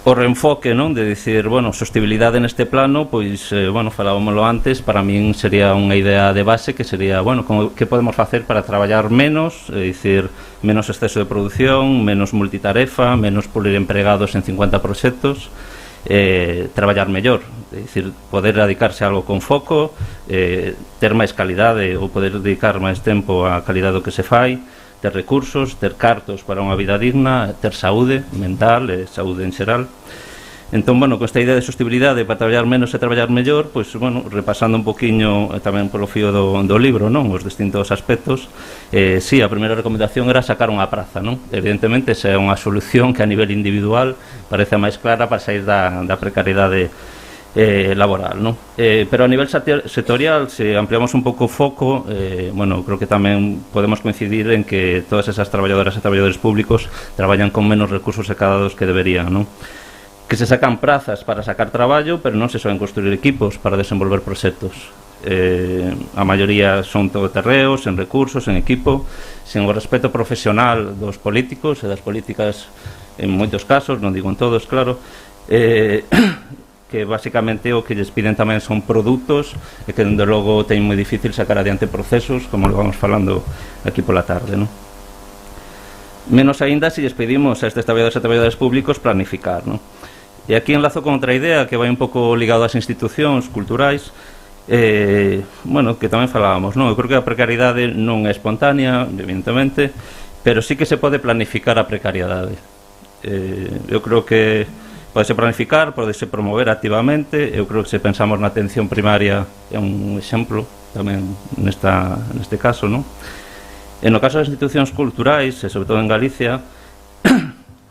O reenfoque, non? De dicir, bueno, sostenibilidade neste plano, pois, bueno, falábamoslo antes, para min sería unha idea de base que sería, bueno, que podemos facer para traballar menos, é dicir, menos exceso de produción, menos multitarefa, menos pulir empregados en 50 proxectos, traballar mellor, é dicir, poder dedicarse a algo con foco, ter máis calidade ou poder dedicar máis tempo á calidade do que se fai, ter recursos, ter cartos para unha vida digna, ter saúde mental e saúde en xeral. Entón, bueno, con esta idea de sostenibilidade para traballar menos e traballar mellor, pois, bueno, repasando un poquinho tamén polo fío do libro, non? Os distintos aspectos, sí, a primeira recomendación era sacar unha praza, non? Evidentemente, esa é unha solución que a nivel individual parece máis clara para sair da precariedade laboral, non? Pero a nivel sectorial, se ampliamos un pouco o foco, bueno, creo que tamén podemos coincidir en que todas esas traballadoras e traballadores públicos traballan con menos recursos ecadados que deberían, non? Que se sacan prazas para sacar traballo, pero non se soen construir equipos para desenvolver proxectos. A maioría son todoterreos, en recursos, en equipo, sen o respeto profesional dos políticos e das políticas en moitos casos, non digo en todos, claro, que basicamente o que lles piden tamén son produtos e que dende logo ten moi difícil sacar adiante procesos, como lo vamos falando aquí pola tarde, non? Menos aínda se lles pedimos a estes traballadores e traballadores públicos planificar, non? E aquí enlazo con outra idea que vai un pouco ligado ás institucións culturais, bueno, que tamén falábamos, non? Eu creo que a precariedade non é espontánea, evidentemente, pero sí que se pode planificar a precariedade. Eu creo que podese planificar, podese promover activamente. Eu creo que se pensamos na atención primaria é un exemplo tamén neste caso, non? E no caso das institucións culturais, e sobre todo en Galicia,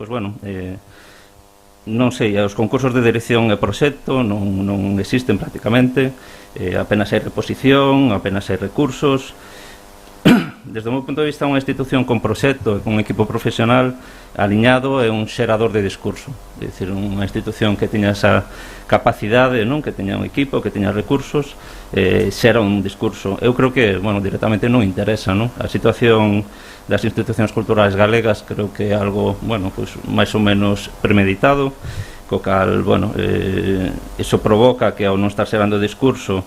pois bueno, non sei, os concursos de dirección e proxecto non existen prácticamente, apenas hai reposición, apenas hai recursos. desde o meu punto de vista, unha institución con proxecto e con un equipo profesional aliñado é un xerador de discurso. É dicir, unha institución que teña esa capacidade, non, que teña un equipo, que teña recursos, xera un discurso. Eu creo que, bueno, directamente non interesa, non? A situación das institucións culturais galegas creo que é algo, bueno, pues, máis ou menos premeditado, co cal, bueno, iso provoca que ao non estar xerando discurso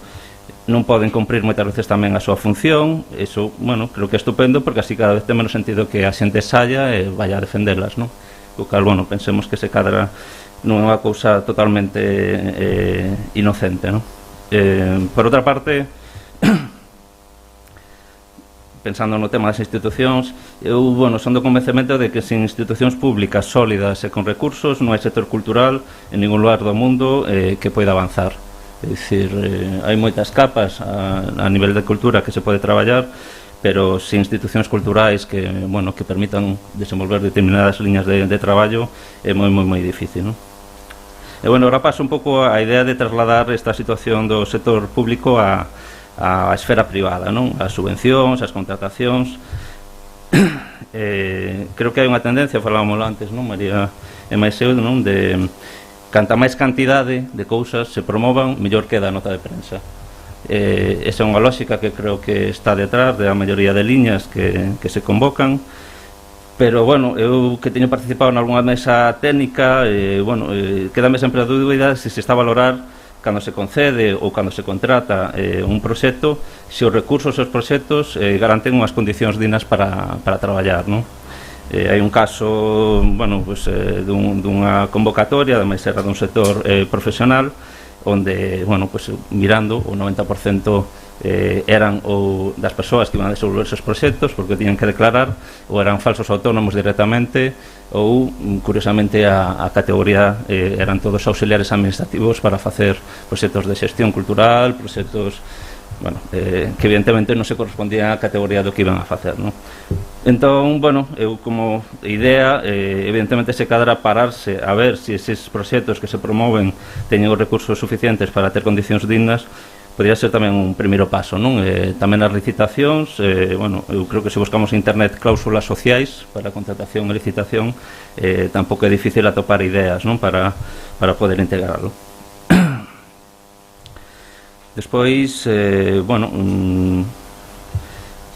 non poden cumprir moitas veces tamén a súa función. Iso, bueno, creo que é estupendo, porque así cada vez ten menos sentido que a xente saia e vaya a defenderlas, non? Co cal, bueno, pensemos que se cadra non é unha cousa totalmente inocente, non? Por outra parte, pensando no tema das institucións, eu, bueno, son do convencemento de que sin institucións públicas sólidas e con recursos non hai sector cultural en ningún lugar do mundo que poida avanzar. É dicir, hai moitas capas a nivel de cultura que se pode traballar, pero sin institucións culturais que, bueno, que permitan desenvolver determinadas liñas de traballo é moi difícil, non? E, bueno, ahora paso un pouco a idea de trasladar esta situación do sector público a esfera privada, non? As subvencións, as contratacións. Creo que hai unha tendencia, falámoslo antes, non, María e Maiseu, non, de canta máis cantidade de cousas se promovan, mellor queda a nota de prensa. Esa é unha lógica que creo que está detrás da maioría de liñas que se convocan, pero, bueno, eu que teño participado en algunha mesa técnica, bueno, quedame sempre a dúbida se se está a valorar cando se concede ou cando se contrata un proxecto, se os recursos e os proxectos garanten unhas condicións dignas para traballar, non? Hai un caso, bueno, pues, dunha convocatoria, ademais era dun sector profesional, onde, bueno, pues, mirando, o 90% eran ou das persoas que iban a desenvolver esos proxectos, porque tiñan que declarar, ou eran falsos autónomos directamente, ou, curiosamente, a categoría eran todos auxiliares administrativos para facer proxectos de xestión cultural, proxectos, bueno, que evidentemente non se correspondía á categoría do que iban a facer, non? Entón, bueno, eu como idea, evidentemente se cadra pararse a ver se eses proxectos que se promoven teñen os recursos suficientes para ter condicións dignas, podría ser tamén un primeiro paso, non? Tamén as licitacións, bueno, eu creo que se buscamos en internet cláusulas sociais para contratación e licitación, tampouco é difícil atopar ideas, non? Para poder integrarlo. Despois, bueno,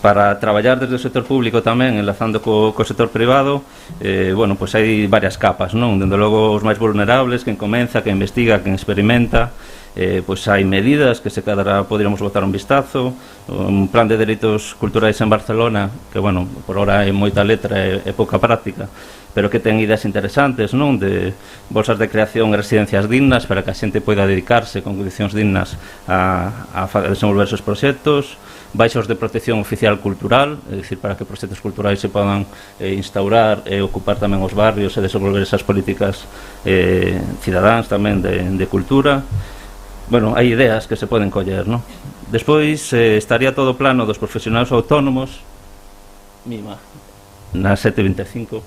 para traballar desde o sector público tamén, enlazando co sector privado, bueno, pois hai varias capas, non? Dende logo os máis vulnerables, quen comeza, quen investiga, quen experimenta, pois hai medidas que se cadra poderíamos botar un vistazo, un plan de dereitos culturais en Barcelona, que, bueno, por hora é moita letra e pouca práctica, pero que ten ideas interesantes, non? De bolsas de creación e residencias dignas para que a xente poida dedicarse con condicións dignas a desenvolver esos proxectos, baixos de protección oficial cultural, é dicir, para que proxectos culturais se podan instaurar e ocupar tamén os barrios e desenvolver esas políticas cidadáns tamén de cultura. Bueno, hai ideas que se poden coller, non? Despois estaría todo o plano dos profesionais autónomos, mima, na 725,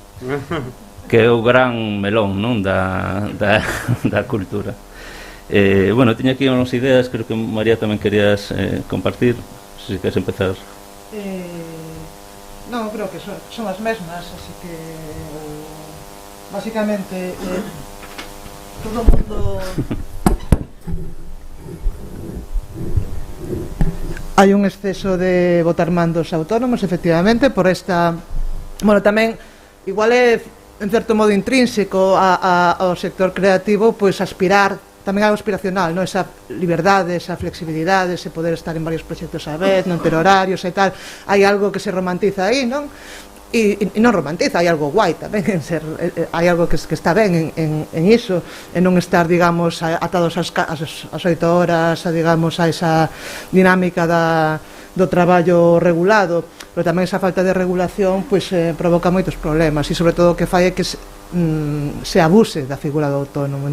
que é o gran melón, non? Da cultura. Bueno, tiña aquí unhas ideas, creo que María tamén querías compartir. Si queres empezar. Non, creo que son as mesmas, así que básicamente todo o mundo hai un exceso de botar mandos autónomos, efectivamente, por esta, bueno, tamén igual é en certo modo intrínseco ao sector creativo, pois aspirar tamén algo aspiracional, non? Esa liberdade, esa flexibilidade, ese poder estar en varios proxectos a vez, non ter horarios e tal, hai algo que se romantiza aí, non? E non romantiza, hai algo guai tamén en ser, hai algo que está ben en iso, en non estar, digamos, atados ás 8 horas, digamos, a esa dinámica do traballo regulado, pero tamén esa falta de regulación pois provoca moitos problemas e sobre todo o que fai é que se abuse da figura do autónomo.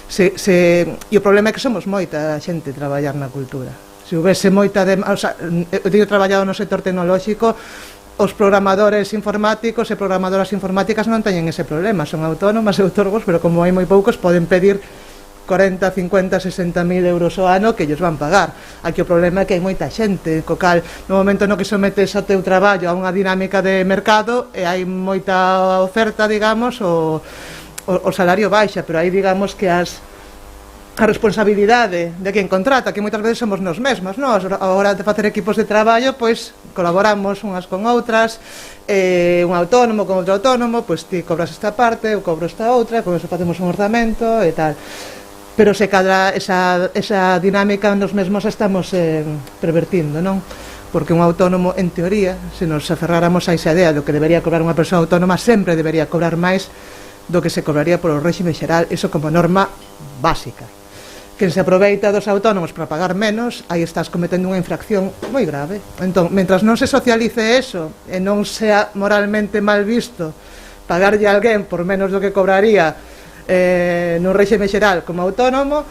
E o problema é que somos moita xente traballar na cultura. Se houvese moita eu teño traballado no sector tecnolóxico, os programadores informáticos e programadoras informáticas non teñen ese problema, son autónomas e autónomos, pero como hai moi poucos poden pedir 40, 50, 60.000 euros ao ano que ellos van pagar. Aquí o problema é que hai moita xente, co cal no momento no que sometes o teu traballo a unha dinámica de mercado e hai moita oferta, digamos, o salario baixa, pero aí digamos que a responsabilidade de quen contrata, que moitas veces somos nos mesmos, non? A hora de facer equipos de traballo, pois colaboramos unhas con outras, un autónomo con outro autónomo, pois ti cobras esta parte, eu cobro esta outra, con eso facemos un orzamento e tal. Pero se cadra esa dinámica nos mesmos estamos pervertindo, non? Porque un autónomo, en teoría, se nos aferráramos a esa idea do que debería cobrar unha persoa autónoma, sempre debería cobrar máis do que se cobraría polo réxime xeral, eso como norma básica. Quen se aproveita dos autónomos para pagar menos, aí estás cometendo unha infracción moi grave. Entón, mentras non se socialice eso e non sea moralmente mal visto pagarlle a alguén por menos do que cobraría no réxime xeral como autónomo,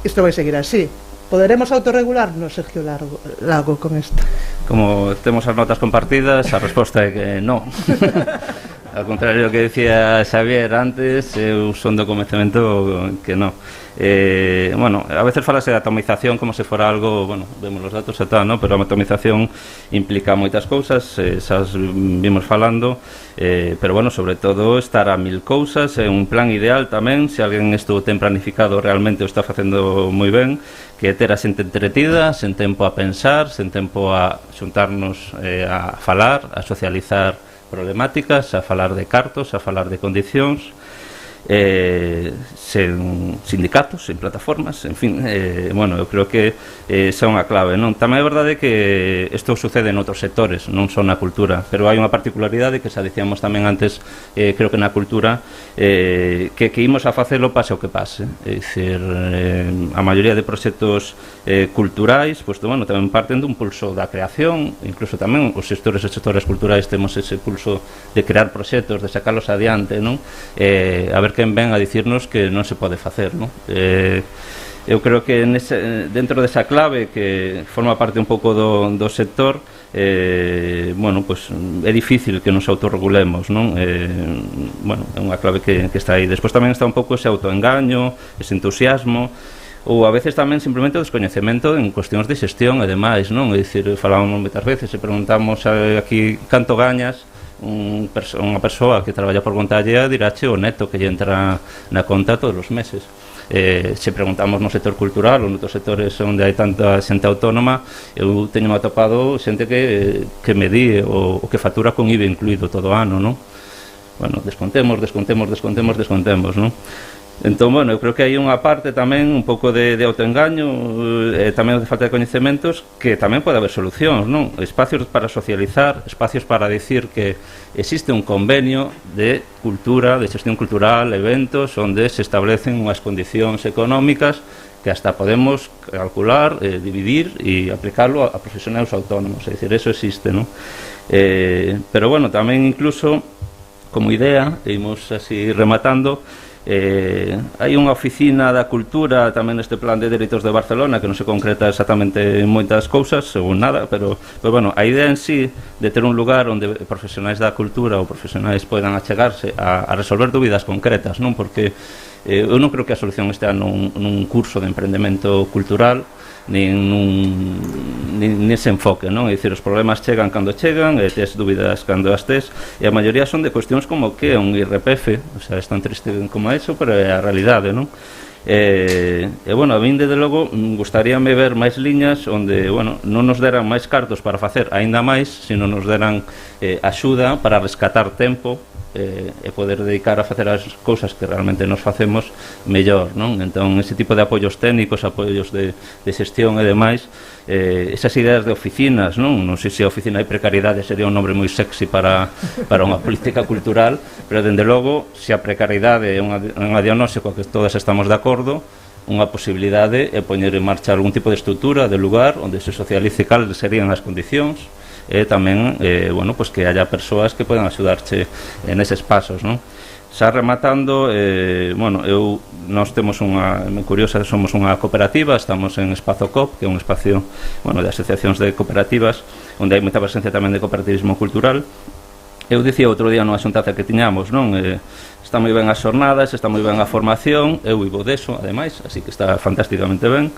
isto vai seguir así. Poderemos autorregularnos, Sergio Lago, con isto? Como temos as notas compartidas, a resposta é que non. Ao contrario do que decía Xavier antes, eu son do convencemento que non. Bueno, a veces falase de atomización como se fora algo, bueno, vemos os datos e tal, ¿no? Pero a atomización implica moitas cousas, esas vimos falando, pero bueno, sobre todo estar a 1000 cousas, un plan ideal tamén, se alguén isto ten planificado realmente o está facendo moi ben, que ter a xente entretida, sen tempo a pensar, sen tempo a xuntarnos a falar, a socializar problemáticas, a falar de cartos, a falar de condicións, sen sindicatos, sen plataformas, en fin, bueno, eu creo que esa é unha clave, non? Tamén é verdade que isto sucede en outros sectores, non só na cultura, pero hai unha particularidade que xa dicíamos tamén antes, creo que na cultura, que imos a facelo pase o que pase, é dicir, a maioría de proxectos culturais, pois, bueno, tamén parten dun pulso da creación, incluso tamén os sectores e sectores culturais temos ese pulso de crear proxectos, de sacarlos adiante, non? A ver quen ven a dicirnos que non se pode facer, non? Eu creo que dentro desa clave que forma parte un pouco do sector, bueno, pues é difícil que nos autorregulemos, non? Bueno, é unha clave que está aí. Despois tamén está un pouco ese autoengaño, ese entusiasmo, ou a veces tamén simplemente o descoñecemento en cuestións de xestión e demais, non? É dicir, falábamos moitas veces e preguntamos aquí canto gañas, unha persoa que traballa por conta allea dirache o neto que lle entra na conta todos os meses. Se preguntamos no sector cultural ou noutros sectores onde hai tanta xente autónoma, eu teño atopado xente que me di o que factura con IVA incluído todo o ano, non? Bueno, descontemos, non? Entón, bueno, eu creo que hai unha parte tamén un pouco de autoengaño, tamén de falta de coñecementos, que tamén pode haber solucións, non? Espacios para socializar, espacios para dicir que existe un convenio de cultura, de xestión cultural, eventos, onde se establecen unhas condicións económicas que hasta podemos calcular, dividir e aplicarlo a profesionais autónomos, é dicir, eso existe, non? Pero, bueno, tamén incluso, como idea, imos así rematando, hai unha oficina da cultura tamén neste plan de dereitos de Barcelona que non se concreta exactamente en moitas cousas, según nada, pero bueno, a idea en sí de ter un lugar onde profesionais da cultura ou profesionais poidan achegarse a resolver dúbidas concretas, non? Porque eu non creo que a solución estea nun curso de emprendemento cultural nin ese enfoque, non? É dicir, os problemas chegan cando chegan e tes dúbidas cando as tes, e a maioría son de cuestións como que é un IRPF, o sea, é tan triste como eso, pero é a realidade, non? E, bueno, a min, desde logo, gustaríame ver máis liñas onde, bueno, non nos deran máis cartos para facer aínda máis, sino nos deran axuda para rescatar tempo e poder dedicar a facer as cousas que realmente nos facemos mellor, non? Entón, ese tipo de apoios técnicos, apoios de xestión e demais, esas ideas de oficinas, non? Non sei se a oficina de precariedade sería un nombre moi sexy para unha política cultural, pero, dende logo, se a precariedade é unha diagnose coa que todas estamos de acordo, unha posibilidade é poñer en marcha algún tipo de estrutura, de lugar, onde se socialice cal serían as condicións, e tamén, bueno, pues que haya persoas que poden axudarche neses pasos, non? Xa rematando, bueno, nós temos unha, curiosa, somos unha cooperativa, estamos en Espazo COP, que é un espacio, bueno, de asociacións de cooperativas, onde hai moita presencia tamén de cooperativismo cultural. Eu dicía outro día nunha xuntanza que tiñamos, non? Está moi ben as xornadas, está moi ben a formación, eu vivo deso, ademais, así que está fantásticamente ben.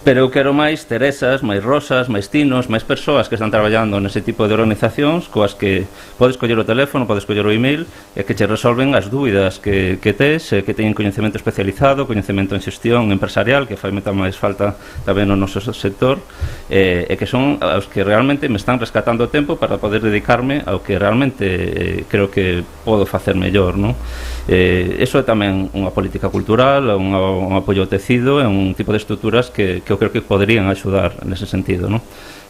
Pero eu quero máis Teresas, máis Rosas, máis Tinos, máis persoas que están traballando nese tipo de organizacións coas que podes coller o teléfono, podes coller o email e que che resolven as dúbidas que tes, que teñen coñecemento especializado, coñecemento en xestión empresarial, que fai máis falta tamén no noso sector, e que son os que realmente me están rescatando o tempo para poder dedicarme ao que realmente creo que podo facer mellor, non? Eso é tamén unha política cultural, un apoio ao tecido, é un tipo de estruturas que eu creo que poderían axudar nese sentido, non?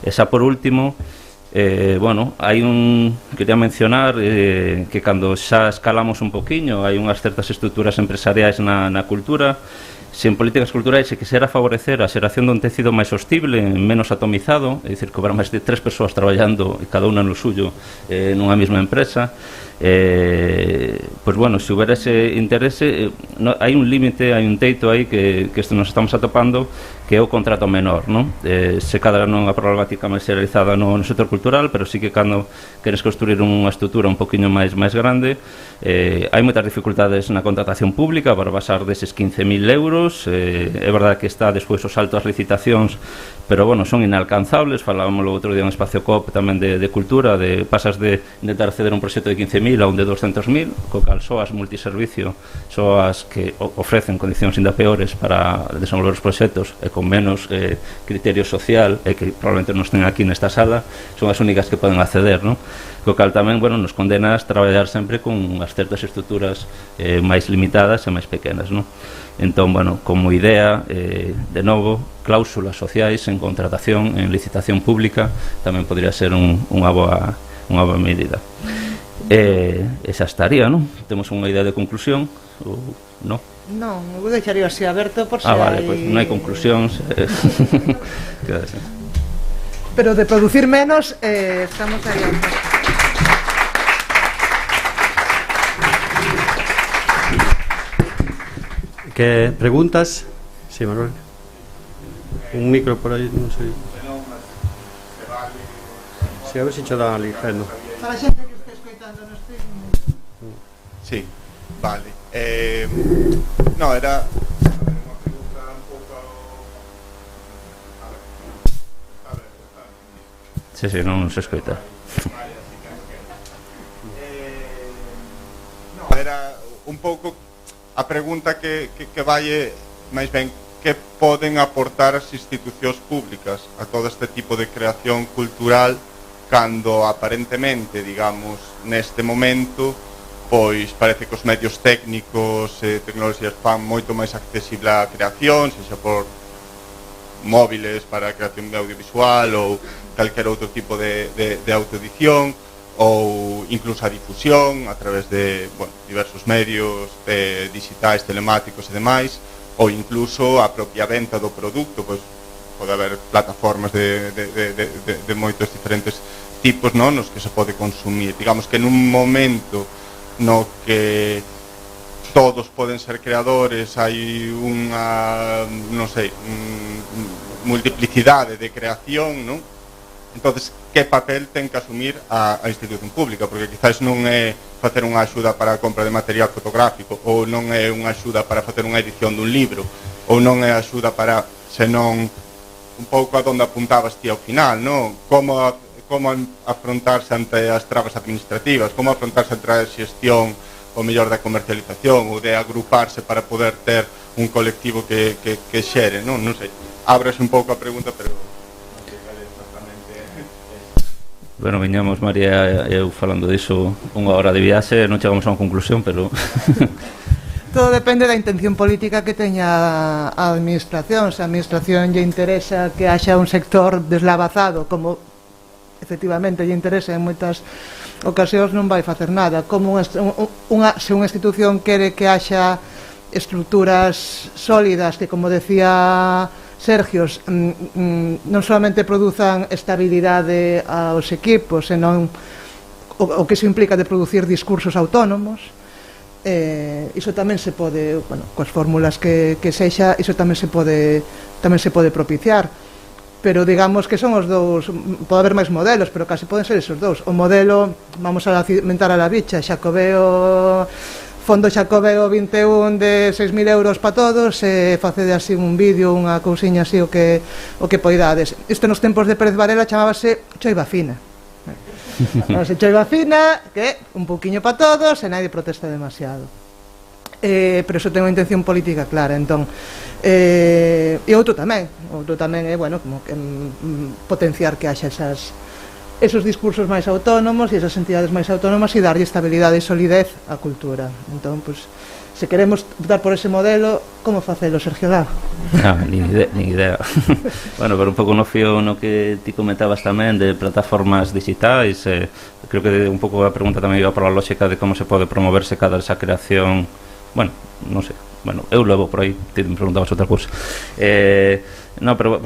E xa por último, bueno, hai quería mencionar que cando xa escalamos un poquinho, hai unhas certas estruturas empresariais na cultura. Se en políticas culturais se quixera favorecer a xeración dun tecido máis sostible, menos atomizado, é dicir, que habrá máis de 3 persoas traballando, cada unha no suyo, nunha mesma empresa, pois bueno, se houbera ese interese, hai un límite, hai un teito aí que nos estamos atopando, que é o contrato menor, non? Se cadra non a problemática máis realizada no sector cultural, pero sí que cando queres construir unha estrutura un poquinho máis grande, hai moitas dificultades na contratación pública para pasar deses 15.000 euros. É verdade que está despois o salto ás licitacións, pero bueno, son inalcanzables. Falábamos o outro día en Espacio COP tamén de cultura, pasas de intentar acceder a un proxecto de 15.000 a un de 200.000, co cal só as multiservicio, só as que ofrecen condicións ainda peores para desenvolver os proxectos e con menos criterio social, e que probablemente non estén aquí nesta sala, son as únicas que poden acceder, non? Co cal tamén, bueno, nos condena a traballar sempre con as certas estruturas máis limitadas e máis pequenas, non? Entón, bueno, como idea, de novo, cláusulas sociais en contratación, en licitación pública, tamén podría ser unha boa medida. E xa estaría, non? Temos unha idea de conclusión ou non? Non, eu deixaría así aberto por se vale, pois non hai conclusións. Pero de producir menos, estamos aí. Que preguntas? Sí, Manuel. Un micro por aí, non sei. Sí, a ver se cho dan ali, Geno. Para a xente que este escoitando no stream. Sí, vale. No, era unha pregunta un pouco... A ver. Sí, non se escoita. No, era un pouco a pregunta que vai máis ben que poden aportar as institucións públicas a todo este tipo de creación cultural cando aparentemente, digamos, neste momento, pois parece que os medios técnicos e tecnoloxías fan moito máis accesible a creación, sexa por móviles para a creación de audiovisual ou calquer outro tipo de autoedición, ou incluso a difusión a través de diversos medios digitais, telemáticos e demais, ou incluso a propia venta do produto, pois pode haber plataformas de moitos diferentes tipos, non, nos que se pode consumir. Digamos que nun momento no que todos poden ser creadores, hai unha, non sei, multiplicidade de creación, non? Entonces, que papel ten que asumir a institución pública? Porque quizás non é facer unha axuda para a compra de material fotográfico, ou non é unha axuda para facer unha edición dun libro, ou non é axuda para, senón un pouco a donde apuntabas ti ao final, non? Como afrontarse ante as trabas administrativas, como afrontarse ante a xestión o mellor da comercialización, ou de agruparse para poder ter un colectivo que xere, non? Non sei, abres un pouco a pregunta, pero... Bueno, viñamos María e eu falando diso unha hora de viaxe, non chegamos a unha conclusión, pero... Todo depende da intención política que teña a administración. Se a administración lle interesa que haxa un sector deslavazado, como efectivamente lle interesa en moitas ocasións, non vai facer nada. Como se unha institución quere que haxa estruturas sólidas que, como decía Sergio, non solamente produzan estabilidade aos equipos, senón o que iso implica de producir discursos autónomos, iso tamén se pode, coas fórmulas que sexa, iso tamén se pode propiciar. Pero digamos que son os dous, pode haber máis modelos, pero casi poden ser esos dous. O modelo, vamos a cimentar a la bicha, xacobeo Fondo Xacobeo 21 de 6.000 euros para todos, facede así un vídeo, unha cousiña así o que poidades. Isto nos tempos de Pérez Varela chamábase choiva fina. Se choiva fina, que un pouquiño para todos e nadie protesta demasiado. Pero iso ten unha intención política clara, entón e outro tamén é, bueno, como que potenciar que haxa esos discursos máis autónomos e esas entidades máis autónomas e darlle estabilidade e solidez á cultura. Entón, pues, se queremos optar por ese modelo, como facelo, Sergio Lago? Nin idea. Bueno, pero un pouco no fío no que ti comentabas tamén de plataformas digitais, creo que un pouco a pregunta tamén iba por a lógica de como se pode promoverse cada esa creación. Bueno, non sei. Bueno, eu levo por aí, ti me preguntabas outra cousa. No, pero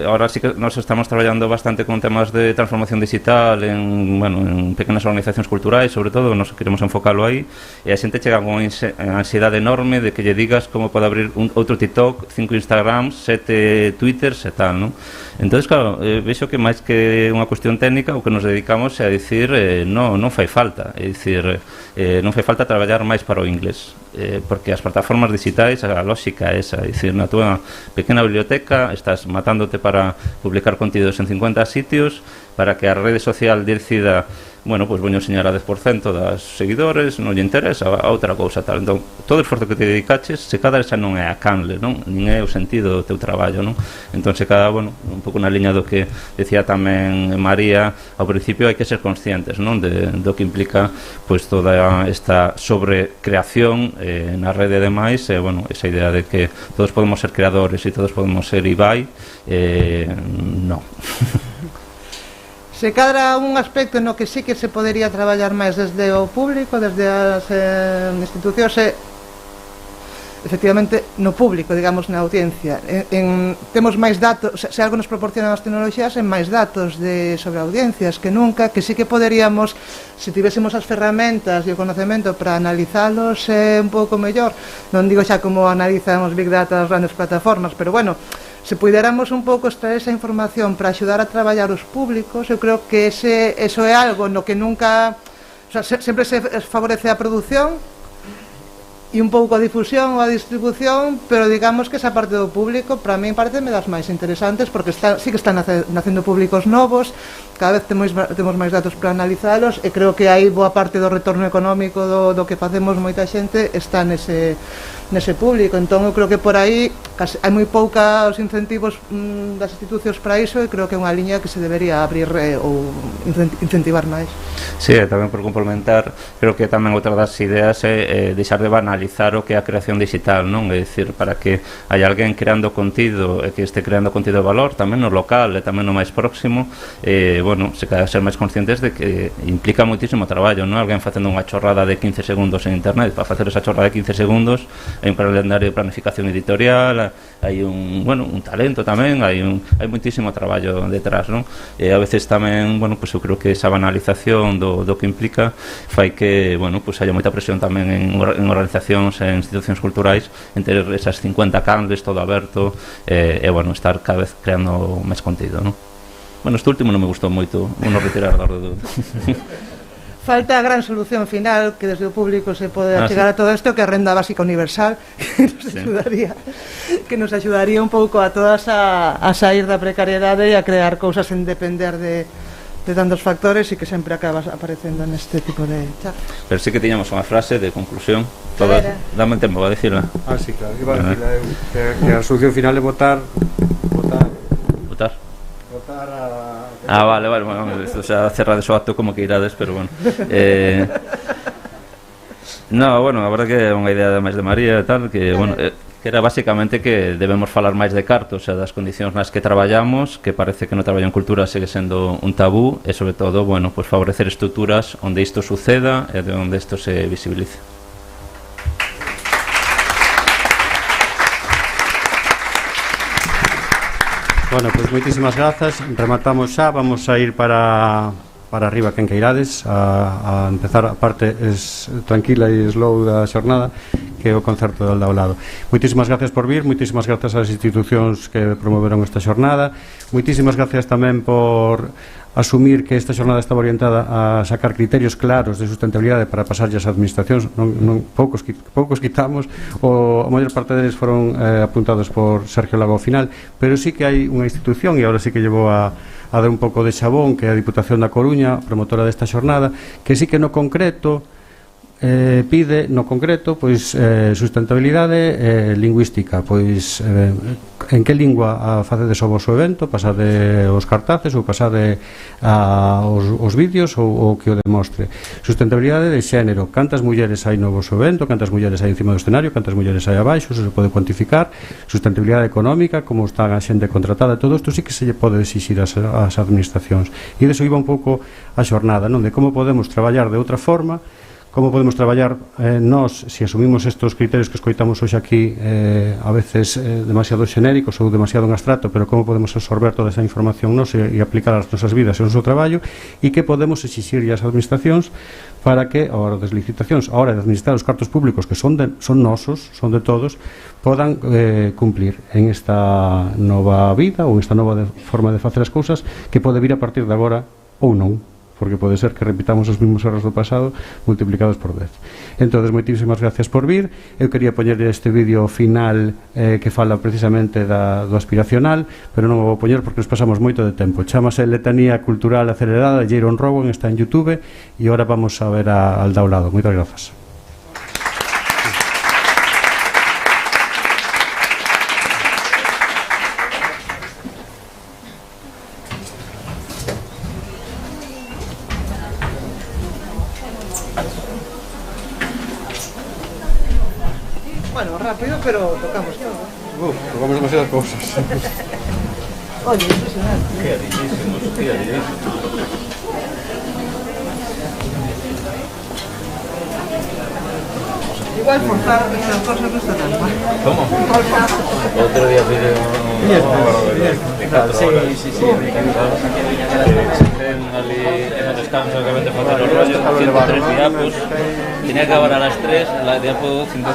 ahora sí que nos estamos traballando bastante con temas de transformación digital en pequenas organizacións culturais, sobre todo, nos queremos enfocarlo aí, e a xente chega con ansiedade enorme de que lle digas como pode abrir outro TikTok, 5 Instagrams, 7 Twitters e tal, non? Entón, claro, vexo que máis que unha cuestión técnica, o que nos dedicamos é a dicir non fai falta, é dicir, non fai falta traballar máis para o inglés, porque as plataformas digitais, a lógica é esa, é dicir, na túa pequena biblioteca estás matándote para publicar contidos en 50 sitios para que a rede social decida, bueno, pues voy a enseñar a 10% das seguidores, non lle interesa a outra cousa tal. Entón, todo o esforzo que te dedicaches, se cada esa non é a canle, non? Nin é o sentido do teu traballo, non? Entón, se cada, bueno, un pouco na liña do que decía tamén María, ao principio hai que ser conscientes, non? Do que implica, pues, toda esta sobrecreación na rede de máis, bueno, esa idea de que todos podemos ser creadores e todos podemos ser Ibai, non. Se cadra un aspecto no que sí que se podería traballar máis desde o público, desde as institucións, efectivamente no público, digamos, na audiencia. Temos máis datos, se algo nos proporcionan as tecnoloxías, en máis datos sobre audiencias que nunca, que sí que poderíamos, se tivésemos as ferramentas e o conocemento para analizalos un pouco mellor. Non digo xa como analizan os Big Data as grandes plataformas, pero bueno, se puidéramos un pouco extraer esa información para axudar a traballar os públicos, eu creo que eso é algo no que nunca, o sea, sempre se favorece a produción e un pouco a difusión ou a distribución, pero digamos que esa parte do público para mí parece das máis interesantes, porque sí que están nacendo públicos novos, cada vez temos máis datos para analizalos, e creo que aí boa parte do retorno económico do que facemos moita xente está nese público. Entón eu creo que por aí hai moi poucos incentivos das institucións para iso, e creo que é unha liña que se debería abrir ou incentivar máis. Sí, tamén por complementar, creo que tamén outra das ideas é deixar de banalizar o que é a creación digital, non? É dicir, para que hai alguén creando contido e que este creando contido de valor tamén no local e tamén no máis próximo, bueno, se cada ser máis conscientes de que implica moitísimo traballo, non? Alguén facendo unha chorrada de 15 segundos en internet, para facer esa chorrada de 15 segundos hai un calendario de planificación editorial, hai un talento tamén, hai moitísimo traballo detrás, non? E a veces tamén, bueno, pues eu creo que esa banalización do que implica fai que, bueno, pues haya moita presión tamén en organizacións e institucións culturais en ter esas 50 canles todo aberto e, bueno, estar cada vez creando máis contido, non? Bueno, este último non me gustou moito, uno retirar da orde. Falta a gran solución final que desde o público se pode chegar a todo isto, que é a renda básica universal, que nos axudaría un pouco a todas a sair da precariedade e a crear cousas sen depender de tantos factores e que sempre acabas aparecendo neste tipo de charlas. Pero sí que tiñamos unha frase de conclusión. Dame tempo, va a decirla. Sí, claro, iba a decirla eu, que a solución final é votar vale, bueno, esto xa cerra de so acto como que irades, pero bueno. No, bueno, a verdade que é unha idea máis de María e tal, que, bueno, que era basicamente que debemos falar máis de cartos, o sea, das condicións nas que traballamos, que parece que no traballo en cultura segue sendo un tabú, e sobre todo, bueno, pues favorecer estruturas onde isto suceda e de onde isto se visibilice. Bueno, pois moitísimas grazas, rematamos xa, vamos a ir para arriba quen queirades, a empezar a parte tranquila e slow da xornada, que é o concerto de Aldao Lado. Moitísimas gracias por vir, moitísimas gracias ás institucións que promoveron esta xornada, moitísimas gracias tamén por asumir que esta xornada estaba orientada a sacar criterios claros de sustentabilidade para pasarlle ás administracións. Poucos quitamos, a maior parte deles foron apuntados por Sergio Lago ao final, pero sí que hai unha institución, e agora sí que llevou a dar un pouco de xabón, que é a Diputación da Coruña, promotora desta xornada, que sí que no concreto pide pois sustentabilidade lingüística, pois en que lingua facedes o voso evento, pasade os cartaces ou pasade os vídeos ou que o demostre. Sustentabilidade de xénero, cantas mulleres hai no voso evento, cantas mulleres hai encima do escenario, cantas mulleres hai abaixo, se pode cuantificar. Sustentabilidade económica, como está a xente contratada, todo isto sí que se lle pode exixir ás administracións. E deso iba un pouco a xornada, non? De como podemos traballar de outra forma, como podemos traballar nós, se asumimos estes criterios que escoitamos hoxe aquí, a veces demasiado xenéricos ou demasiado en abstracto, pero como podemos absorber toda esa información nós e aplicar as nosas vidas e o noso traballo, e que podemos exixir as administracións para que, a hora das licitacións, a hora de administrar os cartos públicos que son nosos, son de todos, podan cumplir en esta nova vida ou esta nova forma de facer as cousas que pode vir a partir de agora ou non, porque pode ser que repitamos os mesmos erros do pasado multiplicados por 10. Entón, moitísimas gracias por vir. Eu quería poñer este vídeo final que fala precisamente do aspiracional, pero non o vou poñer porque nos pasamos moito de tempo. Chámase Letanía Cultural Acelerada de Jaron Rowan, está en YouTube, e agora vamos a ver a Aldao Lado. Moitas grazas. Bueno, rápido, pero tocamos todo. Tocamos demasiadas cousas. Oye, impresionante. Qué Igual forzar esas cosas no está tan mal. ¿Cómo? Otro día pide de 4 horas. Sí. Ali en el descanso que vende facer los rollos, 103 diapos. Tenía que acabar a las 3, la diapo 103.